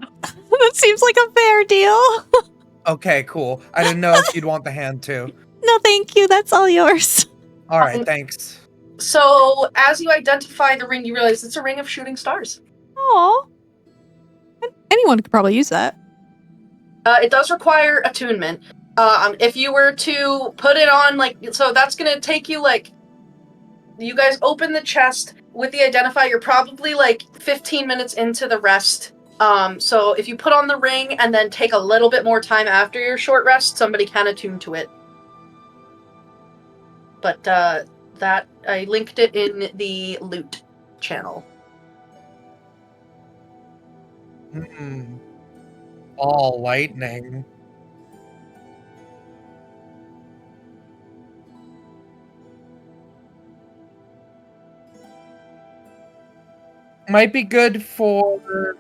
That seems like a fair deal. Okay, cool. I didn't know if you'd want the hand too. No, thank you. That's all yours. All right, thanks. So, as you identify the ring, you realize it's a ring of shooting stars. Aw. Anyone could probably use that. It does require attunement. If you were to put it on, so that's gonna take you, you guys open the chest with the identifier, you're probably, 15 minutes into the rest. So if you put on the ring and then take a little bit more time after your short rest, somebody can attune to it. But, that, I linked it in the loot channel. All lightning. Might be good for...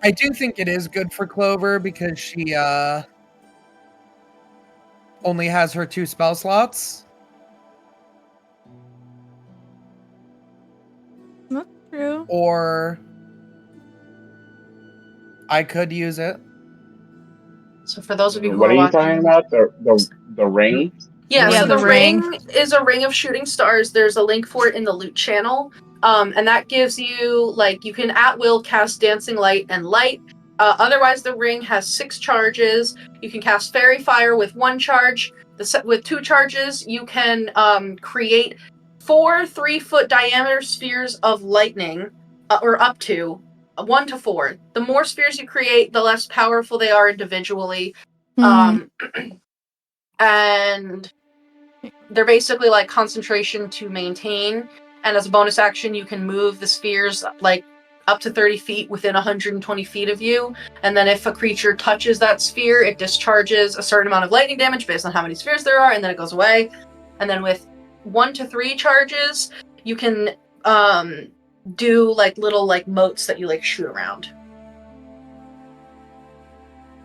I do think it is good for Clover because she only has her 2 spell slots. Not true. Or I could use it. So for those of you who What are are you watching, talking about? The ring? Yeah, Yeah, so the the ring is a ring of shooting stars. There's a link for it in the loot channel. And that gives you, you can at will cast Dancing Light and Light. Otherwise, the ring has 6 charges. You can cast Fairy Fire with 1 charge. With 2 charges, you can create 4 3-foot diameter spheres of lightning, or up to 1 to 4. The more spheres you create, the less powerful they are individually. And they're basically concentration to maintain. And as a bonus action, you can move the spheres up to 30 feet within 120 feet of you. And then if a creature touches that sphere, it discharges a certain amount of lightning damage based on how many spheres there are, and then it goes away. And then with 1 to 3 charges, you can do little motes that you shoot around.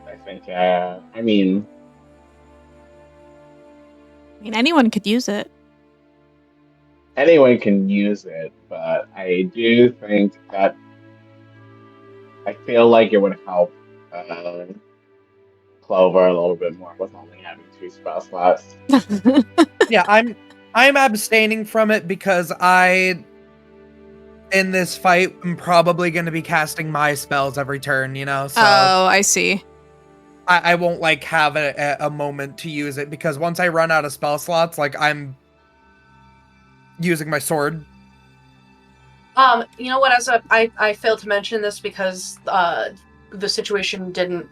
I think, I mean, anyone could use it. anyone can use it, but I do think that I feel like it would help Clover a little bit more with only having 2 spell slots. Yeah, I'm abstaining from it because in this fight, I'm probably going to be casting my spells every turn, so... Oh, I see. I won't have a moment to use it because once I run out of spell slots, I'm using my sword. You know what? I failed to mention this because the situation didn't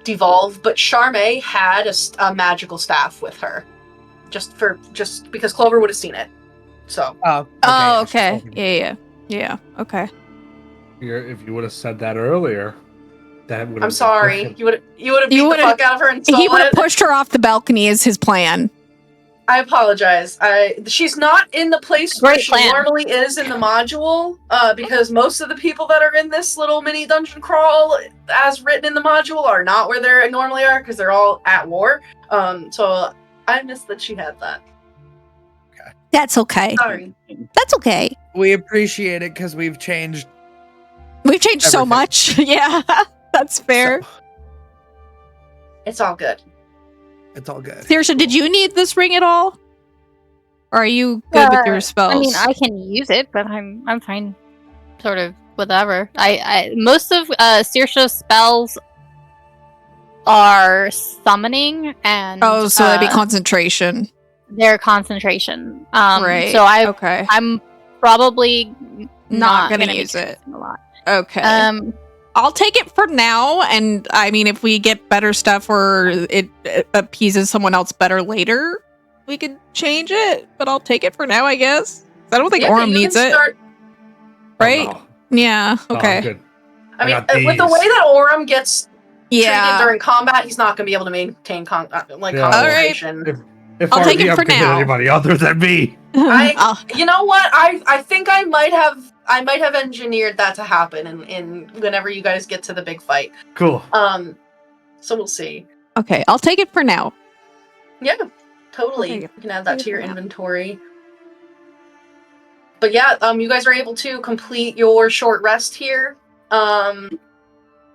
devolve, but Charmaine had a magical staff with her, just because Clover would have seen it. So. Okay. Yeah. Okay. If you would have said that earlier, that would. I'm sorry. You would have beat the fuck out of her and he would have pushed her off the balcony. Is his plan? I apologize. She's not in the place where she normally is in the module, because most of the people that are in this little mini dungeon crawl, as written in the module, are not where they normally are because they're all at war. So I missed that she had that. Okay. That's okay. Sorry. That's okay. We appreciate it because we've changed. We've changed so much. Yeah, that's fair. So, it's all good. It's all good. Saoirse, did you need this ring at all? Or are you good with your spells? I mean, I can use it, but I'm fine. Sort of whatever. I most of Saoirse's spells are summoning and so that'd be concentration. Their concentration. Right. So okay. I'm probably not gonna use it a lot. Okay. I'll take it for now, and I mean, if we get better stuff or it appeases someone else better later, we could change it. But I'll take it for now, I guess. I don't think Aurum you needs can it, start- right? Oh, Yeah. no. Okay. Oh, good. I mean, got with the these. way that Aurum gets treated Yeah. during combat, he's not going to be able to maintain Yeah. concentration. If I'll take it RDM for could hit now. anybody other than me. You know what? I think I might have engineered that to happen in whenever you guys get to the big fight. Cool. So we'll see. Okay, I'll take it for now. Yeah, totally. Okay, You can add that take to it your for now. inventory. But yeah, you guys are able to complete your short rest here.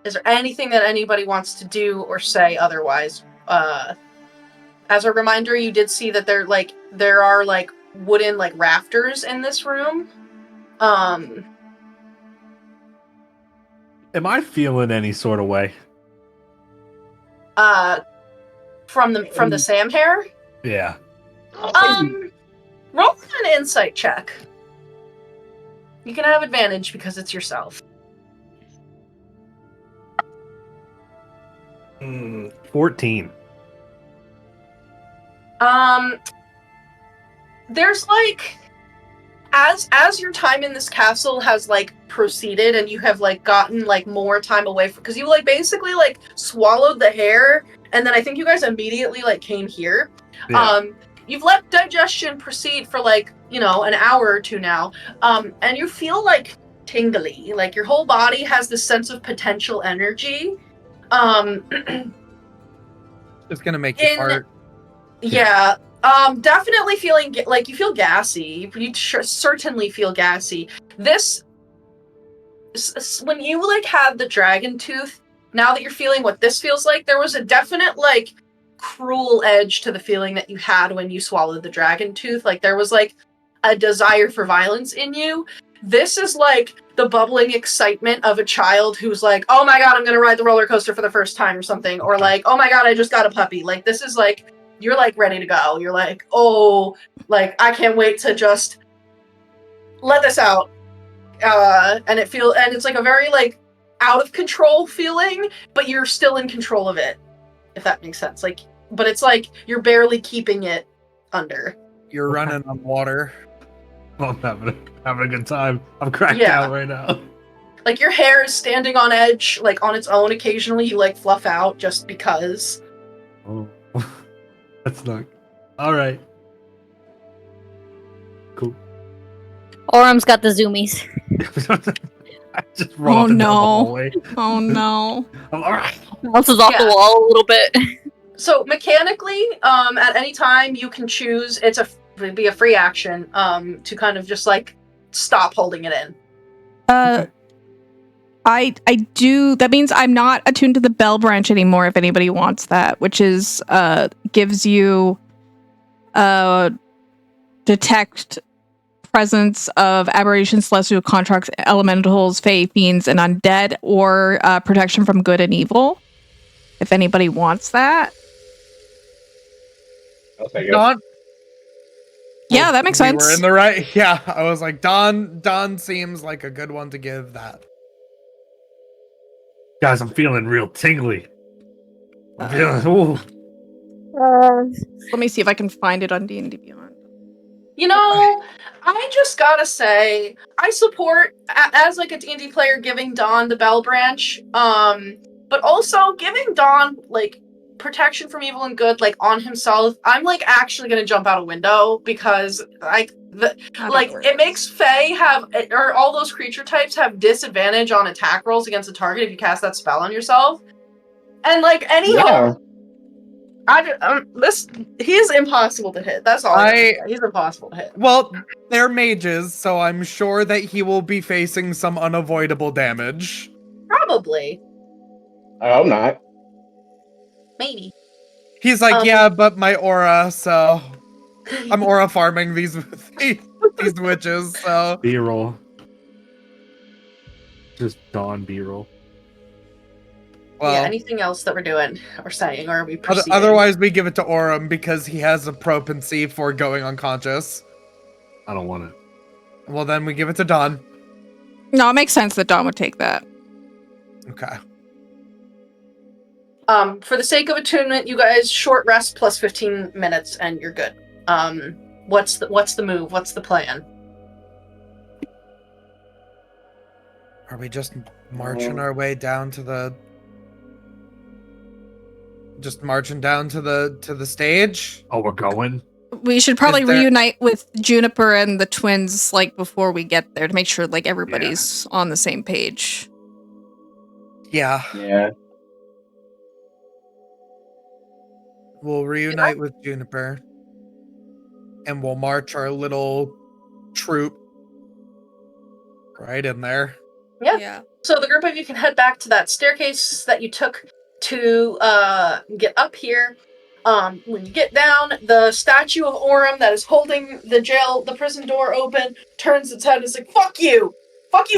Is there anything that anybody wants to do or say otherwise? As a reminder, you did see that there are wooden rafters in this room. Am I feeling any sort of way? From the Sam hair. Yeah. Roll an insight check. You can have advantage because it's yourself. 14. There's as your time in this castle has proceeded and you have gotten more time away because you basically swallowed the hair and then I think you guys immediately came here. Yeah. You've let digestion proceed for an hour or two now. And you feel tingly, your whole body has this sense of potential energy. It's gonna make you fart. Yeah. Definitely feeling you feel gassy. You certainly feel gassy. This, when you had the dragon tooth, now that you're feeling what this feels like, there was a definite cruel edge to the feeling that you had when you swallowed the dragon tooth. There was a desire for violence in you. This is the bubbling excitement of a child who's oh my god, I'm gonna ride the roller coaster for the first time or something, or oh my god, I just got a puppy. This is you're ready to go. You're oh, I can't wait to just let this out. And it's a very out of control feeling, but you're still in control of it, if that makes sense. But it's you're barely keeping it under. You're running on water. Well, I'm having a good time. I'm cracked out right now. Your hair is standing on edge, on its own. Occasionally you fluff out just because. Oh. That's not... Alright. Cool. Aurum's got the zoomies. I just rolled down the hallway. Oh no. I'm alright. Bounces off the wall a little bit. So mechanically, at any time you can choose, it'd be a free action, to kind of just stop holding it in. I do. That means I'm not attuned to the bell branch anymore. If anybody wants that, which is gives you detect presence of aberrations, celestial contracts, elementals, fae, fiends, and undead, or protection from good and evil. If anybody wants that. Okay, Dawn. Yeah, that makes sense. We're in the right. Yeah, I was Dawn seems like a good one to give that. Guys, I'm feeling real tingly. I'm feeling... Ooh. Let me see if I can find it on D&D Beyond. I just gotta say, I support, as a D&D player, giving Dawn the bell branch, but also giving Dawn, protection from evil and good, on himself. I'm, actually gonna jump out a window, because, it makes Fae or all those creature types have disadvantage on attack rolls against a target if you cast that spell on yourself. And, he's impossible to hit. That's all. He's impossible to hit. Well, they're mages, so I'm sure that he will be facing some unavoidable damage. Probably. I hope not. Maybe. He's yeah, but my aura, so I'm aura farming these witches, so B-roll. Just Dawn B-roll. well, yeah, anything else that we're doing or saying, or are we proceeding? otherwise we give it to Aurum because he has a propensy for going unconscious. I don't want it. Well, then we give it to Dawn. No, it makes sense that Dawn would take that. Okay. For the sake of attunement, you guys short rest plus 15 minutes and you're good. What's the move? What's the plan? Are we just marching our way down to the stage? Oh, we're going? We should probably Is there- reunite with Juniper and the twins, like, before we get there to make sure, like, everybody's on the same page. Yeah. Yeah. We'll reunite with Juniper. And we'll march our little troop right in there. Yeah. So the group of you can head back to that staircase that you took to get up here. When you get down, the statue of Aurum that is holding the prison door open, turns its head and is like, fuck you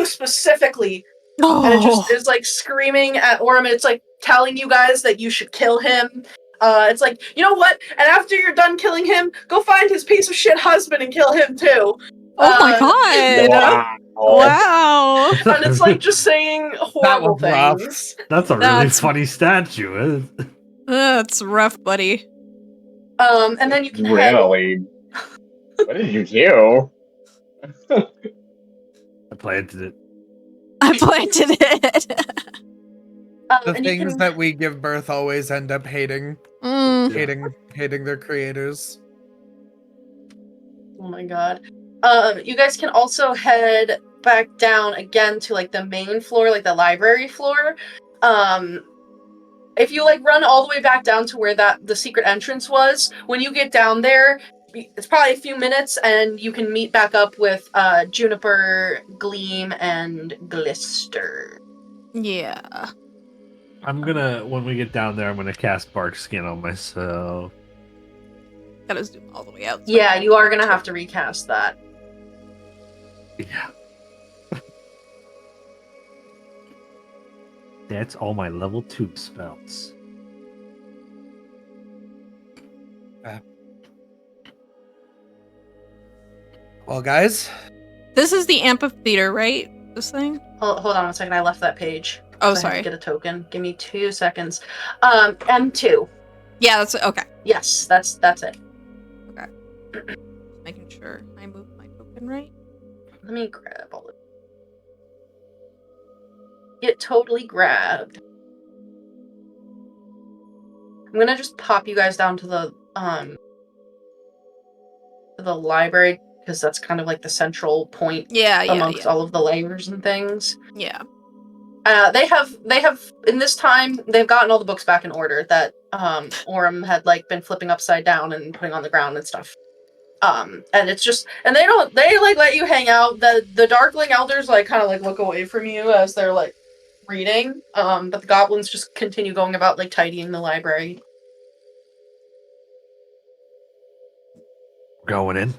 specifically. Oh. And it just is like screaming at Aurum, and it's like telling you guys that you should kill him. It's like, you know what? And after you're done killing him, go find his piece of shit husband and kill him too. Oh my god! Wow. Wow! And it's like just saying horrible rough. things. That's a really That's- funny statue. That's rough, buddy. And then you can head. Really? What did you do? I planted it. I planted it. The And you things can, that we give birth always end up hating their creators. oh my god. You guys can also head back down again to like the main floor, like the library floor. If you like run all the way back down to where the secret entrance was, when you get down there, it's probably a few minutes and you can meet back up with Juniper, Gleam, and Glister. Yeah. When we get down there, I'm gonna cast Bark Skin on myself. Gotta zoom all the way out. Yeah, you are gonna have to recast that. Yeah. That's all my level 2 spells. Well, guys, This is the amphitheater, right? This thing? Hold on 1 second, I left that page. Oh, I have to sorry. get a token. Give me 2 seconds. M2. Yeah, that's okay. Yes, that's it. Making sure I move my token right. Let me grab all of it. Get totally grabbed. I'm gonna just pop you guys down to the library because that's kind of like the central point Yeah, amongst all of the layers and things. yeah. They have in this time they've gotten all the books back in order that Aurum had like been flipping upside down and putting on the ground and stuff. And it's just and they like let you hang out. The Darkling Elders like kind of like look away from you as they're like reading. But the goblins just continue going about like tidying the library. Going in.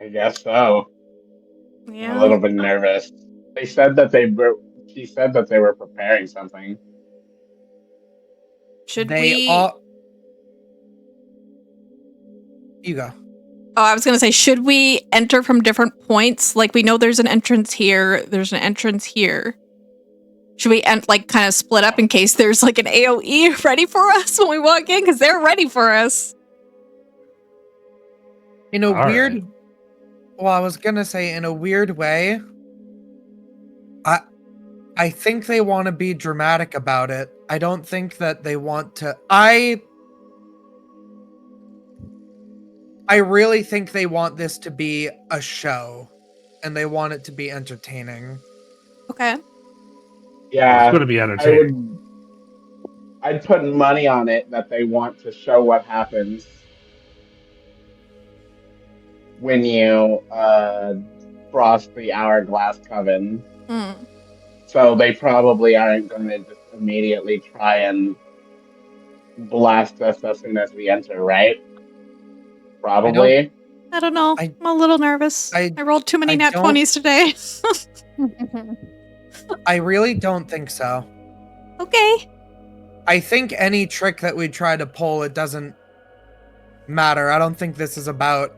I guess so. I'm Yeah. a little bit nervous. She said that they were preparing something. Should they we? all. You go. Oh, I was gonna say, should we enter from different points? Like, we know there's an entrance here. There's an entrance here. Should we like kind of split up in case there's like an AOE ready for us when we walk in? Because they're ready for us. In a All weird. right. Well, I was gonna say in a weird way. I think they want to be dramatic about it. I don't think that they want to. I really think they want this to be a show, and they want it to be entertaining. Okay. Yeah, It's going to be entertaining. I'd put money on it that they want to show what happens when you cross the hourglass coven. Hmm. So they probably aren't going to just immediately try and blast us as soon as we enter, right? Probably. I don't know. I- I'm a little nervous. I- I rolled too many I nat don't- 20s today. I really don't think so. Okay. I think any trick that we try to pull, it doesn't matter. I don't think this is about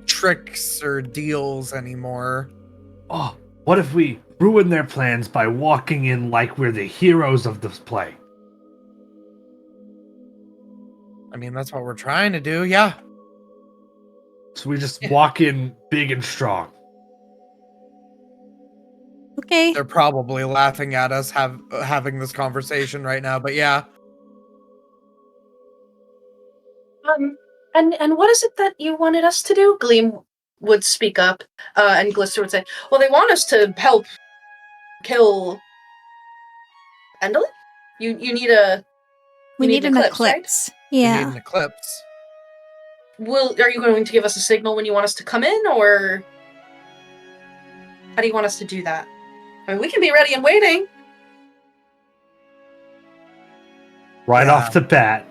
tricks or deals anymore. Oh, what if we ruin their plans by walking in like we're the heroes of this play. I mean, that's what we're trying to do, yeah. So we just walk in big and strong. Okay. They're probably laughing at us having this conversation right now, but yeah. And what is it that you wanted us to do? Gleam would speak up, and Glister would say, well, they want us to help kill Endel? You need a... We need an eclipse. Right? We need Yeah. an eclipse. Are you going to give us a signal when you want us to come in, or how do you want us to do that? I mean, we can be ready and waiting. Right Yeah. off the bat,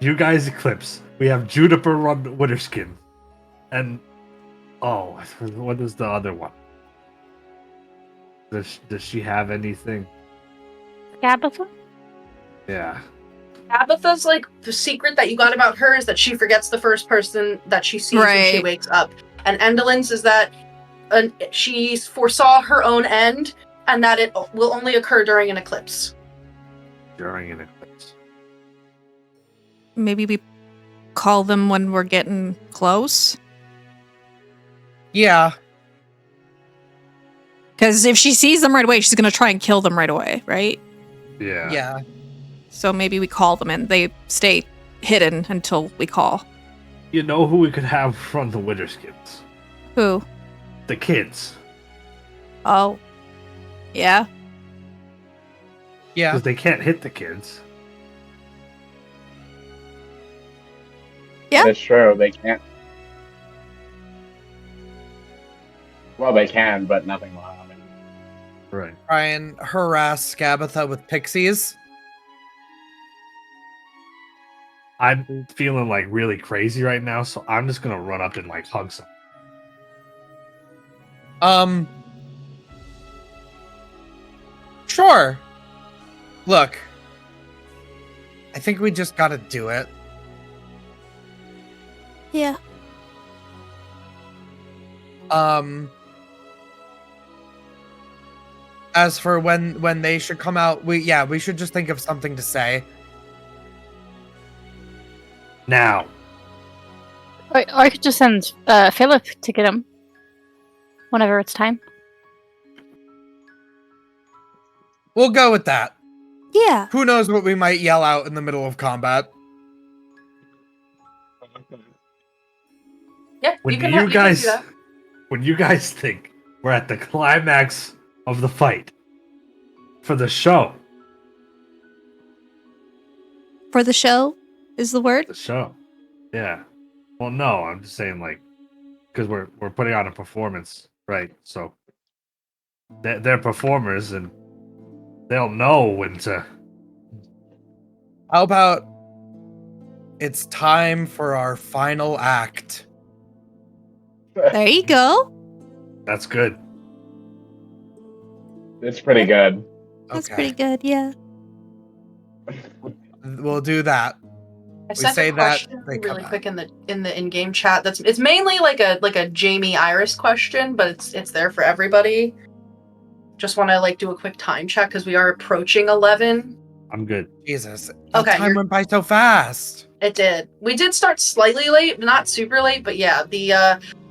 you guys eclipse. We have Juniper on Witterskin. And what is the other one? Does she have anything? Gabitha? Yeah. Tabitha's, like, the secret that you got about her is that she forgets the first person that she sees when she Right. wakes up. And Endelin's is that she foresaw her own end, and that it will only occur during an eclipse. During an eclipse. Maybe we call them when we're getting close. Yeah. Because if she sees them right away, she's going to try and kill them right away, right? Yeah. Yeah. So maybe we call them and they stay hidden until we call. You know who we could have from the Witterskins? Who? The kids. Oh. Yeah. Yeah. Because they can't hit the kids. Yeah. That's true. They can't. Well, they can, but nothing will happen. Right. Try and harass Scabatha with pixies. I'm feeling like really crazy right now, so I'm just gonna run up and like hug some. Sure. Look. I think we just gotta do it. Yeah. As for when they should come out, we should just think of something to say. Now. Or I could just send Philip to get him whenever it's time. We'll go with that. Yeah. Who knows what we might yell out in the middle of combat. Yeah, When you can you do guys that. when you guys think we're at the climax of the fight for the show. For the show is the word? The show. Yeah. Well, no, I'm just saying like because we're putting on a performance, right? So they're performers and they'll know when to. How about it's time for our final act? There you go. That's good. It's pretty good. That's Okay. pretty good, yeah. We'll do that. I sent say a that, question they come really out. quick in the in-game chat. It's mainly like a Jamie Iris question, but it's there for everybody. Just want to like do a quick time check because we are approaching 11. I'm good. Jesus. Okay, Time went by so fast. It did. We did start slightly late, not super late, but yeah,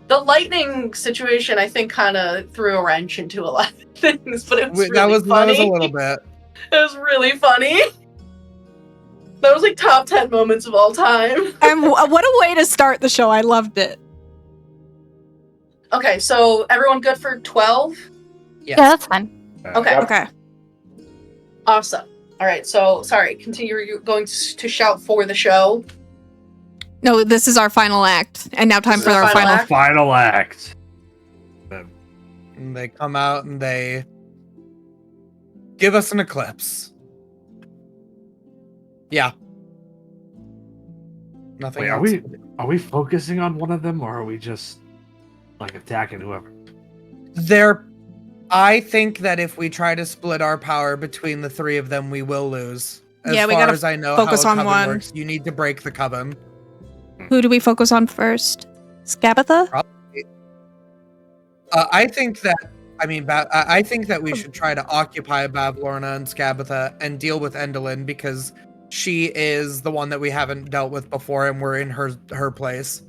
the lightning situation I think kind of threw a wrench into a lot of things, but it was really That was funny. a little bit. It was really funny. That was like top 10 moments of all time. And what a way to start the show. I loved it. Okay, so everyone good for 12? Yes. Yeah, that's fine. Okay. Yep. Okay. Awesome. All right, so sorry, continue. You're going to shout for the show. No, this is our final act. And now time This for is our our final final act? Final act. And they come out and they give us an eclipse. Yeah. Nothing Wait, else. are we focusing on one of them or are we just like attacking whoever? I think that if we try to split our power between the three of them, we will lose. As Yeah, we far gotta as I know focus how a on coven one. works, you need to break the coven. Who do we focus on first? Scabatha? I think that I mean, I think that we should try to occupy Bavlorna and Skabatha and deal with Endolin because she is the one that we haven't dealt with before, and we're in her place.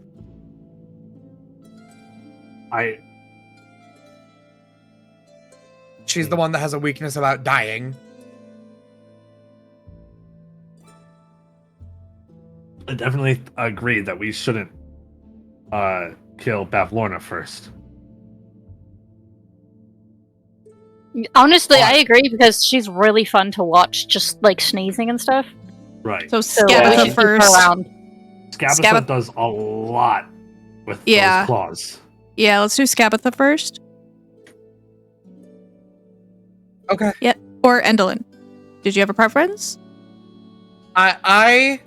She's the one that has a weakness about dying. I definitely agree that we shouldn't kill Bavlorna first. Honestly, I agree because she's really fun to watch, just like sneezing and stuff. Right. So So we Skabatha should keep her first. around. Skabatha does a lot with those claws. Yeah, let's do Skabatha first. Okay. Yeah, or Endolin. Did you have a preference? I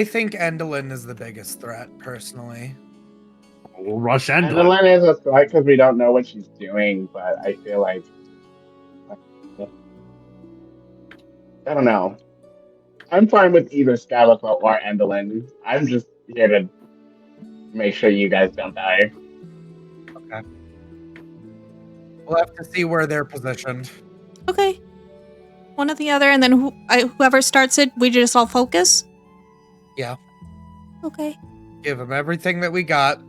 think Endolin is the biggest threat, personally. We'll rush Endolin. Endolin is a threat because we don't know what she's doing, but I feel like I don't know. I'm fine with either Skabatha or Endolin. I'm just here to make sure you guys don't die. Okay. We'll have to see where they're positioned. Okay. One or the other, and then whoever starts it, we just all focus? Yeah. Okay. Give them everything that we got.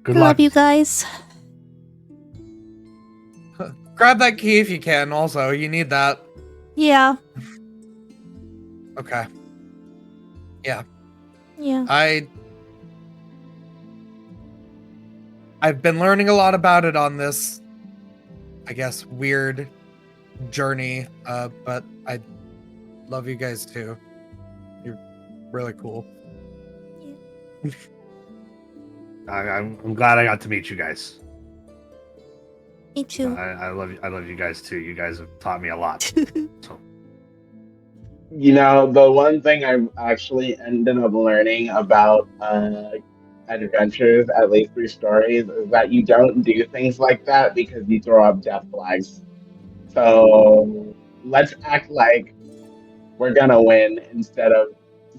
Good luck. Love you guys. Grab that key if you can, also. You need that. Yeah. Okay. Yeah. Yeah. I've been learning a lot about it on this, I guess, weird journey, but I love you guys too. You're really cool. I'm glad I got to meet you guys. Me too. I love you guys too. You guys have taught me a lot. So. You know, the one thing I actually ended up learning about adventures, at least through stories, is that you don't do things like that because you throw up death flags. So let's act like we're gonna win instead of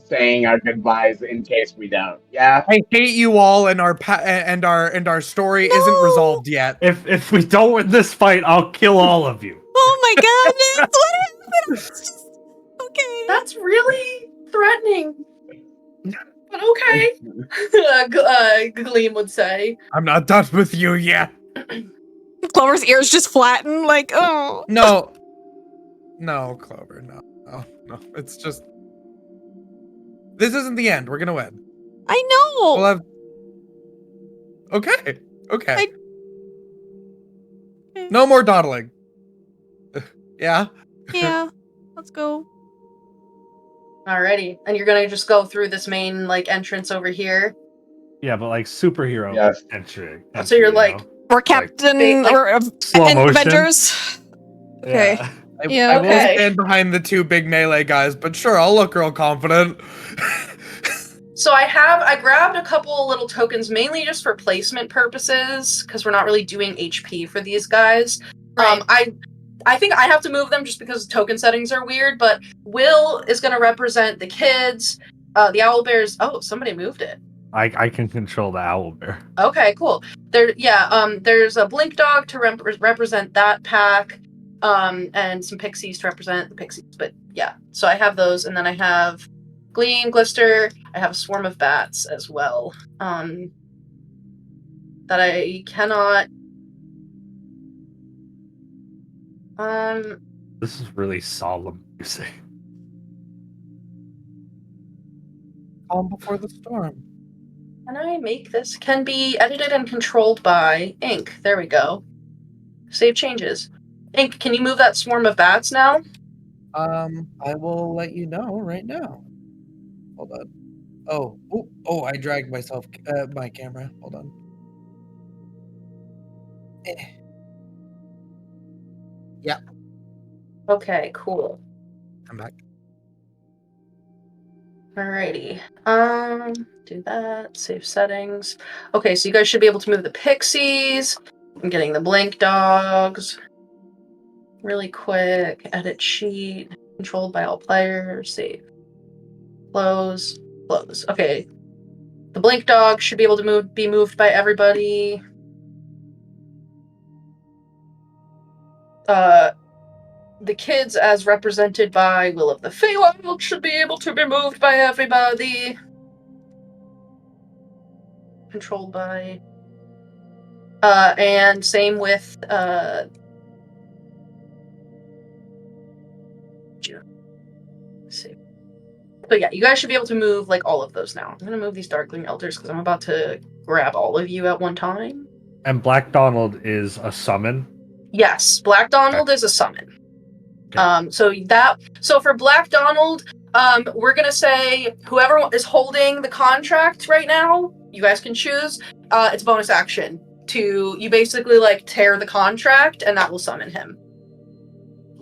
saying our goodbyes in case we don't. Yeah. I hate you all, and our story isn't resolved yet. If we don't win this fight, I'll kill all of you. Oh my goodness! What happened? It's just okay. That's really threatening. But okay. Gleam would say. I'm not done with you yet. Clover's ears just flatten, like, oh. No, Clover, no. It's just. This isn't the end. We're gonna win. I know. We'll have. Okay. No more dawdling. Yeah. Yeah. Let's go. Alrighty. And you're gonna just go through this main entrance over here. Yeah, but like superhero Yes. entry. So you're like, we're Captain slow motion. Avengers. Okay. Yeah. I will stand behind the two big melee guys, but sure, I'll look real confident. So I grabbed a couple little tokens, mainly just for placement purposes, because we're not really doing HP for these guys. Right. I think I have to move them just because token settings are weird, but Will is going to represent the kids, the owlbears. Oh, somebody moved it. I can control the owlbear. Okay, cool. There's a blink dog to represent that pack, and some pixies to represent the pixies. But yeah, so I have those, and then I have Gleam, Glister. I have a swarm of bats as well. That I cannot. This is really solemn music. Calm before the storm. Can I make this? Can be edited and controlled by Ink. There we go. Save changes. Ink, can you move that swarm of bats now? I will let you know right now. Hold on. Oh, I dragged myself, my camera. Hold on. Yeah. Okay, cool. I'm back. Alrighty. Do that. Save settings. Okay, so you guys should be able to move the pixies. I'm getting the blink dogs. Really quick. Edit sheet. Controlled by all players. Save. Close. Okay. The blink dog should be able to be moved by everybody. The kids, as represented by Will of the Feywild, should be able to be moved by everybody. Controlled by... and same with, let's see. But yeah, you guys should be able to move, like, all of those now. I'm gonna move these Darkling Elders, because I'm about to grab all of you at one time. And Black Donald is a summon? Yes, Black Donald is a summon. Okay. So for Black Donald, we're gonna say whoever is holding the contract right now, you guys can choose. It's bonus action you basically like tear the contract, and that will summon him.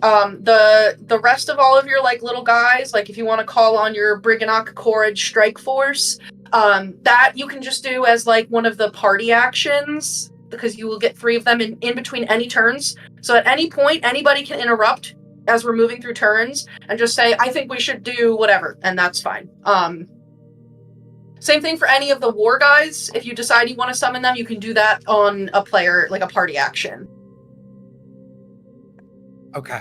The rest of all of your like little guys, like if you want to call on your Briganock Courage Strike Force, that you can just do as like one of the party actions, because you will get 3 of them in between any turns. So at any point, anybody can interrupt as we're moving through turns and just say, I think we should do whatever, and that's fine. Same thing for any of the war guys. If you decide you want to summon them, you can do that on a player, like a party action. Okay.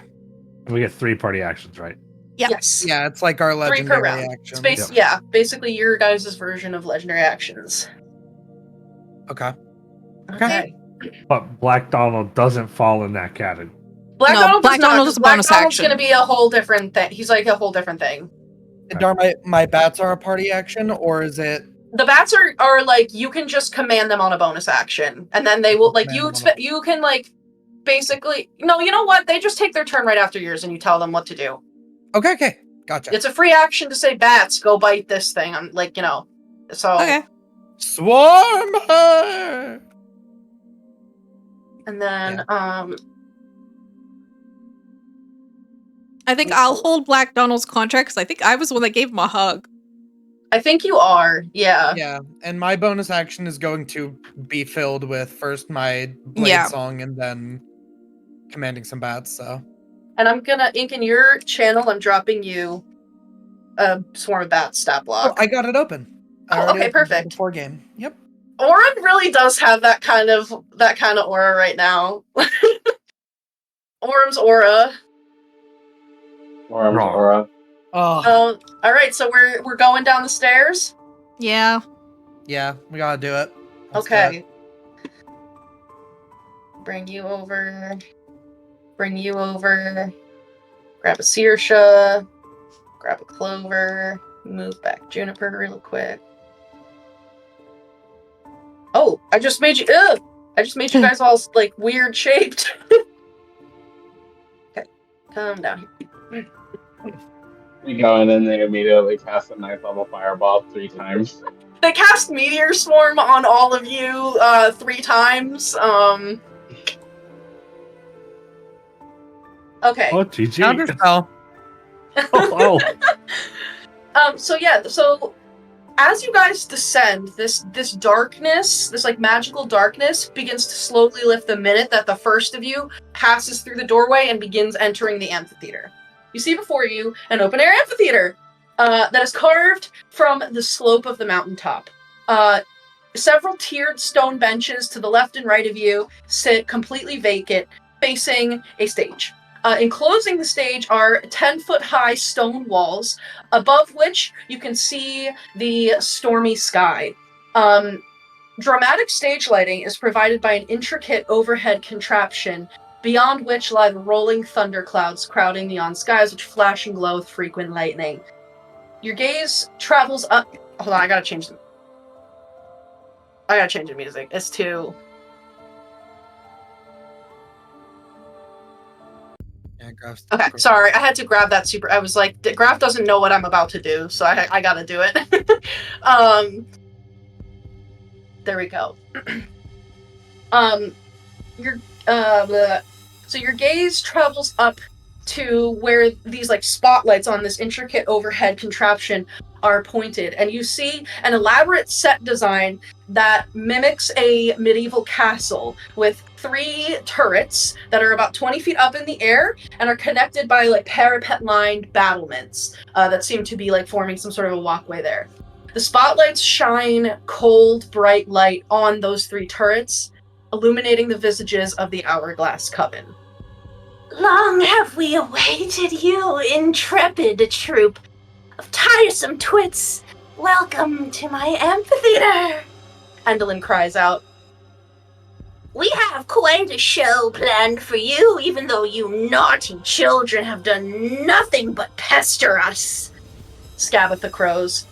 We get 3 party actions, right? Yep. Yes. Yeah, it's like our 3 per legendary round. action. It's Yeah, basically your guys' version of legendary actions. Okay. Okay. But Black Donald doesn't fall in that category. Black Donald is a bonus Donald's action. gonna be a whole different thing. He's like a whole different thing. My bats are a party action, or is it? The bats are like, you can just command them on a bonus action, and then they will like you can like basically no, you know what? They just take their turn right after yours, and you tell them what to do. Okay, gotcha. It's a free action to say, bats, go bite this thing. I'm like, you know, so Okay. Swarm her. And then I think I'll hold Black Donald's contract, because I think I was the one that gave him a hug. I think you are, yeah. Yeah, and my bonus action is going to be filled with first my blade song and then commanding some bats, so. And I'm gonna, Ink, in your channel, I'm dropping you a Swarm of Bats stat block. Oh, I got it open. Okay, perfect. Before game. Yep. Aurum really does have that kind of aura right now. Aurum's aura. Aurum's aura. Oh. All right, so we're going down the stairs. Yeah. Yeah, we gotta do it. Okay. Bring you over. Grab a Saoirse. Grab a Clover. Move back Juniper real quick. Oh, I just made you guys all like weird shaped. Okay, come down here. We go in and they immediately cast a 9th level fireball 3 times. They cast Meteor Swarm on all of you 3 times. Okay. Oh, GG. Counterspell. Oh. So as you guys descend, this darkness, this like magical darkness, begins to slowly lift the minute that the first of you passes through the doorway and begins entering the amphitheater. You see before you an open-air amphitheater that is carved from the slope of the mountaintop. Several tiered stone benches to the left and right of you sit completely vacant, facing a stage. Enclosing the stage are 10-foot-high stone walls, above which you can see the stormy sky. Dramatic stage lighting is provided by an intricate overhead contraption, beyond which lie the rolling thunderclouds crowding neon skies which flash and glow with frequent lightning. Your gaze travels up... Hold on, I gotta change the music. It's too... Yeah, okay, sorry, I had to grab that super... I was like, Graph doesn't know what I'm about to do, so I gotta do it. There we go. So your gaze travels up to where these like spotlights on this intricate overhead contraption are pointed, and you see an elaborate set design that mimics a medieval castle with 3 turrets that are about 20 feet up in the air and are connected by like parapet-lined battlements that seem to be like forming some sort of a walkway there. The spotlights shine cold, bright light on those 3 turrets, illuminating the visages of the Hourglass Coven. Long have we awaited you, intrepid troop of tiresome twits. Welcome to my amphitheater. Endolin cries out. We have quite a show planned for you, even though you naughty children have done nothing but pester us. Scabatha crows.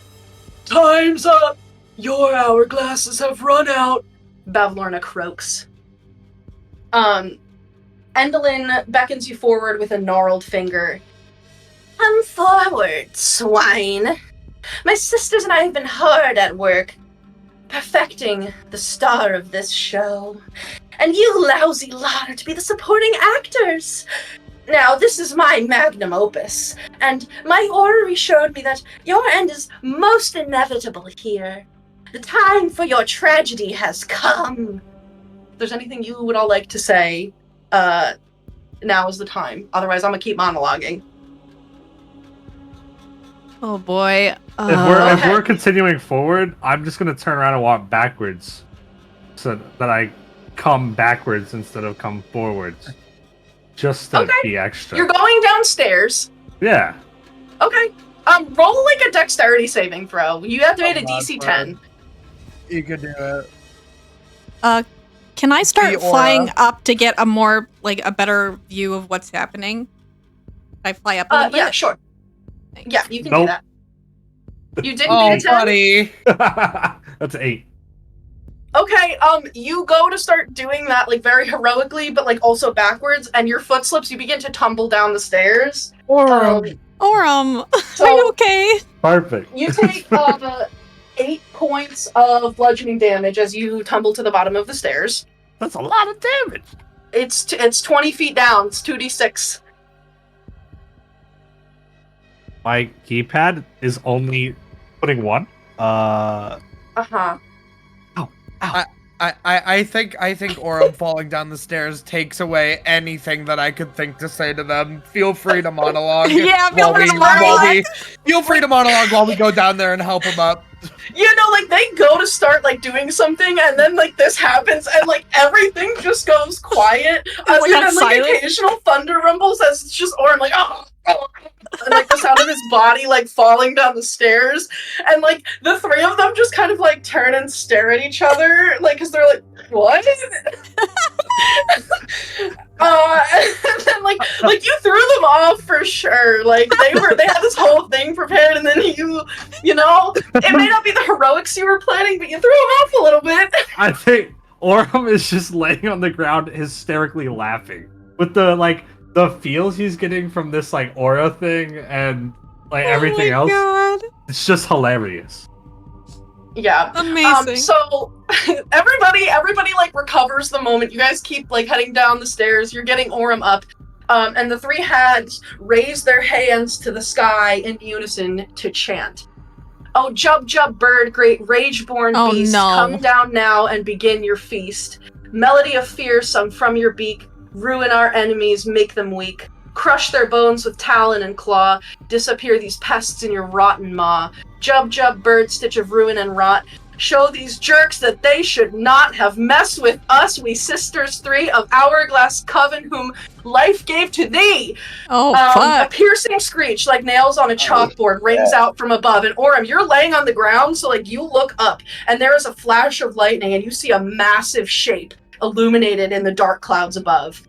Time's up! Your hourglasses have run out! Bavlorna croaks. Endolin beckons you forward with a gnarled finger. Come forward, swine. My sisters and I have been hard at work, perfecting the star of this show. And you lousy lot are to be the supporting actors. Now, this is my magnum opus, and my orrery showed me that your end is most inevitable here. The time for your tragedy has come. If there's anything you would all like to say, now is the time. Otherwise, I'm gonna keep monologuing. Oh boy. If we're continuing forward, I'm just gonna turn around and walk backwards, so that I come backwards instead of come forwards, just to be extra. You're going downstairs. Yeah. Okay. Roll like a dexterity saving throw. You have to hit a DC 10. You could do it. Can I start The aura. flying up to get a better view of what's happening? Can I fly up a little bit? Yeah, sure. Thanks. Yeah, you can Nope. do that. You didn't Oh, get a 10? buddy. That's 8. Okay, you go to start doing that, like, very heroically, but, like, also backwards, and your foot slips, you begin to tumble down the stairs. Aurum, So- are you okay? Perfect. You take, 8 points of bludgeoning damage as you tumble to the bottom of the stairs. That's a lot of damage. It's 20 feet down, it's 2d6. My keypad is only putting 1. Uh-huh. I think Aurum falling down the stairs takes away anything that I could think to say to them. Feel free to monologue. Yeah, feel free to Feel free to monologue while we go down there and help him up. You know, like, they go to start, like, doing something, and then, like, this happens, and, like, everything just goes quiet. Other than, like, occasional thunder rumbles as it's just Aurum, like, oh, and, like, the sound of his body, like, falling down the stairs. And, like, the 3 of them just kind of, like, turn and stare at each other, like, because they're like, what? And then, like, you threw them off for sure. Like, they had this whole thing prepared, and then you know, it may not be the heroics you were planning, but you threw them off a little bit. I think Aurum is just laying on the ground hysterically laughing with the feels he's getting from this, like, aura thing and, like, everything else. God. It's just hilarious. Yeah. Amazing. So everybody like recovers the moment. You guys keep like heading down the stairs. You're getting Aurum up. And the 3 hags raise their hands to the sky in unison to chant. Oh, Jub Jub bird, great rage-born beast, come down now and begin your feast. Melody of fear sung from your beak, ruin our enemies, make them weak. Crush their bones with talon and claw, disappear these pests in your rotten maw. Jub Jub bird, stitch of ruin and rot, show these jerks that they should not have messed with us, we sisters 3 of Hourglass Coven, whom life gave to thee. Oh, A fuck. piercing screech like nails on a chalkboard rings out from above, and Aurum, you're laying on the ground, so like you look up, and there is a flash of lightning, and you see a massive shape illuminated in the dark clouds above.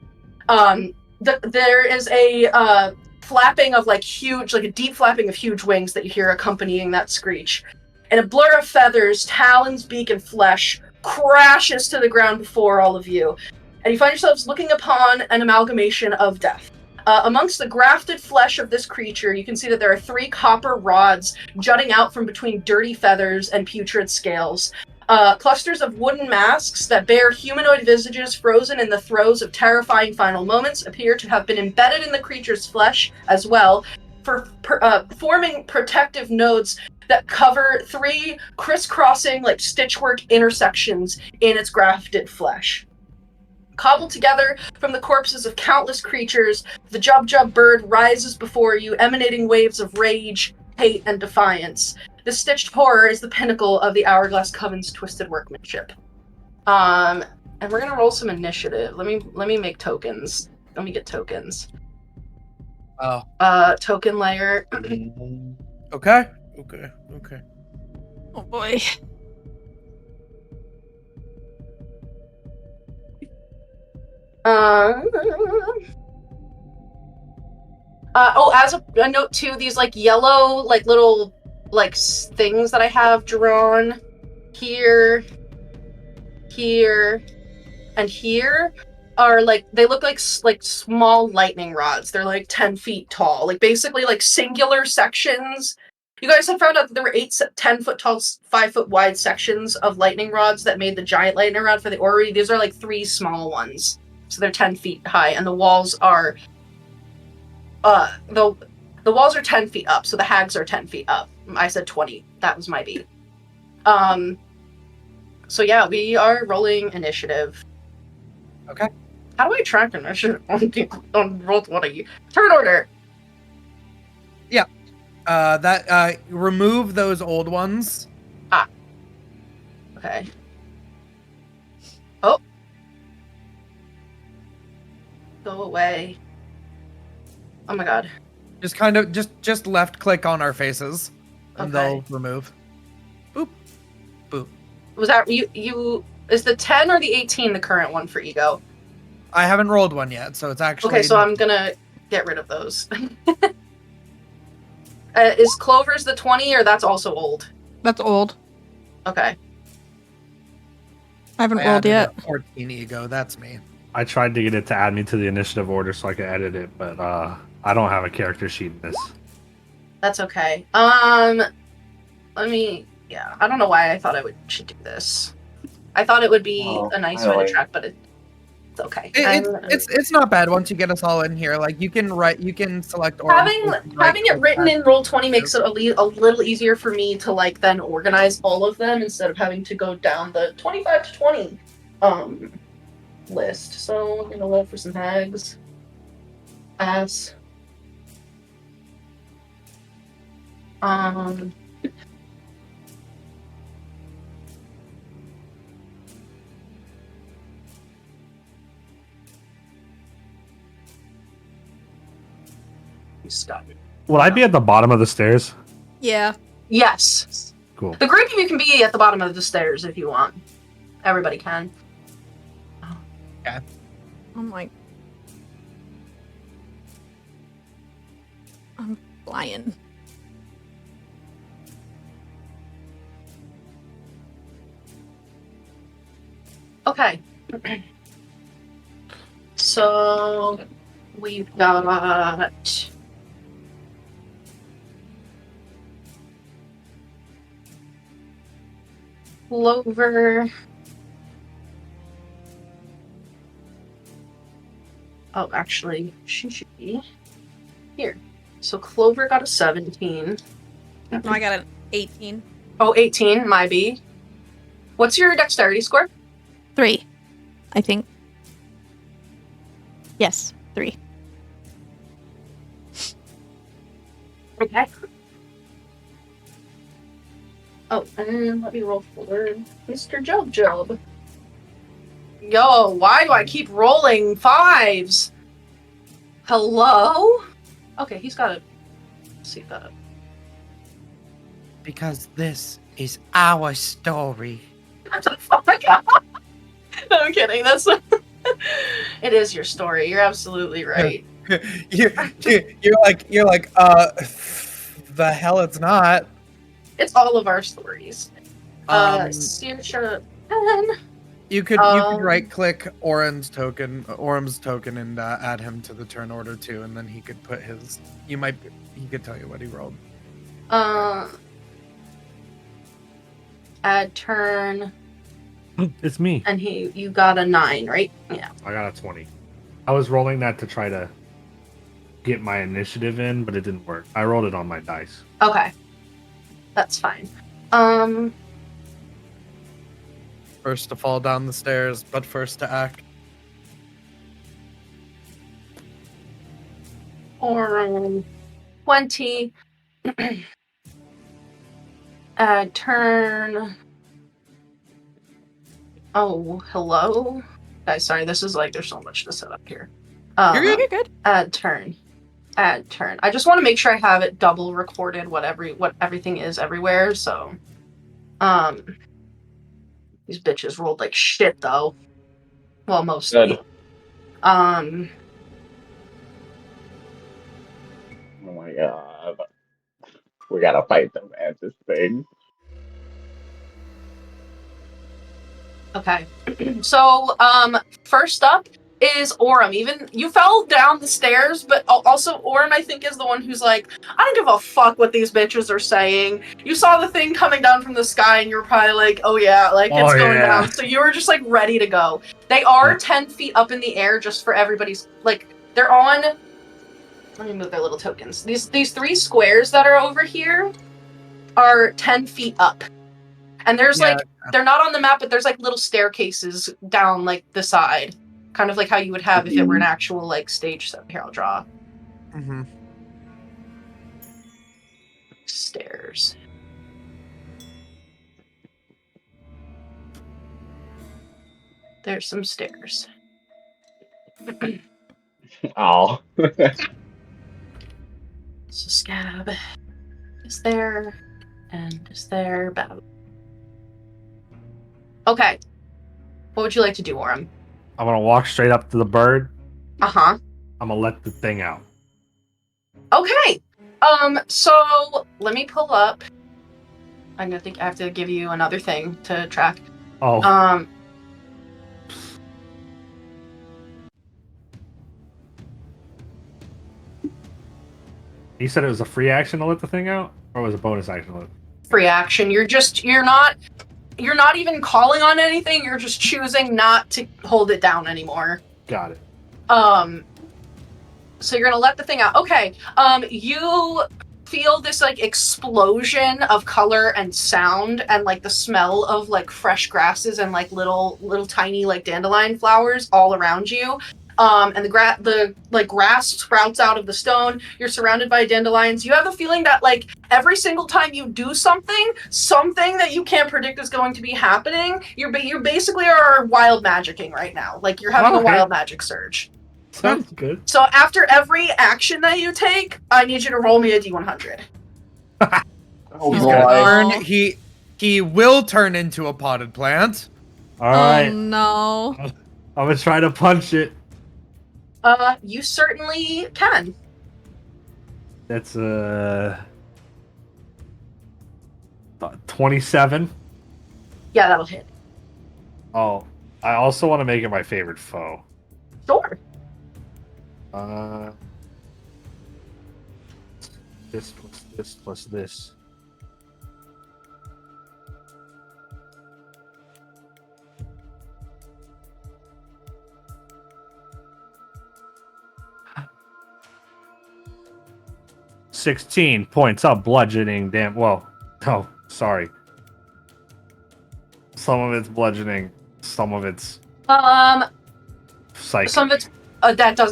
There is a flapping of like huge, like a deep flapping of huge wings that you hear accompanying that screech. And a blur of feathers, talons, beak, and flesh crashes to the ground before all of you. And you find yourselves looking upon an amalgamation of death. Amongst the grafted flesh of this creature, you can see that there are 3 copper rods jutting out from between dirty feathers and putrid scales. Clusters of wooden masks that bear humanoid visages frozen in the throes of terrifying final moments appear to have been embedded in the creature's flesh as well, forming protective nodes that cover 3 crisscrossing, like, stitchwork intersections in its grafted flesh. Cobbled together from the corpses of countless creatures, the Jub Jub bird rises before you, emanating waves of rage, hate, and defiance. The stitched horror is the pinnacle of the Hourglass Coven's twisted workmanship. And we're gonna roll some initiative. Let me make tokens. Let me get tokens. Oh. Token layer. Okay. Oh boy. As a note too, these like yellow, like little, like things that I have drawn here, and here are like, they look like small lightning rods. They're like 10 feet tall, like basically like singular sections. You guys have found out that there were 10 foot tall, 5 foot wide sections of lightning rods that made the giant lightning rod for the orrery. These are like 3 small ones, so they're 10 feet high, and the walls are the walls are 10 feet up, so the hags are 10 feet up. I said 20. That was my beat. So yeah, we are rolling initiative. Okay. How do I track initiative on Roll20? Turn order. Yeah. Remove those old ones. Okay. Oh. Go away. Oh my god. Just kind of just left click on our faces, and they'll remove. Boop. Boop. Was that you? Is the 10 or the 18 the current one for ego? I haven't rolled one yet, so it's actually Okay, so I'm gonna get rid of those. Is Clover's the 20, or that's also old? That's old. Okay. I haven't rolled yet. 14 ego. That's me. I tried to get it to add me to the initiative order so I could edit it, but I don't have a character sheet in this. That's okay. Let me. Yeah, I don't know why I thought should do this. I thought it would be a nice way to track, but it's okay. It's not bad once you get us all in here. Like you can select having it written in Roll20 makes it a little easier for me to like then organize all of them instead of having to go down the 25 to 20 list. So I'm gonna look for some hags. Ass. Will I be at the bottom of the stairs? Yeah. Yes. Cool. The group of you can be at the bottom of the stairs if you want. Everybody can. Okay. Oh my. I'm flying. Okay. So we've got Clover. Oh, actually, she should be here. So Clover got a 17. No, I got an 18. Oh, 18, my B. What's your dexterity score? 3, I think. Yes, 3. Okay. Oh, and let me roll forward. Mr. Job. Yo, why do I keep rolling 5s? Hello? Okay, he's got a... Let's see, got a... Because this is our story. Oh my god! No, I'm kidding. That's... It is your story. You're absolutely right. you're like, the hell it's not. It's all of our stories. Saoirse, 10. You could right click Aurum's token and add him to the turn order too, and then he could put his. He could tell you what he rolled. Add turn. It's me. And you got a 9, right? Yeah. I got a 20. I was rolling that to try to get my initiative in, but it didn't work. I rolled it on my dice. Okay. That's fine. First to fall down the stairs, but first to act. Or 20. Add turn. Oh, hello? Guys, sorry, this is like, there's so much to set up here. You're good. Add turn. Add turn. I just want to make sure I have it double recorded what everything is everywhere, so. These bitches rolled like shit, though. Well, mostly. Good. Um. Oh my god. We gotta fight them at this thing. Okay. So, first up is Aurum. Even you fell down the stairs, but also Aurum, I think, is the one who's like, I don't give a fuck what these bitches are saying. You saw the thing coming down from the sky, and you were probably like, oh yeah, like it's going down. So you were just like ready to go. They are 10 feet up in the air, just for everybody's like. They're on. Let me move their little tokens. These 3 squares that are over here are 10 feet up. And there's like, they're not on the map, but there's like little staircases down like the side. Kind of like how you would have if it were an actual like stage set. Here, I'll draw. Mm-hmm. Stairs. There's some stairs. Oh. So Scab is there, and is there. Battle. Okay. What would you like to do, Aurum? I'm gonna walk straight up to the bird. Uh-huh. I'm gonna let the thing out. Okay. So let me pull up. I'm gonna think I have to give you another thing to track. Oh. You said it was a free action to let the thing out, or was it a bonus action to let? Free action. You're not even calling on anything. You're just choosing not to hold it down anymore. Got it. So you're gonna let the thing out. Okay. You feel this like explosion of color and sound, and like the smell of like fresh grasses and like little tiny like dandelion flowers all around you. And the grass sprouts out of the stone. You're surrounded by dandelions. You have a feeling that like every single time you do something that you can't predict is going to be happening. You basically are wild magicking right now. Like you're having a wild magic surge. Sounds good. So after every action that you take, I need you to roll me a d100. Oh He's boy. gonna turn. He will turn into a potted plant. All right. Oh no. I'm gonna try to punch it. You certainly can. That's 27. Yeah, that'll hit. Oh, I also want to make it my favorite foe. Sure. This plus this plus this. $16 points of bludgeoning. Damn. Well, oh, sorry. Some of it's bludgeoning. Some of it's psychic. Some of it's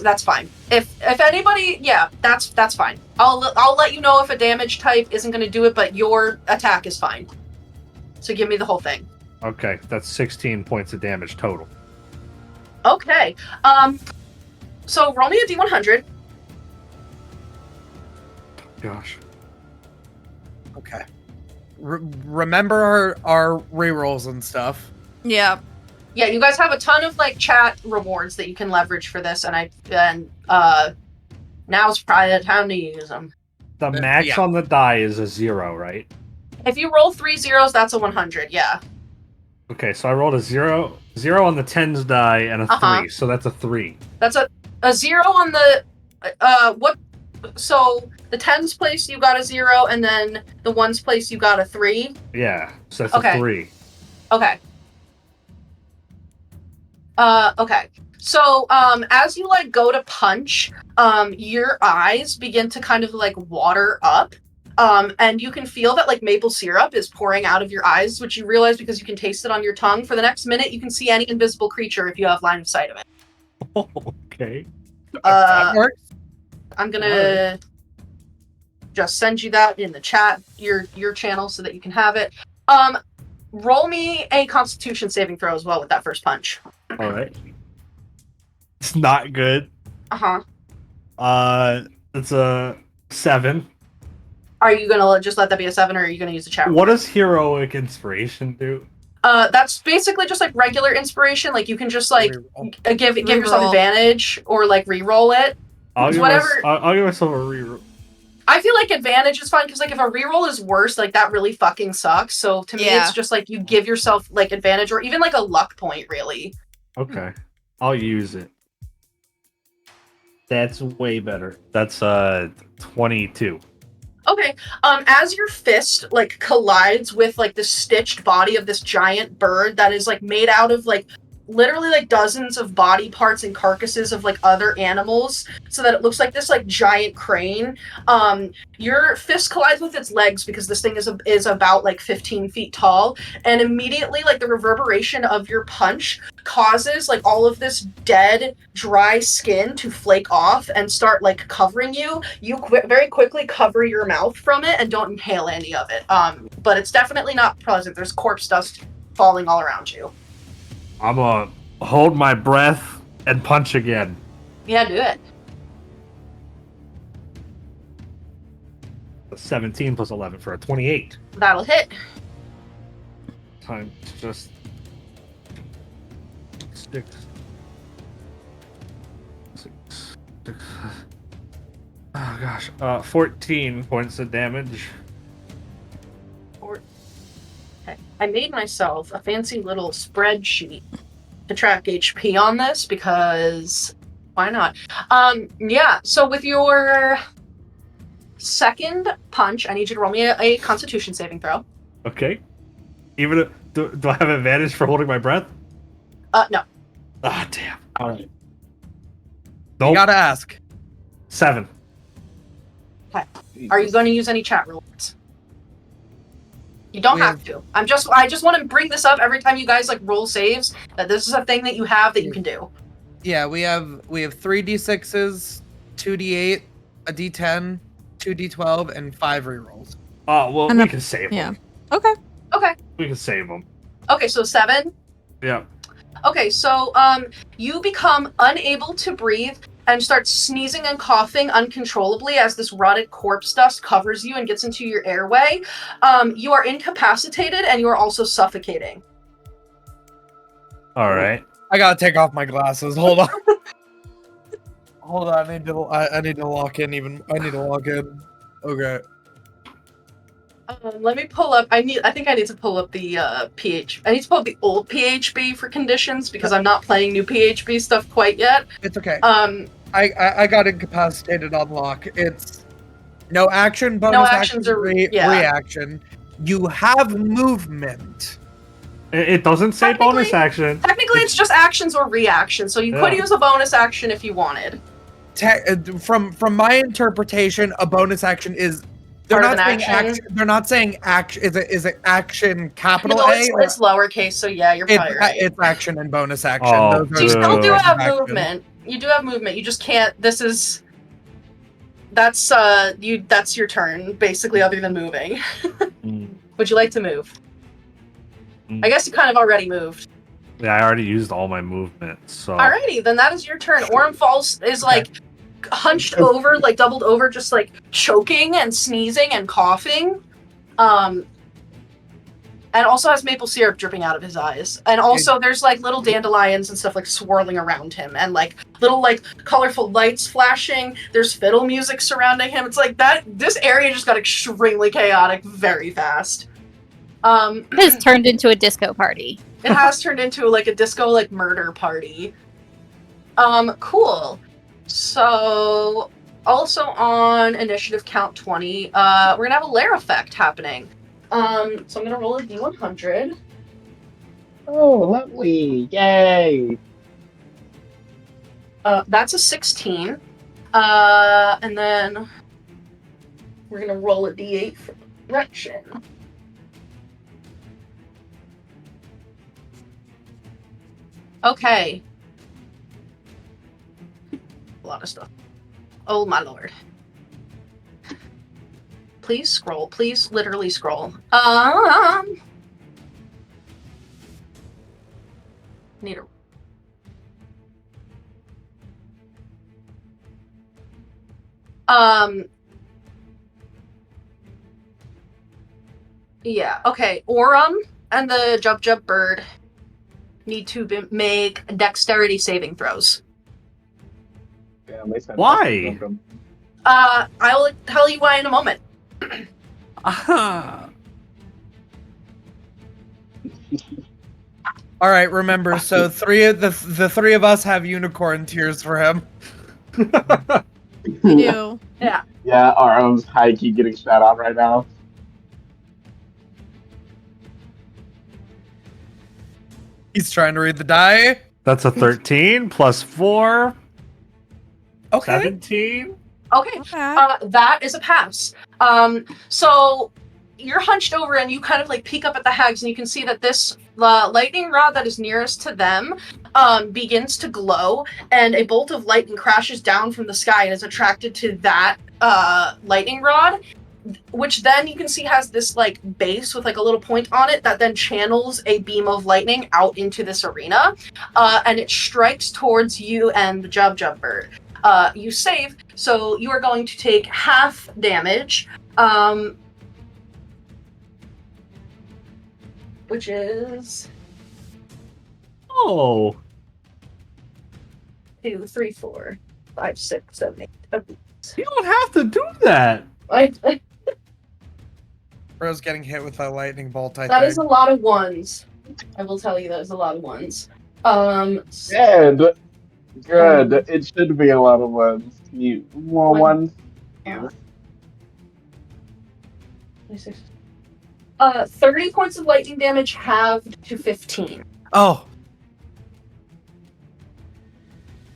that's fine. If anybody, yeah, that's fine. I'll let you know if a damage type isn't going to do it, but your attack is fine. So give me the whole thing. Okay, that's 16 points of damage total. Okay. So roll me a d100. Gosh. Okay. Remember our rerolls and stuff. Yeah. Yeah, you guys have a ton of like chat rewards that you can leverage for this, and now's probably the time to use them. The max on the die is a 0, right? If you roll 3 zeros, that's a 100. Yeah. Okay, so I rolled a 0 on the 10s die and a 3, so that's a 3. That's a 0 on the what? So the 10s place you got a 0, and then the 1s place you got a 3. Yeah, so that's a 3. Okay. Okay. So, as you like go to punch, your eyes begin to kind of like water up. And you can feel that like maple syrup is pouring out of your eyes, which you realize because you can taste it on your tongue. For the next minute, you can see any invisible creature if you have line of sight of it. Okay. That works. I'm gonna just send you that in the chat, your channel, so that you can have it. Roll me a Constitution saving throw as well with that first punch. All right. It's not good. It's a 7. Are you gonna just let that be a 7, or are you gonna use the chat? What does heroic inspiration do? That's basically just like regular inspiration. Like you can just like give yourself Reroll. advantage or like re-roll it. I'll give myself a reroll. I feel like advantage is fine because like if a reroll is worse, like that really fucking sucks. So to me, it's just like you give yourself like advantage or even like a luck point, really. Okay, I'll use it. That's way better. That's 22. Okay. As your fist like collides with like the stitched body of this giant bird that is like made out of like literally like dozens of body parts and carcasses of like other animals, so that it looks like this like giant crane. Your fist collides with its legs because this thing is about like 15 feet tall, and immediately like the reverberation of your punch causes like all of this dead, dry skin to flake off and start like covering you. You very quickly cover your mouth from it and don't inhale any of it. But it's definitely not pleasant. There's corpse dust falling all around you. I'm gonna hold my breath and punch again. Yeah, do it. 17 plus 11 for a 28. That'll hit. Time to just 6. Oh gosh. 14 points of damage. Okay. I made myself a fancy little spreadsheet to track HP on this because why not? Yeah, so with your second punch, I need you to roll me a Constitution saving throw. Okay. Even do I have advantage for holding my breath? No. Ah, damn. All right. You gotta ask. 7. Okay. Are you going to use any chat rewards? You don't have to. I just want to bring this up every time you guys like roll saves, that this is a thing that you have that you can do. Yeah, we have 3 d6s, 2 d8, a d10, 2 d12, and 5 rerolls. Oh well, we can save them. Okay. We can save them. Okay, so 7. Yeah. Okay, so you become unable to breathe and start sneezing and coughing uncontrollably as this rotted corpse dust covers you and gets into your airway. You are incapacitated and you are also suffocating. All right. I gotta take off my glasses. Hold on. Hold on. I need to lock in. I need to log in. Okay. Let me pull up. I think I need to pull up the PH. I need to pull up the old PHB for conditions because I'm not playing new PHB stuff quite yet. It's okay. I got incapacitated on lock. It's no action, bonus action, reaction. You have movement. It doesn't say bonus action. Technically, it's just actions or reactions. So you could use a bonus action if you wanted. From my interpretation, a bonus action is. They're not saying action. They're not saying action. Is it action capital A? It's lowercase. So yeah, you're probably right. It's action and bonus action. Oh, you still do have movement. You do have movement. You just can't. That's your turn basically, other than moving. Would you like to move? I guess you kind of already moved. Yeah, I already used all my movement. So. Alrighty, then that is your turn. Aurum falls is like. Hunched over, like doubled over, just like choking and sneezing and coughing. And also has maple syrup dripping out of his eyes. And also there's like little dandelions and stuff like swirling around him and like little like colorful lights flashing. There's fiddle music surrounding him. It's like this area just got extremely chaotic very fast. It has turned into a disco party. It has turned into like a disco like murder party. Cool. So, also on initiative count 20, we're gonna have a lair effect happening. So I'm gonna roll a d100. Oh, lovely! Yay! That's a 16. And then we're gonna roll a d8 for direction. Okay. A lot of stuff. Oh my lord. Please scroll. Please literally scroll. Need a... Yeah, okay. Aurum and the Jub bird need to make dexterity saving throws. Yeah, they said Why? I will tell you why in a moment. All right, remember, so the three of us have unicorn tears for him. We do. Yeah. Yeah, Aurum's high-key getting shat on right now. He's trying to read the die. That's a 13 plus 4. Okay. 17. Okay. That is a pass. So you're hunched over and you kind of like peek up at the hags and you can see that this lightning rod that is nearest to them begins to glow, and a bolt of lightning crashes down from the sky and is attracted to that lightning rod, which then you can see has this like base with like a little point on it that then channels a beam of lightning out into this arena, and it strikes towards you and the Jub bird. You save, so you are going to take half damage, which is 2, 3, 4, 5, 6, 7, 8. You don't have to do that. Bro's getting hit with a lightning bolt, I That think. is a lot of ones. I will tell you that is a lot of ones. Good. It should be a lot of ones. More ones? Yeah. 30 points of lightning damage halved to 15. Oh.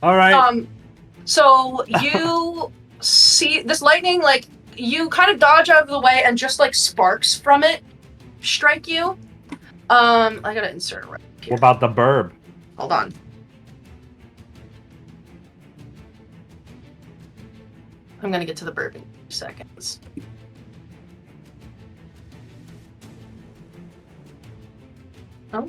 All right. So you see this lightning, like, you kind of dodge out of the way and just, like, sparks from it strike you. I gotta insert it right here. What about the burb? Hold on. I'm gonna get to the burb in 2 seconds. Oh.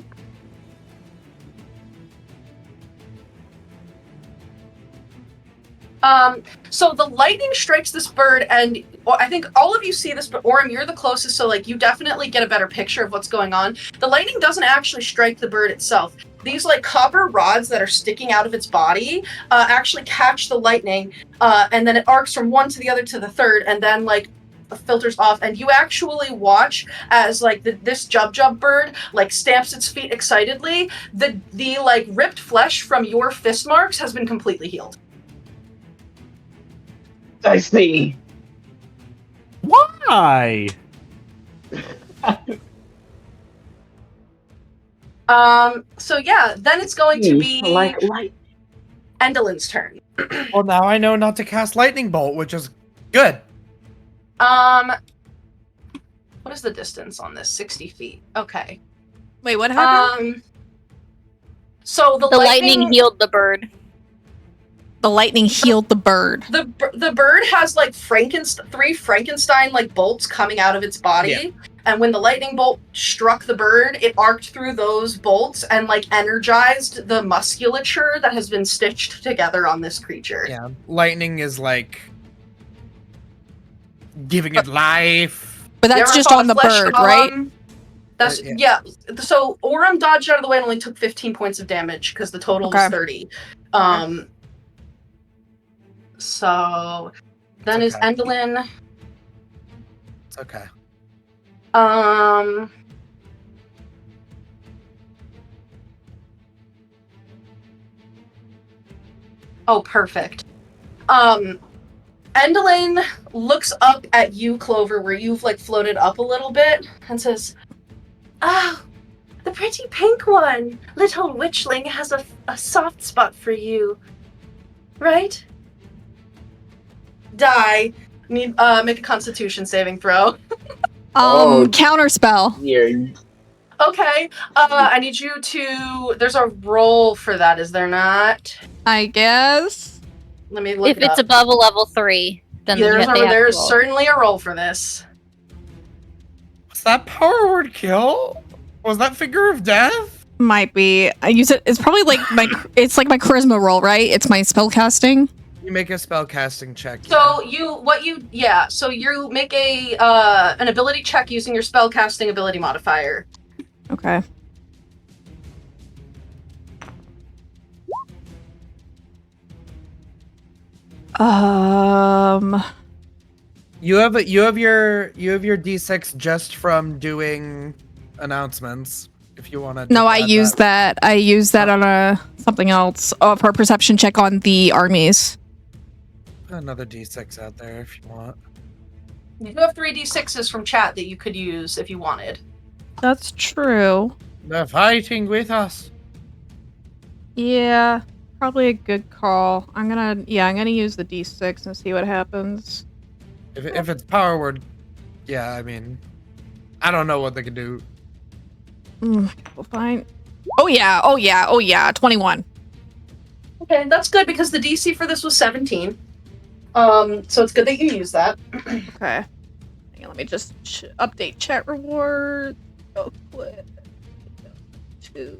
So the lightning strikes this bird, and I think all of you see this, but Aurum, you're the closest, so like you definitely get a better picture of what's going on. The lightning doesn't actually strike the bird itself. These like copper rods that are sticking out of its body actually catch the lightning, and then it arcs from one to the other to the third, and then like filters off, and you actually watch as like this Jub bird like stamps its feet excitedly. The like ripped flesh from your fist marks has been completely healed. I see. Why? So yeah, then it's going to be like Endelin's turn. Well, now I know not to cast lightning bolt, which is good. What is the distance on this? 60 feet. Okay. Wait, what happened? So the lightning healed the bird. The lightning healed the bird. The bird has like 3 Frankenstein like bolts coming out of its body, and when the lightning bolt struck the bird, it arced through those bolts and like energized the musculature that has been stitched together on this creature. Yeah, lightning is like giving it life. But that's just on the bird, right? That's yeah. So Aurum dodged out of the way and only took 15 points of damage because the total was 30. So then is Endelin. It's okay. Oh, perfect. Endelin looks up at you, Clover, where you've like floated up a little bit, and says, "Oh, the pretty pink one. Little witchling has a soft spot for you, right?" Die. Need make a Constitution saving throw. Counterspell. Yeah. Okay. I need you to. There's a roll for that, is there not? I guess. Let me look. If it's above a level 3, then there's certainly a roll for this. Is that power word kill? Was that finger of death? Might be. I use it. It's probably like my. It's like my charisma roll, right? It's my spell casting. You make a spell casting check. So you make a an ability check using your spell casting ability modifier. Okay. You have your D6 just from doing announcements. If you want to. No, I use that. I use that on a something else. Oh, for a perception check on the armies. Put another D6 out there if you want. You do have 3 D6s from chat that you could use if you wanted. That's true. They're fighting with us. Yeah, probably a good call. I'm gonna use the D6 and see what happens. If it's power word, yeah, I mean, I don't know what they can do. We'll find. Oh yeah, 21. Okay, that's good because the DC for this was 17. So it's good that you use that. Okay. Hang on, let me just update chat reward. Real quick. 2.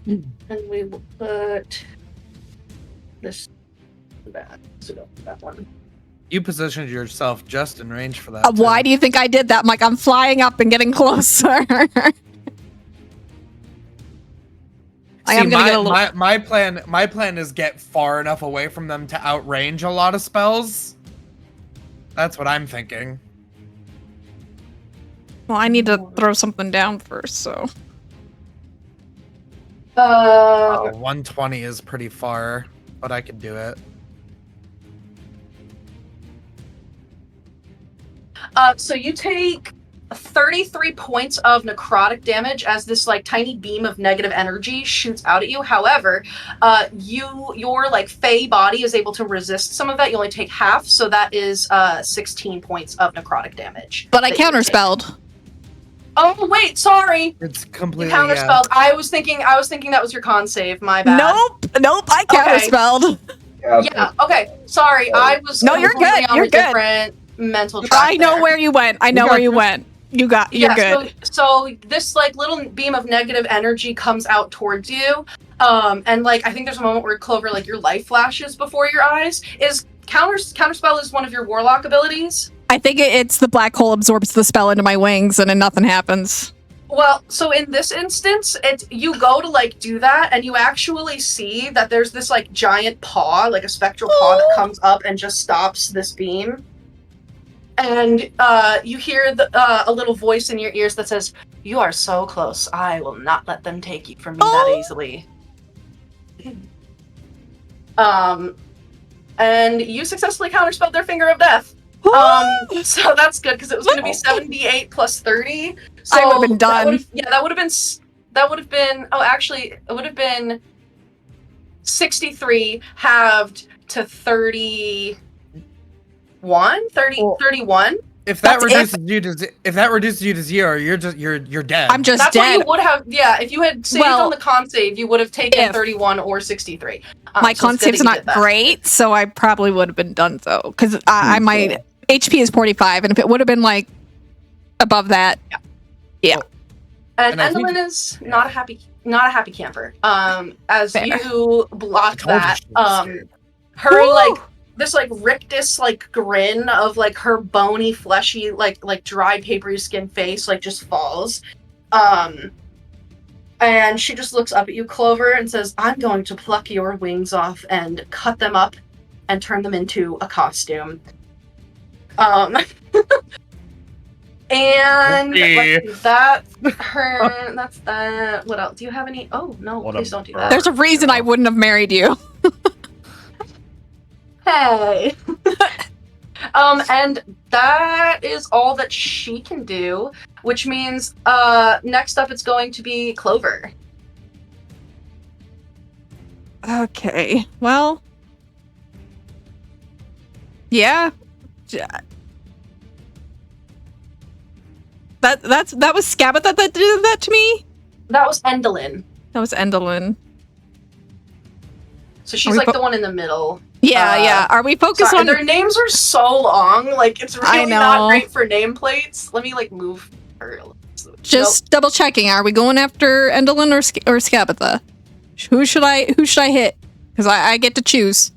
And we will put this that. So that one. You positioned yourself just in range for that. Why do you think I did that, Mike? I'm flying up and getting closer. I am gonna get a little. My plan is get far enough away from them to outrange a lot of spells. That's what I'm thinking. Well, I need to throw something down first, so. 120 is pretty far, but I can do it. So you take 33 points of necrotic damage as this like tiny beam of negative energy shoots out at you. However, your like fey body is able to resist some of that. You only take half, so that is 16 points of necrotic damage. But I counterspelled. Oh wait, sorry. It's completely counterspelled. Yeah. I was thinking that was your con save. My bad. Nope. I counterspelled. Okay. Yeah. Okay. Sorry, I was. No, you're good. On you're a good. Different mental track. I know where you went. You're good. So this like little beam of negative energy comes out towards you, and like I think there's a moment where Clover, like your life flashes before your eyes. Is counterspell is one of your warlock abilities? I think it's the black hole absorbs the spell into my wings, and then nothing happens. Well, so in this instance, you go to like do that, and you actually see that there's this like giant paw, like a spectral paw that comes up and just stops this beam. And you hear a little voice in your ears that says, "You are so close. I will not let them take you from me that easily." And you successfully counterspelled their finger of death. So that's good because it was going to be 78 plus 30. So I would have been done. That would have been. Oh, actually, it would have been 63 halved to 31. 31. If that reduces you to 0, you're dead. I'm just That's dead. What you would have. Yeah, if you had saved on the con save, you would have taken 31 or 63. My con save's not great, so I probably would have been done though, because I might. HP is 45, and if it would have been like above that, yeah. And Endolin is not a happy camper. As Fair. you block that, her like this like rictus like grin of like her bony, fleshy, like dry papery skin face like just falls. And she just looks up at you, Clover, and says, "I'm going to pluck your wings off and cut them up and turn them into a costume." And that's her. That's what else? Do you have any? Oh no! Please don't do that. There's a reason I wouldn't have married you. Hey. And that is all that she can do, which means next up it's going to be Clover. Okay. Well. Yeah. That was Scabatha that did that to me? That was Endolin. That was Endolin. So she's like the one in the middle. Yeah. Are we focused on their names are so long, like it's really not great for nameplates. Let me like move Just double checking. Are we going after Endolin or Scabatha? Who should I hit? Because I get to choose.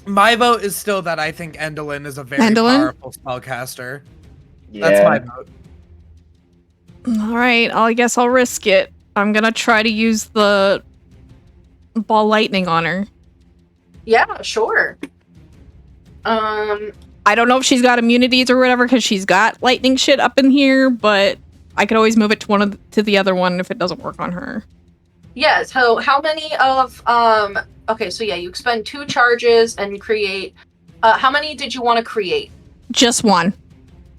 My vote is still that I think Endolin is a very powerful spellcaster. Yeah. That's my vote. All right, I guess I'll risk it. I'm gonna try to use the ball lightning on her. Yeah, sure. I don't know if she's got immunities or whatever because she's got lightning shit up in here, but I could always move it to the other one if it doesn't work on her. Yeah. So how many of Okay, so yeah, you expend 2 charges and create. How many did you want to create? Just one.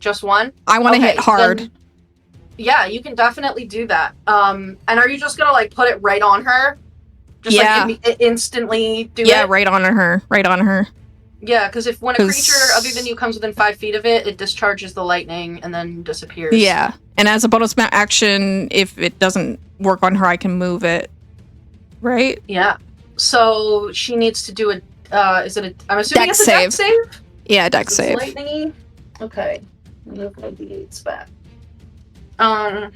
Just one. I want to hit hard. Then, yeah, you can definitely do that. And are you just gonna like put it right on her? Just like instantly do it? Yeah, right on her. Right on her. Yeah, because when a creature other than you comes within 5 feet of it, it discharges the lightning and then disappears. Yeah, and as a bonus action, if it doesn't work on her, I can move it. Right? Yeah. So she needs to do a. I'm assuming Dex it's a dex save. Yeah, dex save. Lightning. Okay. Move my d8s back. And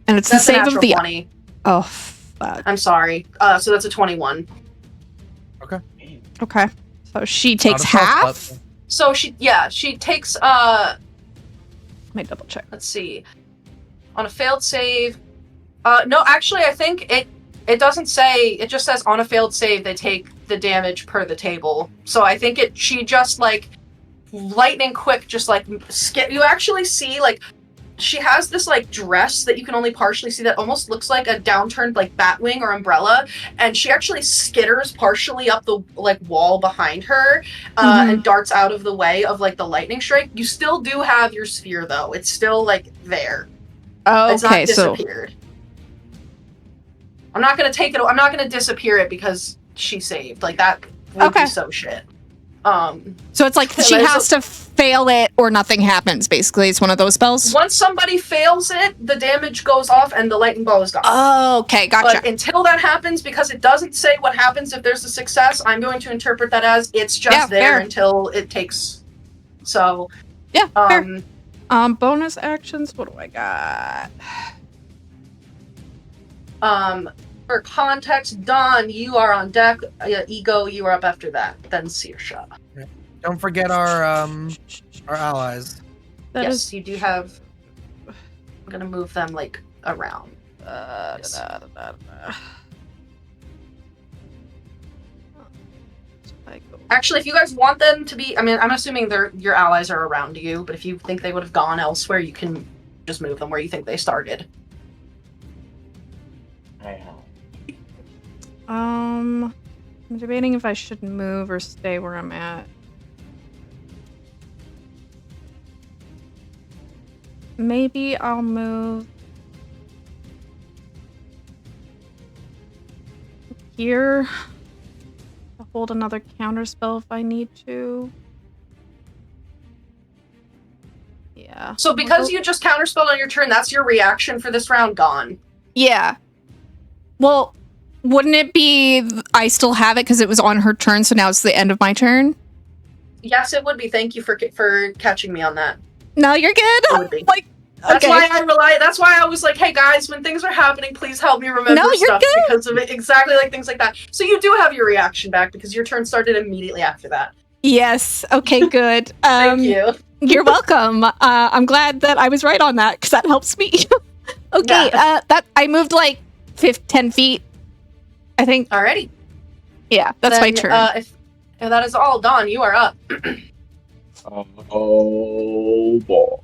it's the save of the 20. Oh, fuck. I'm sorry. So that's a 21. Okay. So she takes half. So she takes Let me double check. Let's see. On a failed save. No, actually I think it doesn't say, it just says on a failed save they take the damage per the table. So I think she just like lightning quick just like you actually see like she has this like dress that you can only partially see that almost looks like a downturned like batwing or umbrella, and she actually skitters partially up the like wall behind her and darts out of the way of like the lightning strike. You still do have your sphere though. It's still like there. Oh, it's not disappeared. I'm not gonna disappear it because she saved. Like that would be so shit. So it's like she has to fail it or nothing happens, basically. It's one of those spells? Once somebody fails it, the damage goes off and the lightning ball is gone. Oh, okay, gotcha. But until that happens, because it doesn't say what happens if there's a success, I'm going to interpret that as it's just there until it takes. So, yeah, fair. Bonus actions, what do I got? For context, Dawn, you are on deck. Ego, you are up after that. Then Saoirse. Don't forget our allies. Yes, you do have. I'm gonna move them like around. Actually, if you guys want them to be, I mean, I'm assuming your allies are around you, but if you think they would have gone elsewhere, you can just move them where you think they started. I'm debating if I should move or stay where I'm at. Maybe I'll move here. I'll hold another counterspell if I need to. Yeah. So because you just counterspelled on your turn, that's your reaction for this round gone. Yeah. Well, wouldn't it be I still have it because it was on her turn, so now it's the end of my turn? Yes, it would be. Thank you for catching me on that. No, you're good. It would be. That's why I was like, hey guys, when things are happening, please help me remember stuff because of it. Exactly like things like that. So you do have your reaction back because your turn started immediately after that. Yes. Okay, good. Thank you. You're welcome. I'm glad that I was right on that because that helps me. Okay, that I moved like 10 feet, I think. Alrighty. Yeah, that's my turn. If that is all, Dawn, you are up. Oh boy.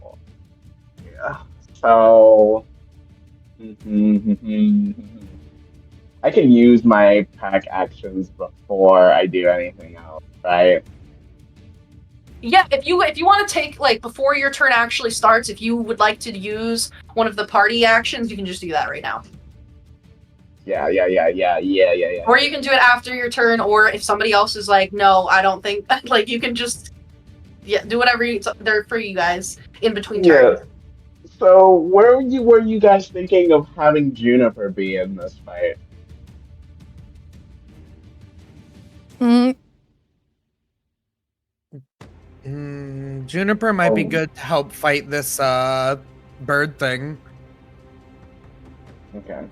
Yeah. So I can use my pack actions before I do anything else, right? Yeah, if you want to take, like, before your turn actually starts, if you would like to use one of the party actions, you can just do that right now. Yeah. Or you can do it after your turn, or if somebody else is like, no, I don't think, like, you can just, do whatever they're for you guys in between turns. Yeah. So, where were you guys thinking of having Juniper be in this fight? Mm, Juniper might be Oh. good to help fight this bird thing. Okay.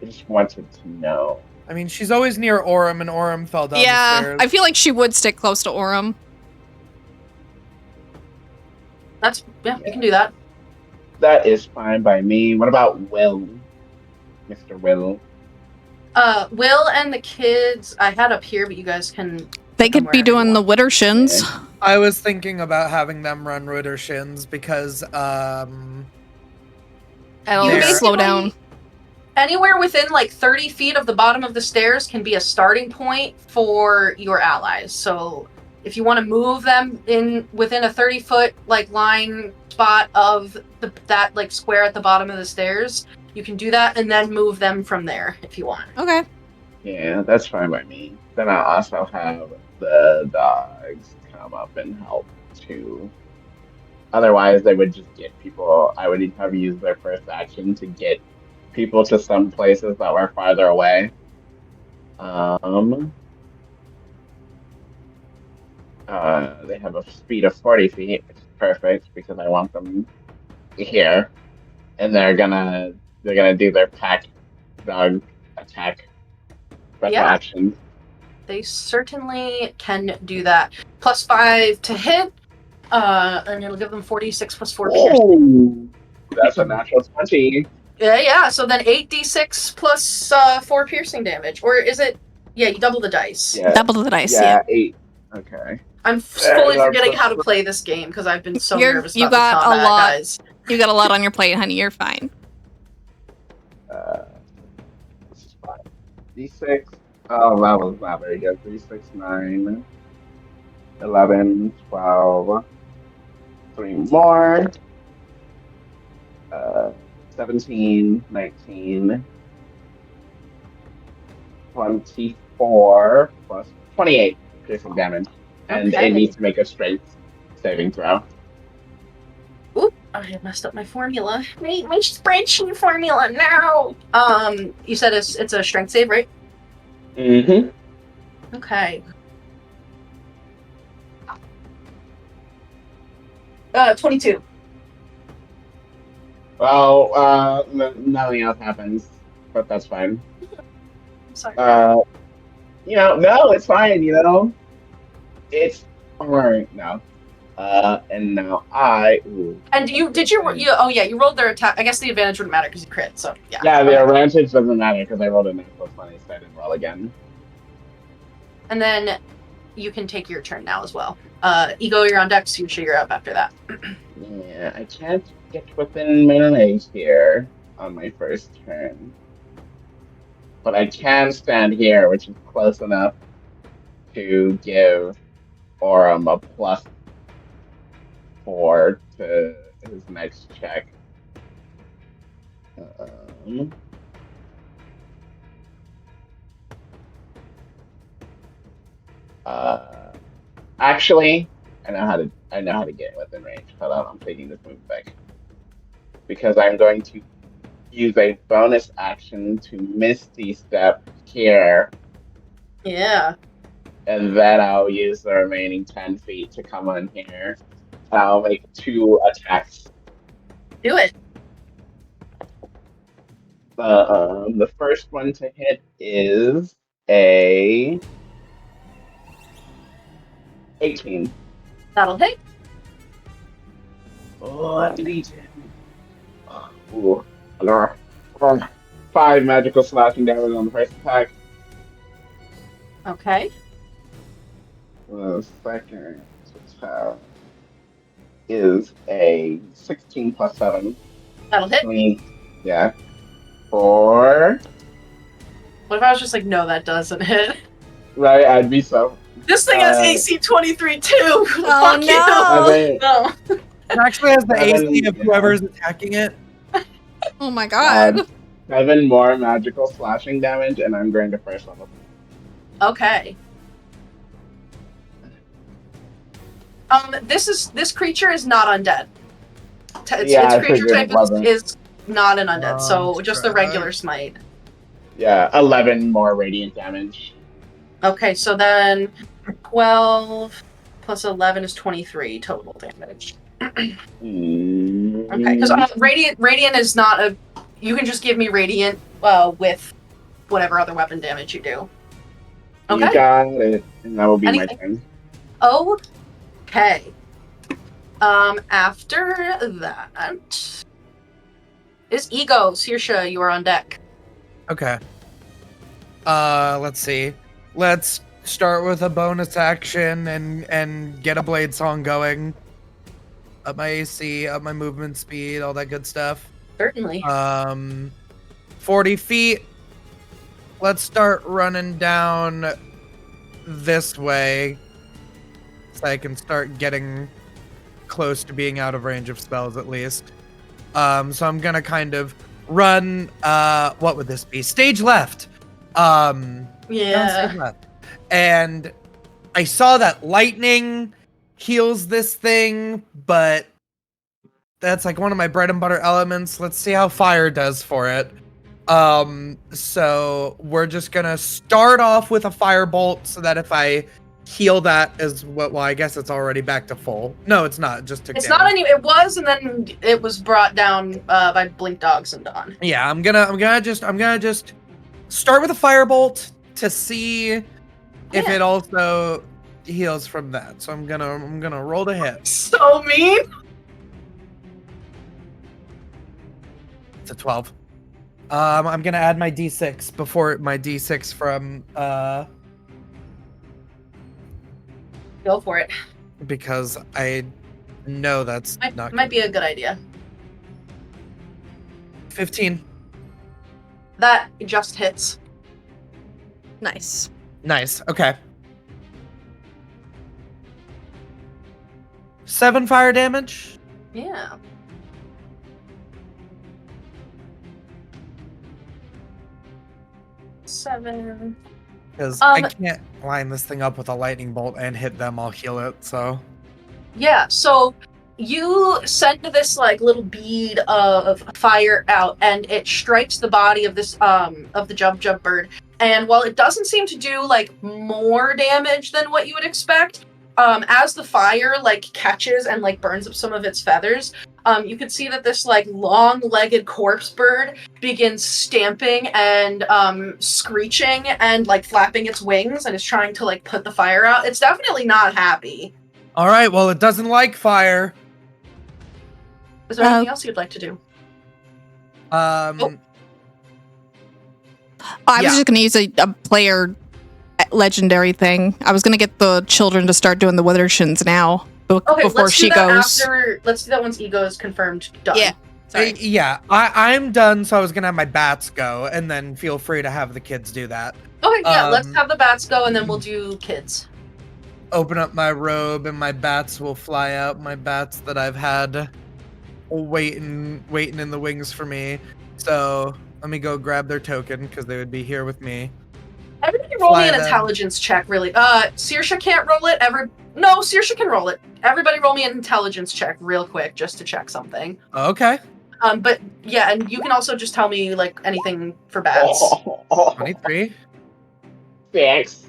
I just wanted to know. I mean, she's always near Aurum, and Aurum fell down the yeah, stairs. I feel like she would stick close to Aurum. You can do that. That is fine by me. What about Will? Mr. Will? Will and the kids I had up here, but you guys can. They could be wherever you doing the want. Widdershins. I was thinking about having them run Rittershins because It'll There. slow down. Anywhere within like 30 feet of the bottom of the stairs can be a starting point for your allies. So if you want to move them in within a 30-foot like line spot of that like square at the bottom of the stairs, you can do that and then move them from there if you want. Okay. Yeah, that's fine by me. Then I'll also have the dogs come up and help too. Otherwise, they would just get people. I would have used their first action to get people to some places that were farther away. They have a speed of 40 feet, which is perfect because I want them here, and they're gonna do their pack dog attack special action. They certainly can do that. +5 to hit, and it'll give them 46 plus 4 piercing. Oh, that's a natural 20. Yeah. So then 8d6 plus 4 piercing damage, or is it? Yeah, you double the dice. Yeah, Double the dice. yeah, 8. Okay. I'm fully forgetting how to play this game because I've been so nervous You about got the combat, a lot. guys. You got a lot on your plate, honey. You're fine. This is 5. D6. Oh, that was not very good. 3, 6, 9, 11, 12. 3 more. 17, 19, 24 plus 28 piercing damage. And Okay. it needs to make a strength saving throw. Oop, I messed up my formula. My spreadsheet formula now. You said it's a strength save, right? Mm-hmm. Okay. 22. Well, nothing else happens, but that's fine. I'm sorry. No, it's fine, It's alright now. And now And you rolled their attack. I guess the advantage wouldn't matter because you crit, so yeah. Yeah, the advantage doesn't matter because I rolled a natural 20, so I didn't roll again. And then you can take your turn now as well. Ego, you're on deck, so you should figure up after that. Yeah, I can't get within melee here on my first turn. But I can stand here, which is close enough to give Aurum a +4 to his next check. Actually, I know how to get within range. Hold on, I'm taking this move back. Because I'm going to use a bonus action to Misty Step here. Yeah. And then I'll use the remaining 10 feet to come on here. I'll make 2 attacks. Do it. The first one to hit is a 18. That'll hit. Oh, 5 magical slashing damage on the first attack. Okay. The second attack is a 16 plus 7. That'll hit. 20, yeah. 4. What if I was just like, no, that doesn't hit? Right, I'd be so. This thing has AC 23 too. Oh, Fuck no. you. I think, No. It actually has the AC of whoever's attacking it. Oh my god. 7 more magical slashing damage, and I'm going to first level. Okay. This creature is not undead. Yeah, I Its creature figured type it wasn't. is not an undead, so just the Right. regular smite. Yeah, 11 more radiant damage. Okay, so then 12 plus 11 is 23 total damage. Okay, because radiant is not a. You can just give me radiant with whatever other weapon damage you do. Okay. You got it, and that will be Anything? my turn. Okay. After that is Ego. Saoirse, you are on deck. Okay. Let's see. Let's start with a bonus action and get a blade song going. Up my AC, up my movement speed, all that good stuff. Certainly. 40 feet. Let's start running down this way so I can start getting close to being out of range of spells at least. So I'm gonna kind of run, what would this be? Stage left. Yeah. Stage left. And I saw that lightning heals this thing, but that's like one of my bread and butter elements. Let's see how fire does for it. So we're just gonna start off with a firebolt so that if I heal that as well, I guess it's already back to full. No, it's not. Just took It's damage. not any. It was, and then it was brought down by Blink Dogs and Dawn. Yeah, I'm gonna just start with a firebolt to see if it also heals from that. So I'm gonna roll to hit. So mean. It's a 12. I'm gonna add my D6 before my D6 from Go for it. because I know that's not Might be a good idea. 15. That just hits. Nice. Nice. Okay. 7 fire damage. Yeah. Seven. Because I can't line this thing up with a lightning bolt and hit them. I'll heal it. So. Yeah. So you send this like little bead of fire out, and it strikes the body of this of the jub bird. And while it doesn't seem to do like more damage than what you would expect, as the fire like catches and like burns up some of its feathers, you can see that this like long-legged corpse bird begins stamping and screeching and like flapping its wings and is trying to like put the fire out. It's definitely not happy. All right. Well, it doesn't like fire. Is there anything else you'd like to do? I was just going to use a player legendary thing. I was going to get the children to start doing the Withershins now Okay, before let's she do that goes. Let's do that once Ego is confirmed done. Yeah. Sorry. Yeah, I'm done. So I was gonna have my bats go, and then feel free to have the kids do that. Okay, yeah, let's have the bats go, and then we'll do kids. Open up my robe, and my bats will fly out. My bats that I've had waiting in the wings for me. So let me go grab their token because they would be here with me. Everybody roll me an them. intelligence check, really. Saoirse can't roll it. No, Saoirse can roll it. Everybody roll me an intelligence check real quick just to check something. Okay. But yeah, and you can also just tell me like anything for bats. 23. 6.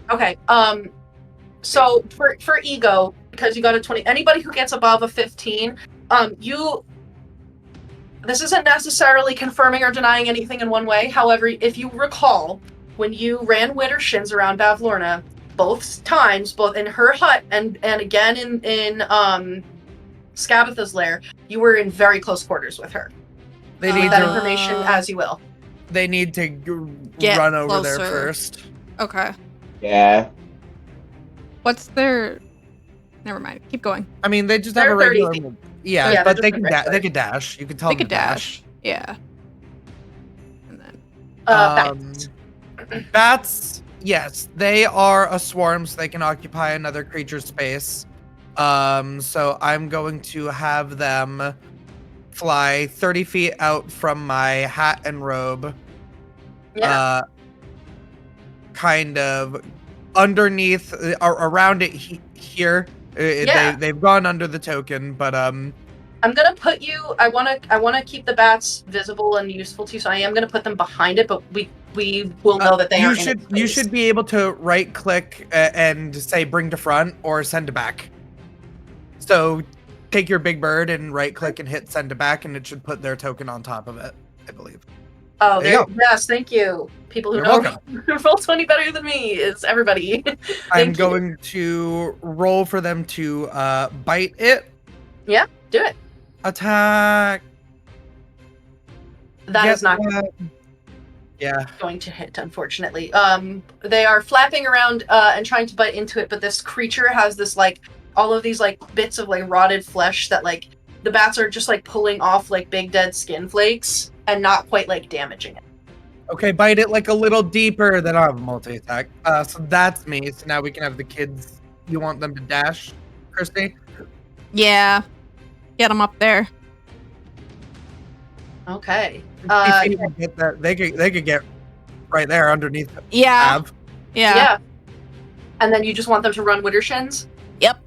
Okay. So for Ego, because you got a 20, anybody who gets above a 15, this isn't necessarily confirming or denying anything in one way. However, if you recall, when you ran Withershins around Bavlorna, both times, both in her hut and again in Skabatha's lair, you were in very close quarters with her. They need that to, information as you will. They need to Get run over there closer. first. Okay. Yeah. What's their... Never mind. Keep going. I mean, they just have They're a regular. 30 feet. Yeah, Yeah, but they're they just can regular. they could dash. You could tell They them could to dash. Yeah. And then... Bats. Bats, yes, they are a swarm, so they can occupy another creature's space. So I'm going to have them fly 30 feet out from my hat and robe. Yeah. Kind of underneath, or around it here. Yeah. They've gone under the token, but I'm gonna put you. I wanna keep the bats visible and useful too. So I am gonna put them behind it, but we will know that they are. You should be able to right click and say bring to front or send to back. So take your big bird and right click and hit send to back, and it should put their token on top of it, I believe. Oh, there you go. Yes, thank you. People who You're know welcome. Roll20 better than me is everybody. I'm going to roll for them to bite it. Yeah, do it. Attack. That is not Yeah. going to hit, unfortunately. They are flapping around and trying to bite into it, but this creature has this like all of these like bits of like rotted flesh that like the bats are just like pulling off like big dead skin flakes and not quite like damaging it. Okay, bite it like a little deeper. Then I'll have a multi-attack. So that's me. So now we can have the kids. You want them to dash, Kristy? Yeah. Get them up there. Okay. They could get right there underneath. Yeah. Yeah. Yeah. And then you just want them to run Widdershins?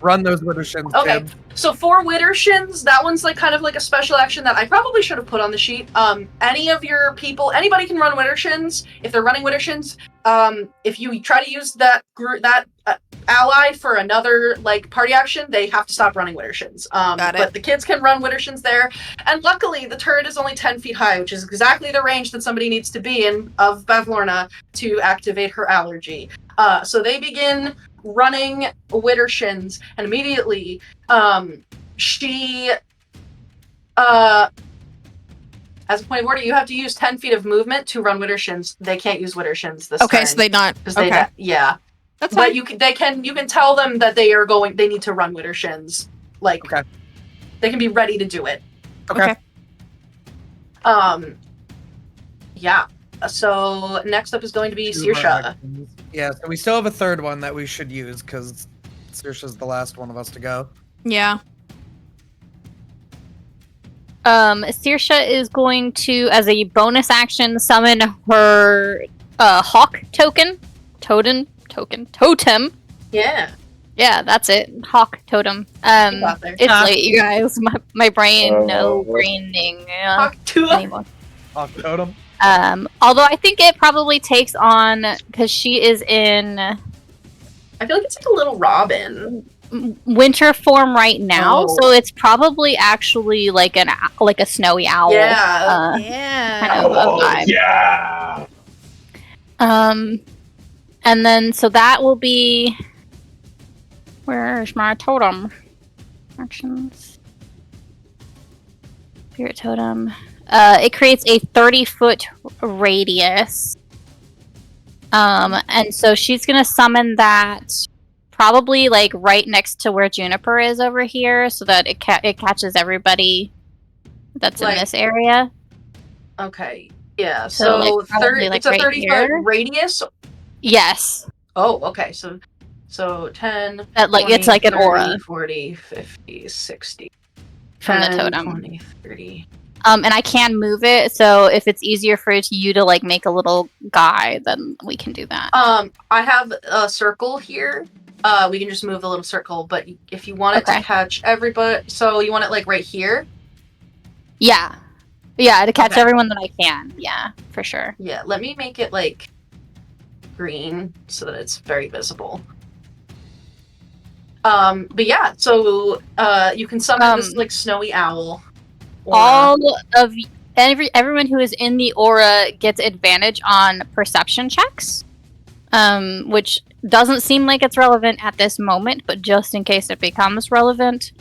Run those Widdershins, Okay. kid. So for Widdershins, that one's like kind of like a special action that I probably should have put on the sheet. Any of your people, anybody can run Widdershins. If they're running Widdershins, if you try to use that ally for another like party action, they have to stop running Widdershins. But the kids can run Widdershins there. And luckily, the turret is only 10 feet high, which is exactly the range that somebody needs to be in of Bavlorna to activate her allergy. So they begin running Widdershins, and immediately she as a point of order, you have to use 10 feet of movement to run Widdershins. They can't use Widdershins this Okay, turn. so they not. Okay. Yeah. That's But fine. you can tell them that they need to run Widdershins. Like, they can be ready to do it. Okay. Yeah. So next up is going to be Two of our Saoirse. actions. Yeah, so we still have a third one that we should use because Saoirse's the last one of us to go. Yeah. Saoirse is going to, as a bonus action, summon her hawk token. Totem. Yeah. Yeah, that's it. Hawk totem. got there. It's late, you guys. My brain, no braining Hawk anymore. Hawk totem. Although I think it probably takes on, because she is in I feel like it's like a little Robin. winter form right now, Oh. so it's probably actually like a snowy owl. Yeah. Kind of a vibe. Yeah. And then so that will be. Where's my totem? Actions. Spirit totem. It creates a 30-foot radius. And so she's gonna summon that probably like right next to where Juniper is over here, so that it catches everybody that's in this area. Okay. Yeah. So, So, like, probably, like, it's a right 30-foot here? radius. Yes. Oh, okay. So 10, Like 20, it's like an 30, aura 40, 50, 60. from the 10, totem. 20, 30. And I can move it, so if it's easier for you to like make a little guy, then we can do that. I have a circle here. We can just move the little circle, but if you want it to catch everybody, so you want it like right here? Yeah, to catch everyone that I can. Yeah, for sure. Yeah, let me make it like green so that it's very visible. But yeah, so you can summon this like snowy owl. All of everyone who is in the aura gets advantage on perception checks, which doesn't seem like it's relevant at this moment, but just in case it becomes relevant.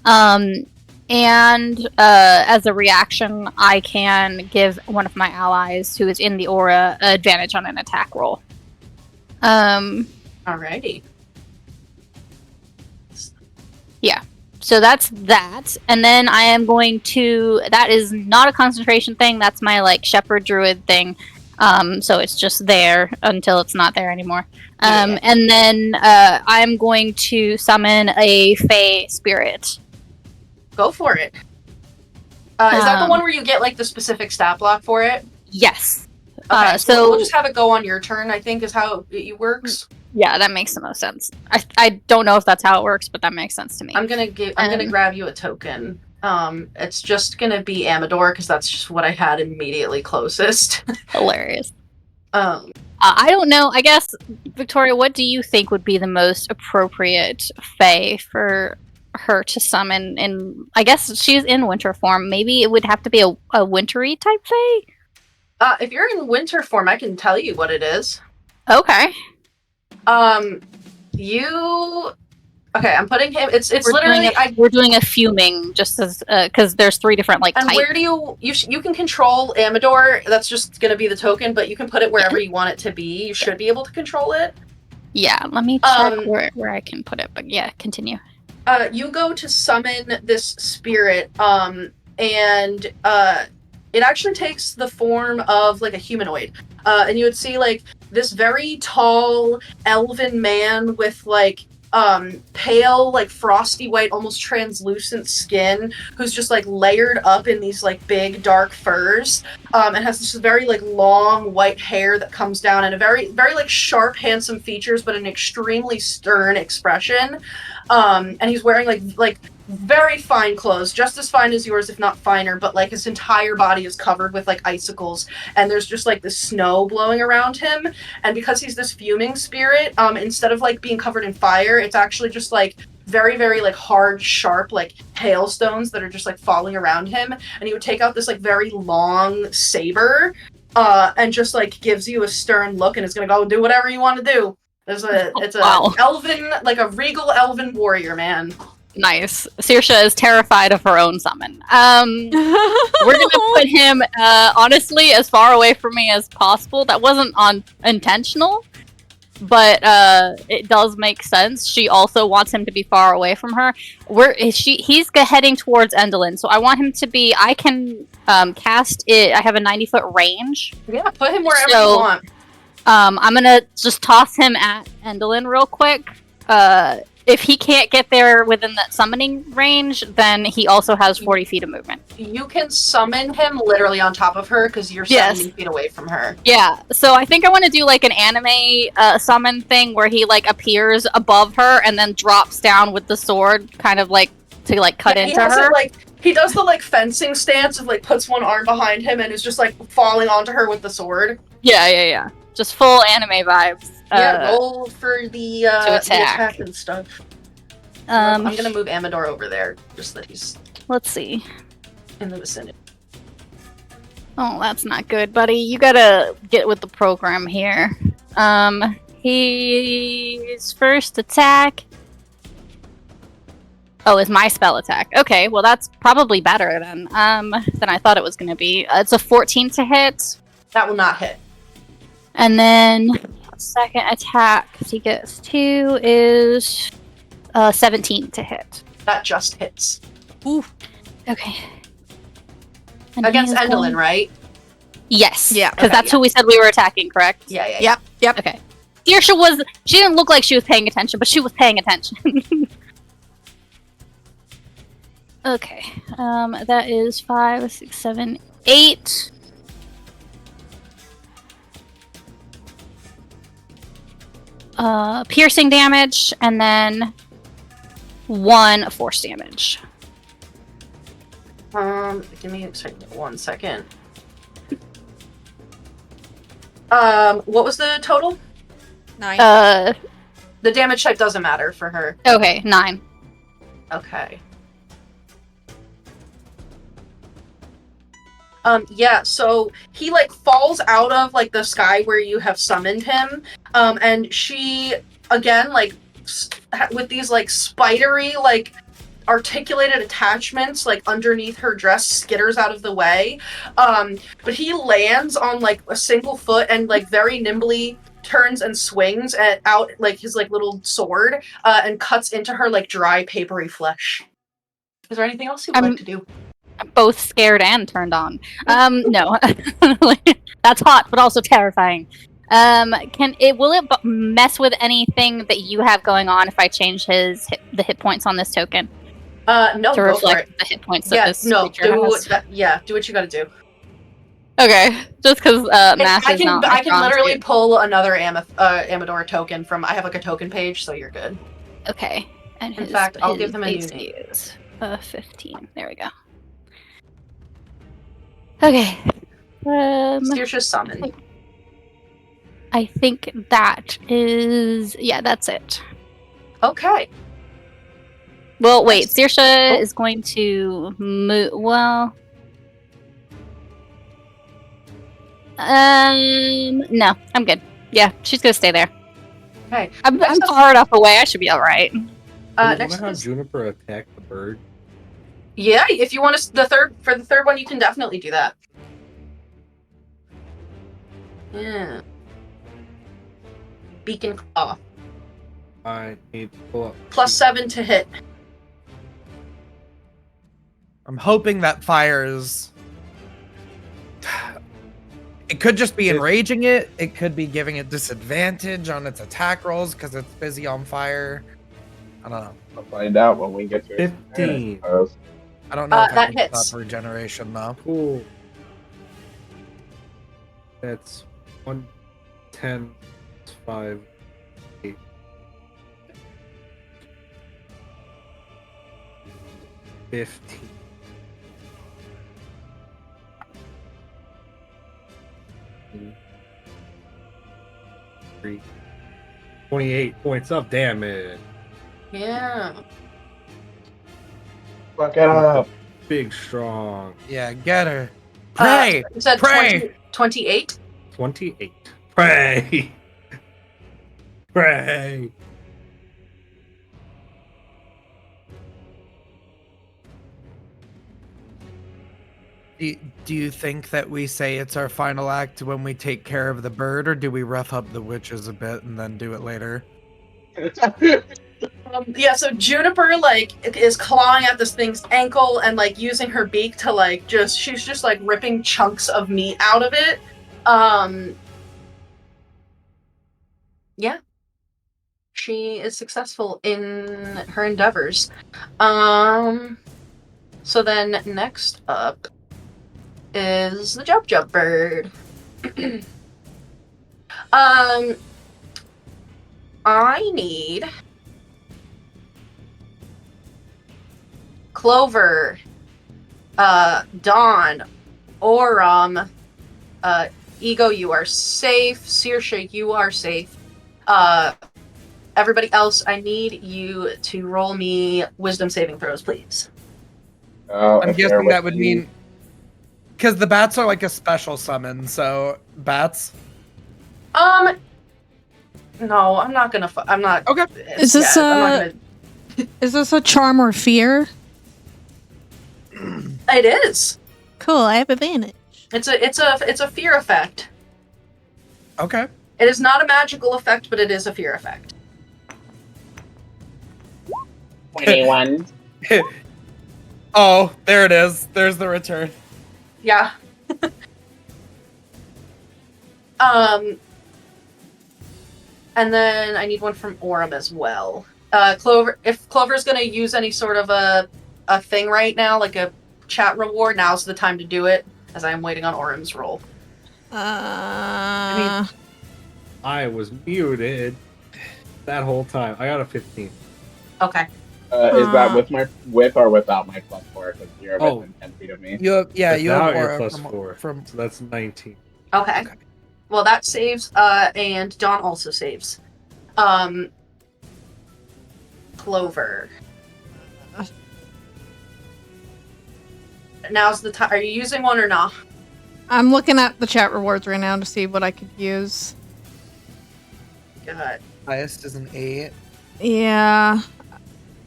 And as a reaction, I can give one of my allies who is in the aura advantage on an attack roll. Alrighty. Yeah. So that's that. And then I am going to... That is not a concentration thing. That's my, like, shepherd druid thing. So it's just there until it's not there anymore. And then I'm going to summon a Fey spirit. Go for it. Is that the one where you get, like, the specific stat block for it? Yes. Okay, so we'll just have it go on your turn, I think, is how it works. Yeah, that makes the most sense. I don't know if that's how it works, but that makes sense to me. I'm gonna grab you a token. It's just gonna be Amador because that's just what I had immediately closest. Hilarious. um, I don't know. I guess, Victoria, what do you think would be the most appropriate fae for her to summon? In, I guess she's in winter form. Maybe it would have to be a wintry type fae? if you're in winter form, I can tell you what it is. Okay. Okay, I'm putting him. It's literally. We're doing a fuming just as because there's 3 different like And types. where do you can control Amador? That's just gonna be the token, but you can put it wherever you want it to be. You should be able to control it. Yeah, let me check where I can put it. But yeah, continue. You go to summon this spirit, and it actually takes the form of like a humanoid. And you would see like this very tall elven man with like pale, like frosty white, almost translucent skin, who's just like layered up in these like big dark furs, and has this very like long white hair that comes down, and a very like sharp, handsome features, but an extremely stern expression. And he's wearing like very fine clothes, just as fine as yours, if not finer, but like his entire body is covered with like icicles, and there's just like this snow blowing around him. And because he's this fuming spirit, instead of like being covered in fire, it's actually just like very like hard, sharp like hailstones that are just like falling around him. And he would take out this like very long saber, and just like gives you a stern look, and is gonna go do whatever you want to do. It's a Wow. elven, like a regal elven warrior, man. Nice. Saoirse is terrified of her own summon. We're gonna put him honestly as far away from me as possible. That wasn't intentional, but it does make sense. She also wants him to be far away from her. He's heading towards Endolin, so I want him to be. I can cast it. I have a 90-foot range. Yeah, put him wherever you want. I'm gonna just toss him at Endolin real quick. If he can't get there within that summoning range, then he also has 40 feet of movement. You can summon him literally on top of her because you're 70 feet away from her. Yeah, so I think I want to do like an anime summon thing where he like appears above her and then drops down with the sword, kind of like to like cut into her. He does the like fencing stance of like puts one arm behind him and is just like falling onto her with the sword. Yeah. Just full anime vibes. Roll for the attack and stuff. I'm gonna move Amador over there, just that he's. Let's see. In the vicinity. Oh, that's not good, buddy. You gotta get with the program here. His first attack. Oh, is my spell attack. Okay, well that's probably better than I thought it was gonna be. It's a 14 to hit. That will not hit. And then second attack, because he gets 2, is 17 to hit. That just hits. Ooh. Okay. And against Endolin, right? Yes. Yeah. Because that's who we said we were attacking, correct? Yeah. Yep. Okay. Saoirse she didn't look like she was paying attention, but she was paying attention. Okay. That is 5, 6, 7, 8. Piercing damage, and then 1 force damage. Give me 1 second. What was the total? 9. The damage type doesn't matter for her. Okay, 9. Okay. Yeah, so he like falls out of like the sky where you have summoned him, and she again like with these like spidery like articulated attachments like underneath her dress skitters out of the way, but he lands on like a single foot and like very nimbly turns and swings out like his like little sword, and cuts into her like dry papery flesh. Is there anything else you would like to do? I'm both scared and turned on. No. That's hot, but also terrifying. Will it mess with anything that you have going on if I change the hit points on this token? No, to go reflect for it. The hit points that this creature has. Do what you gotta do. Okay, just because math is not. I can literally pull another Amador token from. I have like a token page, so you're good. Okay. And in fact, I'll give them a new name. 15. There we go. Okay. Saoirse's summon. I think that is... Yeah, that's it. Okay. Well, wait. Saoirse is going to move... Well... No. I'm good. Yeah, she's gonna stay there. Okay. I'm far enough away. I should be alright. Do you Next want to have is... Juniper attack the bird? Yeah, if you want to... For the third one, you can definitely do that. Yeah. Beacon Claw. I need to pull up. +7 to hit. I'm hoping that fires. It could just be enraging it. It could be giving it disadvantage on its attack rolls because it's busy on fire. I don't know. We'll find out when we get to 15. I don't know if I that can hits. stop regeneration though. Cool. That's 110, 5, 8. 15. Three. 28 points of damage. Yeah. Fuck it up. Big, strong. Yeah, get her. Pray! You said Pray! 28? 28. Pray! Pray! Do you think that we say it's our final act when we take care of the bird, or do we rough up the witches a bit and then do it later? Yeah, so Juniper, like, is clawing at this thing's ankle and, like, using her beak to, like, she's just, like, ripping chunks of meat out of it. Yeah. She is successful in her endeavors. So then next up is the Jub bird. I need Clover, Dawn, Aurum, Ego, you are safe. Saoirse, you are safe. Everybody else, I need you to roll me wisdom saving throws, please. I'm guessing that would mean... Because the bats are like a special summon, so... Bats? No, I'm not gonna... I'm not... Okay. Is this Is this a charm or fear? It is. Cool, I have advantage. It's a fear effect. Okay. It is not a magical effect, but it is a fear effect. 21. Oh, there it is. There's the return. Yeah. And then I need one from Aurum as well. Clover, if Clover's gonna use any sort of a thing right now, like a chat reward, now's the time to do it, as I am waiting on Aurum's roll. I was muted that whole time. I got a 15. Okay. Is that with or without my +4? Because you're within 10 feet of me. You have, yeah, you have your Aura +4. So that's 19. Okay. Well, that saves, and Dawn also saves. Clover. Now's the time. Are you using one or not? I'm looking at the chat rewards right now to see what I could use. God. Highest is an 8. Yeah.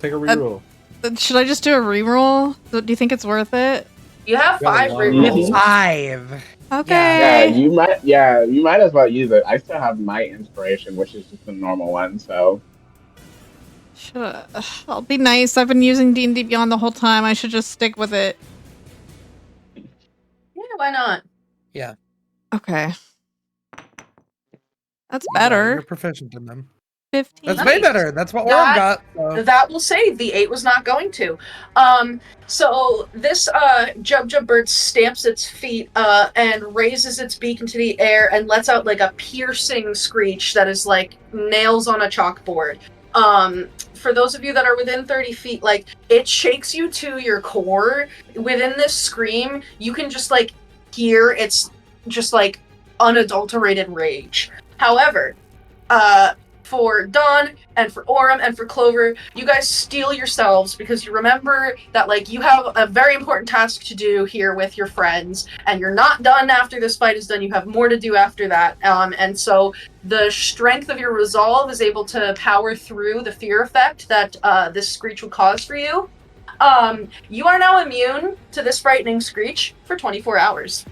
Take a reroll. Should I just do a reroll? Do you think it's worth it? You have 5 rerolls. 5. Okay. Yeah, you might as well use it. I still have my inspiration, which is just a normal one, so. I'll be nice. I've been using D&D Beyond the whole time. I should just stick with it. Yeah, why not? Yeah. Okay. That's Yeah, better. you're proficient in them. 15. That's way better. That's what Aurum got. So. That will save. The 8 was not going to. So this Jub bird stamps its feet and raises its beak into the air and lets out like a piercing screech that is like nails on a chalkboard. For those of you that are within 30 feet, like, it shakes you to your core. Within this scream, you can just, like, hear it's just, like, unadulterated rage. However, for Dawn and for Aurum and for Clover, you guys steel yourselves because you remember that, like, you have a very important task to do here with your friends, and you're not done after this fight is done. You have more to do after that. And so the strength of your resolve is able to power through the fear effect that this screech will cause for you. You are now immune to this frightening screech for 24 hours.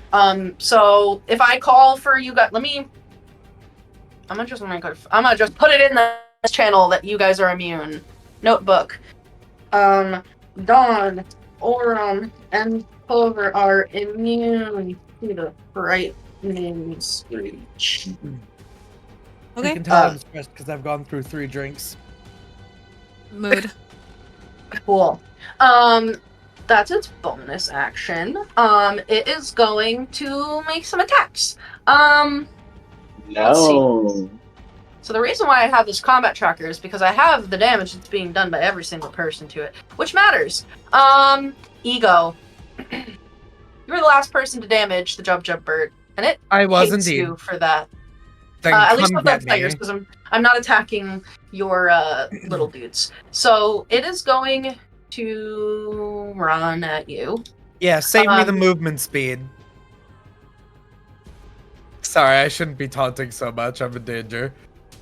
So if I call for you guys, I'm gonna just put it in the channel that you guys are immune. Notebook. Dawn, Aurum, and Clover are immune to the frightening screech. Okay. You can tell I'm stressed because I've gone through 3 drinks. Mood. Cool. That's its bonus action. It is going to make some attacks. No. So the reason why I have this combat tracker is because I have the damage that's being done by every single person to it, which matters. Ego. You were the last person to damage the Jump bird, and it I was hates indeed. you for that. Then At least come not the get me. players, because I'm not attacking your little dudes. So it is going to run at you. Yeah, save me the movement speed. Sorry, I shouldn't be taunting so much. I'm in danger.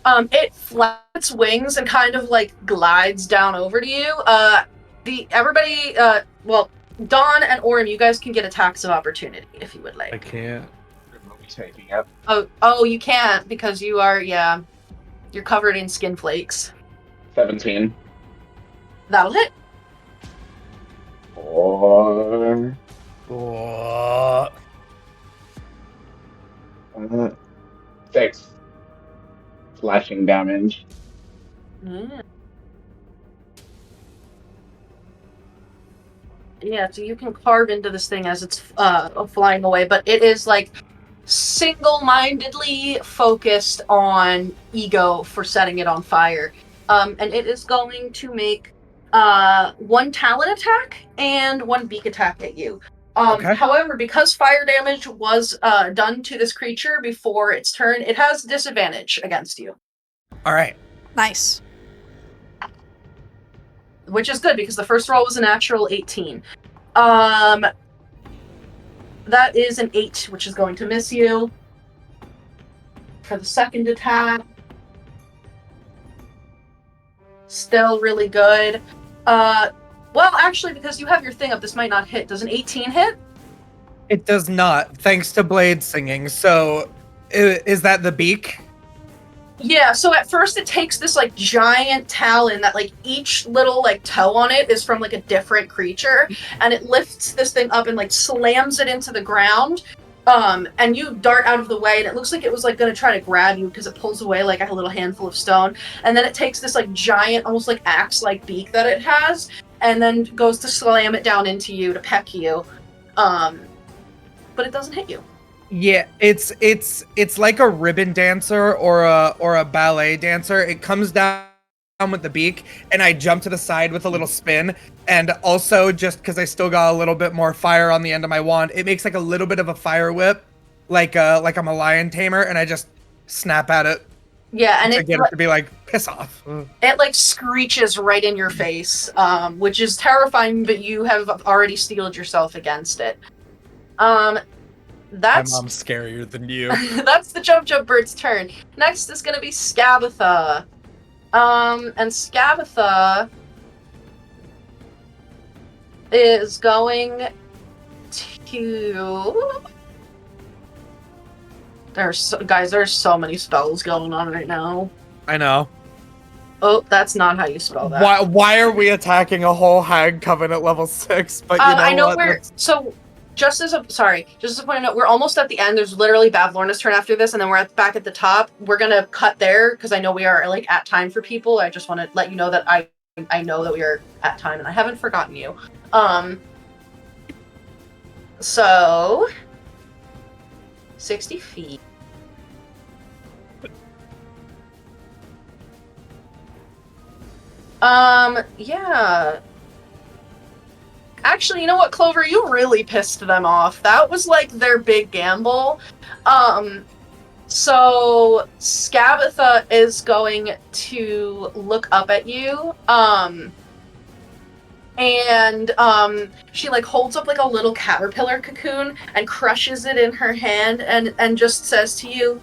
It flaps its wings and kind of like glides down over to you. Dawn and Aurum, you guys can get attacks of opportunity if you would like. I can't. Taking up. Oh, you can't because you are, you're covered in skin flakes. 17. That'll hit. 4. Oh. 6. Slashing damage. Yeah, so you can carve into this thing as it's flying away, but it is like single-mindedly focused on ego for setting it on fire. And it is going to make 1 talon attack and 1 beak attack at you. Okay. However, because fire damage was done to this creature before its turn, it has disadvantage against you. All right. Nice. Which is good because the first roll was a natural 18. That is an 8, which is going to miss you. For the second attack. Still really good. Well, actually, because you have your thing up, this might not hit. Does an 18 hit? It does not, thanks to Blade singing. So, is that the beak? Yeah, so at first it takes this, like, giant talon that, like, each little, like, toe on it is from, like, a different creature, and it lifts this thing up and, like, slams it into the ground, and you dart out of the way, and it looks like it was, like, gonna try to grab you because it pulls away, like, a little handful of stone, and then it takes this, like, giant, almost, like, axe-like beak that it has, and then goes to slam it down into you to peck you, but it doesn't hit you. Yeah, it's like a ribbon dancer or a ballet dancer. It comes down with the beak, and I jump to the side with a little spin. And also, just because I still got a little bit more fire on the end of my wand, it makes like a little bit of a fire whip, like I'm a lion tamer, and I just snap at it. Yeah, and I get it to be like, piss off. It like screeches right in your face, which is terrifying, but you have already steeled yourself against it. That's My mom's scarier than you. that's the Jump Bird's turn. Next is gonna be Scabatha. And Scabatha is going to. There's so many spells going on right now. I know. Oh, that's not how you spell that. Why are we attacking a whole hag coven at level 6? But you know I know what? we're so. Just as a point of note, we're almost at the end. There's literally Bavlorna's turn after this, and then we're back at the top. We're gonna cut there because I know we are like at time for people. I just want to let you know that I know that we are at time, and I haven't forgotten you. So 60 feet. Yeah. Actually, you know what, Clover? You really pissed them off. That was like their big gamble. So Scabatha is going to look up at you. And she like holds up like a little caterpillar cocoon and crushes it in her hand and just says to you,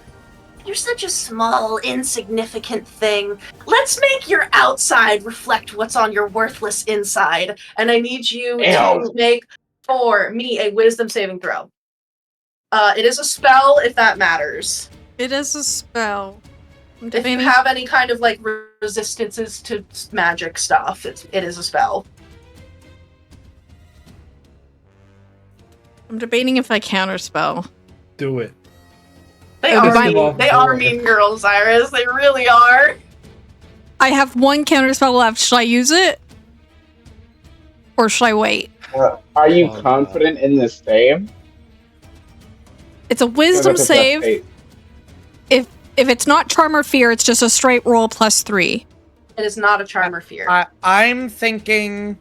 "You're such a small, insignificant thing. Let's make your outside reflect what's on your worthless inside. And I need you to make for me a wisdom saving throw." It is a spell, if that matters. It is a spell. If you have any kind of like resistances to magic stuff, it is a spell. I'm debating if I counterspell. Do it. They are mean girls, Iris. They really are. I have one counterspell left. Should I use it? Or should I wait? Are you confident in this save? It's a wisdom save. If it's not charm or fear, it's just a straight roll +3. It is not a charm or fear. I'm thinking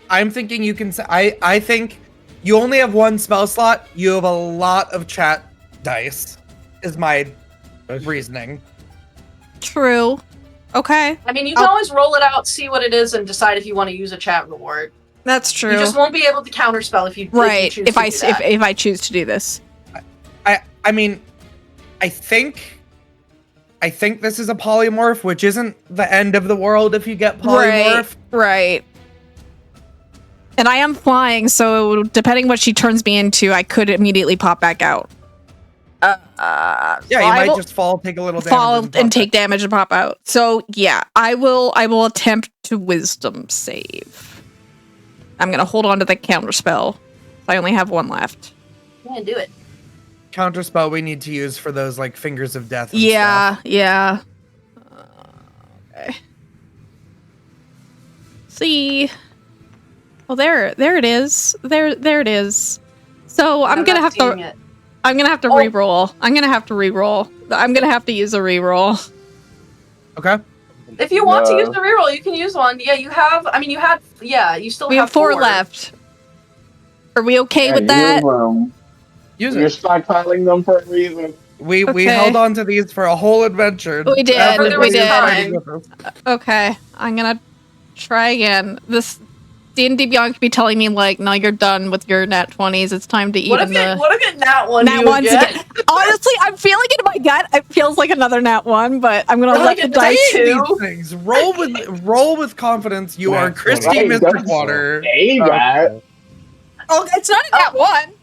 you can say, I think you only have one spell slot. You have a lot of chat dice, is my reasoning. True. Okay. I mean, you can always roll it out, see what it is, and decide if you want to use a chat reward. That's true. You just won't be able to counterspell if you choose if I choose to do this. I mean, I think this is a polymorph, which isn't the end of the world if you get polymorph. Right. And I am flying, so depending what she turns me into, I could immediately pop back out. Yeah, you might just fall, take a little damage. Fall and take damage and pop out. So yeah, I will attempt to wisdom save. I'm gonna hold on to the counter spell. I only have one left. Yeah, do it. Counter spell we need to use for those like fingers of death. And stuff. Yeah. Okay. See. Well, there it is. There it is. So I'm gonna have to re-roll. I'm gonna have to re-roll. I'm gonna have to use a re-roll. Okay. If you want to use the reroll, you can use one. Yeah, you have. I mean, you still have 4 left. Are we okay with that? You're stockpiling them for a reason. We held on to these for a whole adventure. We did. We did. Time. Okay, I'm gonna try again. This D&D Beyond could be telling me like, no, you're done with your nat 20s. It's time to what if it nat 1 nat ones again? Honestly, I'm feeling it in my gut. It feels like another nat 1, but I'm gonna let the dice do things. Roll with confidence. You are Kristy Mysticwater. Oh, it's not a nat 1.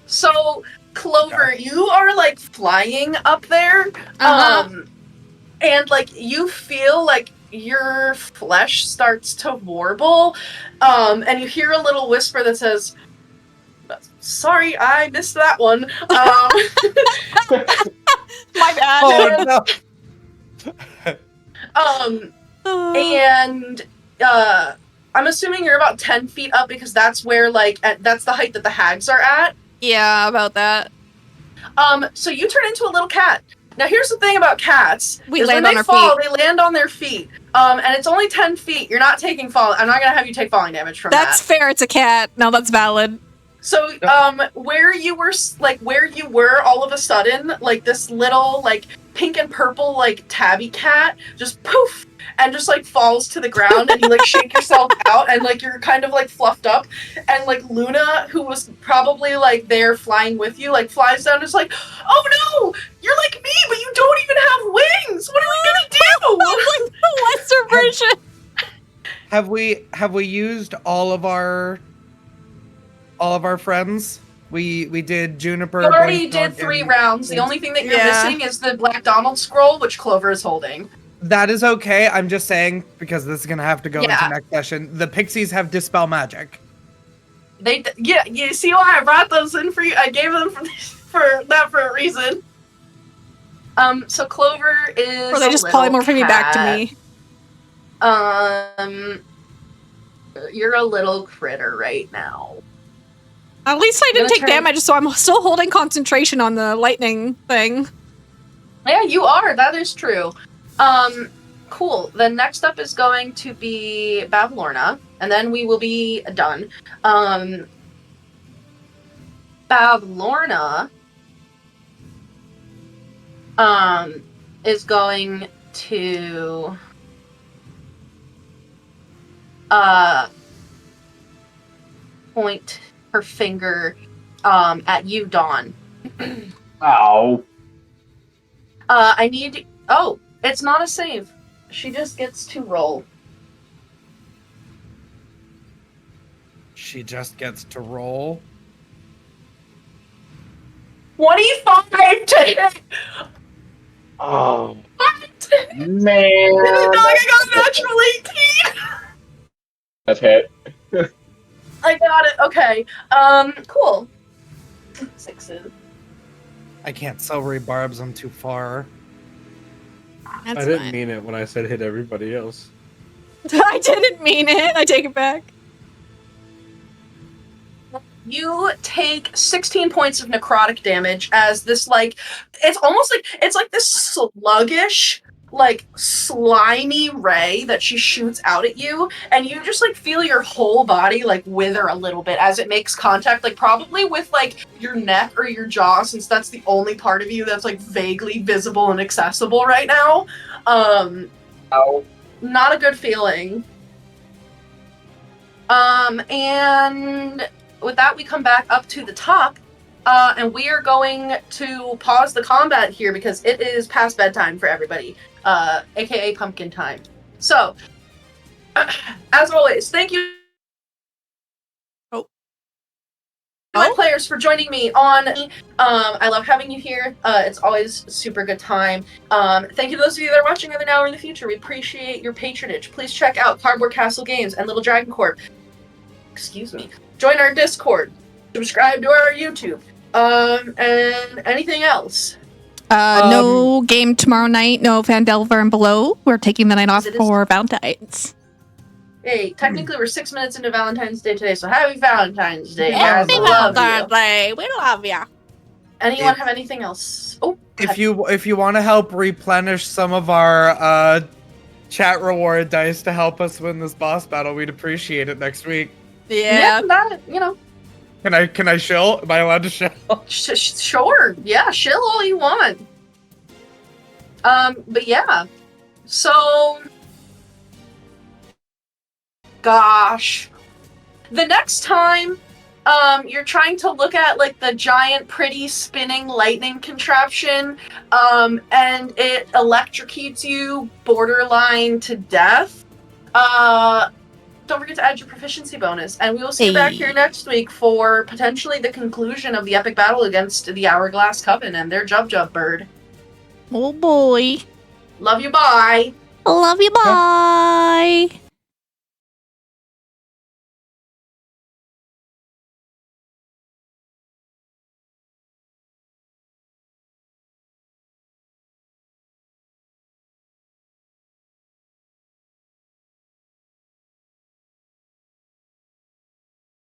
So, Clover, you are like flying up there, and like you feel like your flesh starts to warble, and you hear a little whisper that says, "Sorry, I missed that one." My bad. Oh no. And I'm assuming you're about 10 feet up because that's where that's the height that the hags are at. Yeah, about that. So you turn into a little cat. Now here's the thing about cats. They land on their feet. And it's only 10 feet. You're not taking fall. I'm not gonna have you take falling damage from that. That's fair. It's a cat. No, that's valid. So, where you were all of a sudden, like this little like pink and purple like tabby cat just poof and just like falls to the ground, and you like shake yourself out, and like you're kind of like fluffed up, and like Luna, who was probably like there flying with you, like flies down and is like, "Oh no, you're like me, but you don't even have wings. What are we gonna do?" Like the lesser version. Have we used all of our friends? We did Juniper. You already did 3 rounds. The only thing that you're missing is the Black Donald scroll, which Clover is holding. That is okay. I'm just saying, because this is gonna have to go into next session. The pixies have dispel magic. You see why I brought those in for you? I gave them for a reason. So Clover is. Or they just polymorphing me back to me. You're a little critter right now. At least I didn't take damage, so I'm still holding concentration on the lightning thing. Yeah, you are. That is true. Cool. Then next up is going to be Bavlorna, and then we will be done. Bavlorna is going to point her finger at you, Dawn. Ow. I need. Oh, it's not a save. She just gets to roll. She just gets to roll. 25 to hit. Oh, What? man. I got a natural 18. That's hit. I got it. Okay. Cool. 6s. I can't sell rebarbs, I'm too far. That's I didn't fine. mean it when I said hit everybody else. I didn't mean it. I take it back. You take 16 points of necrotic damage as this, like, it's like this sluggish, like, slimy ray that she shoots out at you, and you just, like, feel your whole body, like, wither a little bit as it makes contact, like, probably with, like, your neck or your jaw, since that's the only part of you that's, like, vaguely visible and accessible right now. Ow. Not a good feeling. And with that, we come back up to the top, and we are going to pause the combat here because it is past bedtime for everybody, aka pumpkin time. So, as always, thank you, my players, for joining me on. I love having you here. It's always a super good time. Thank you to those of you that are watching either now or in the future. We appreciate your patronage. Please check out Cardboard Castle Games and Little Dragon Corp. Excuse me. Join our Discord. Subscribe to our YouTube. And anything else? No game tomorrow night. No Vandelver and Below. We're taking the night off It is- for Valentine's. Hey, technically we're 6 minutes into Valentine's Day today, so happy Valentine's Day, guys. Happy I love you. Day. We love ya. Anyone have anything else? Oh, If you want to help replenish some of our chat reward dice to help us win this boss battle, we'd appreciate it next week. Yeah. that, you know. Can I shill? Am I allowed to shill? Sure. Yeah, shill all you want. But yeah. So, gosh. The next time you're trying to look at, like, the giant pretty spinning lightning contraption, and it electrocutes you borderline to death, don't forget to add your proficiency bonus, and we will see you back here next week for potentially the conclusion of the epic battle against the Hourglass Coven and their Jub bird. Oh boy. Love you, bye! Love you, bye.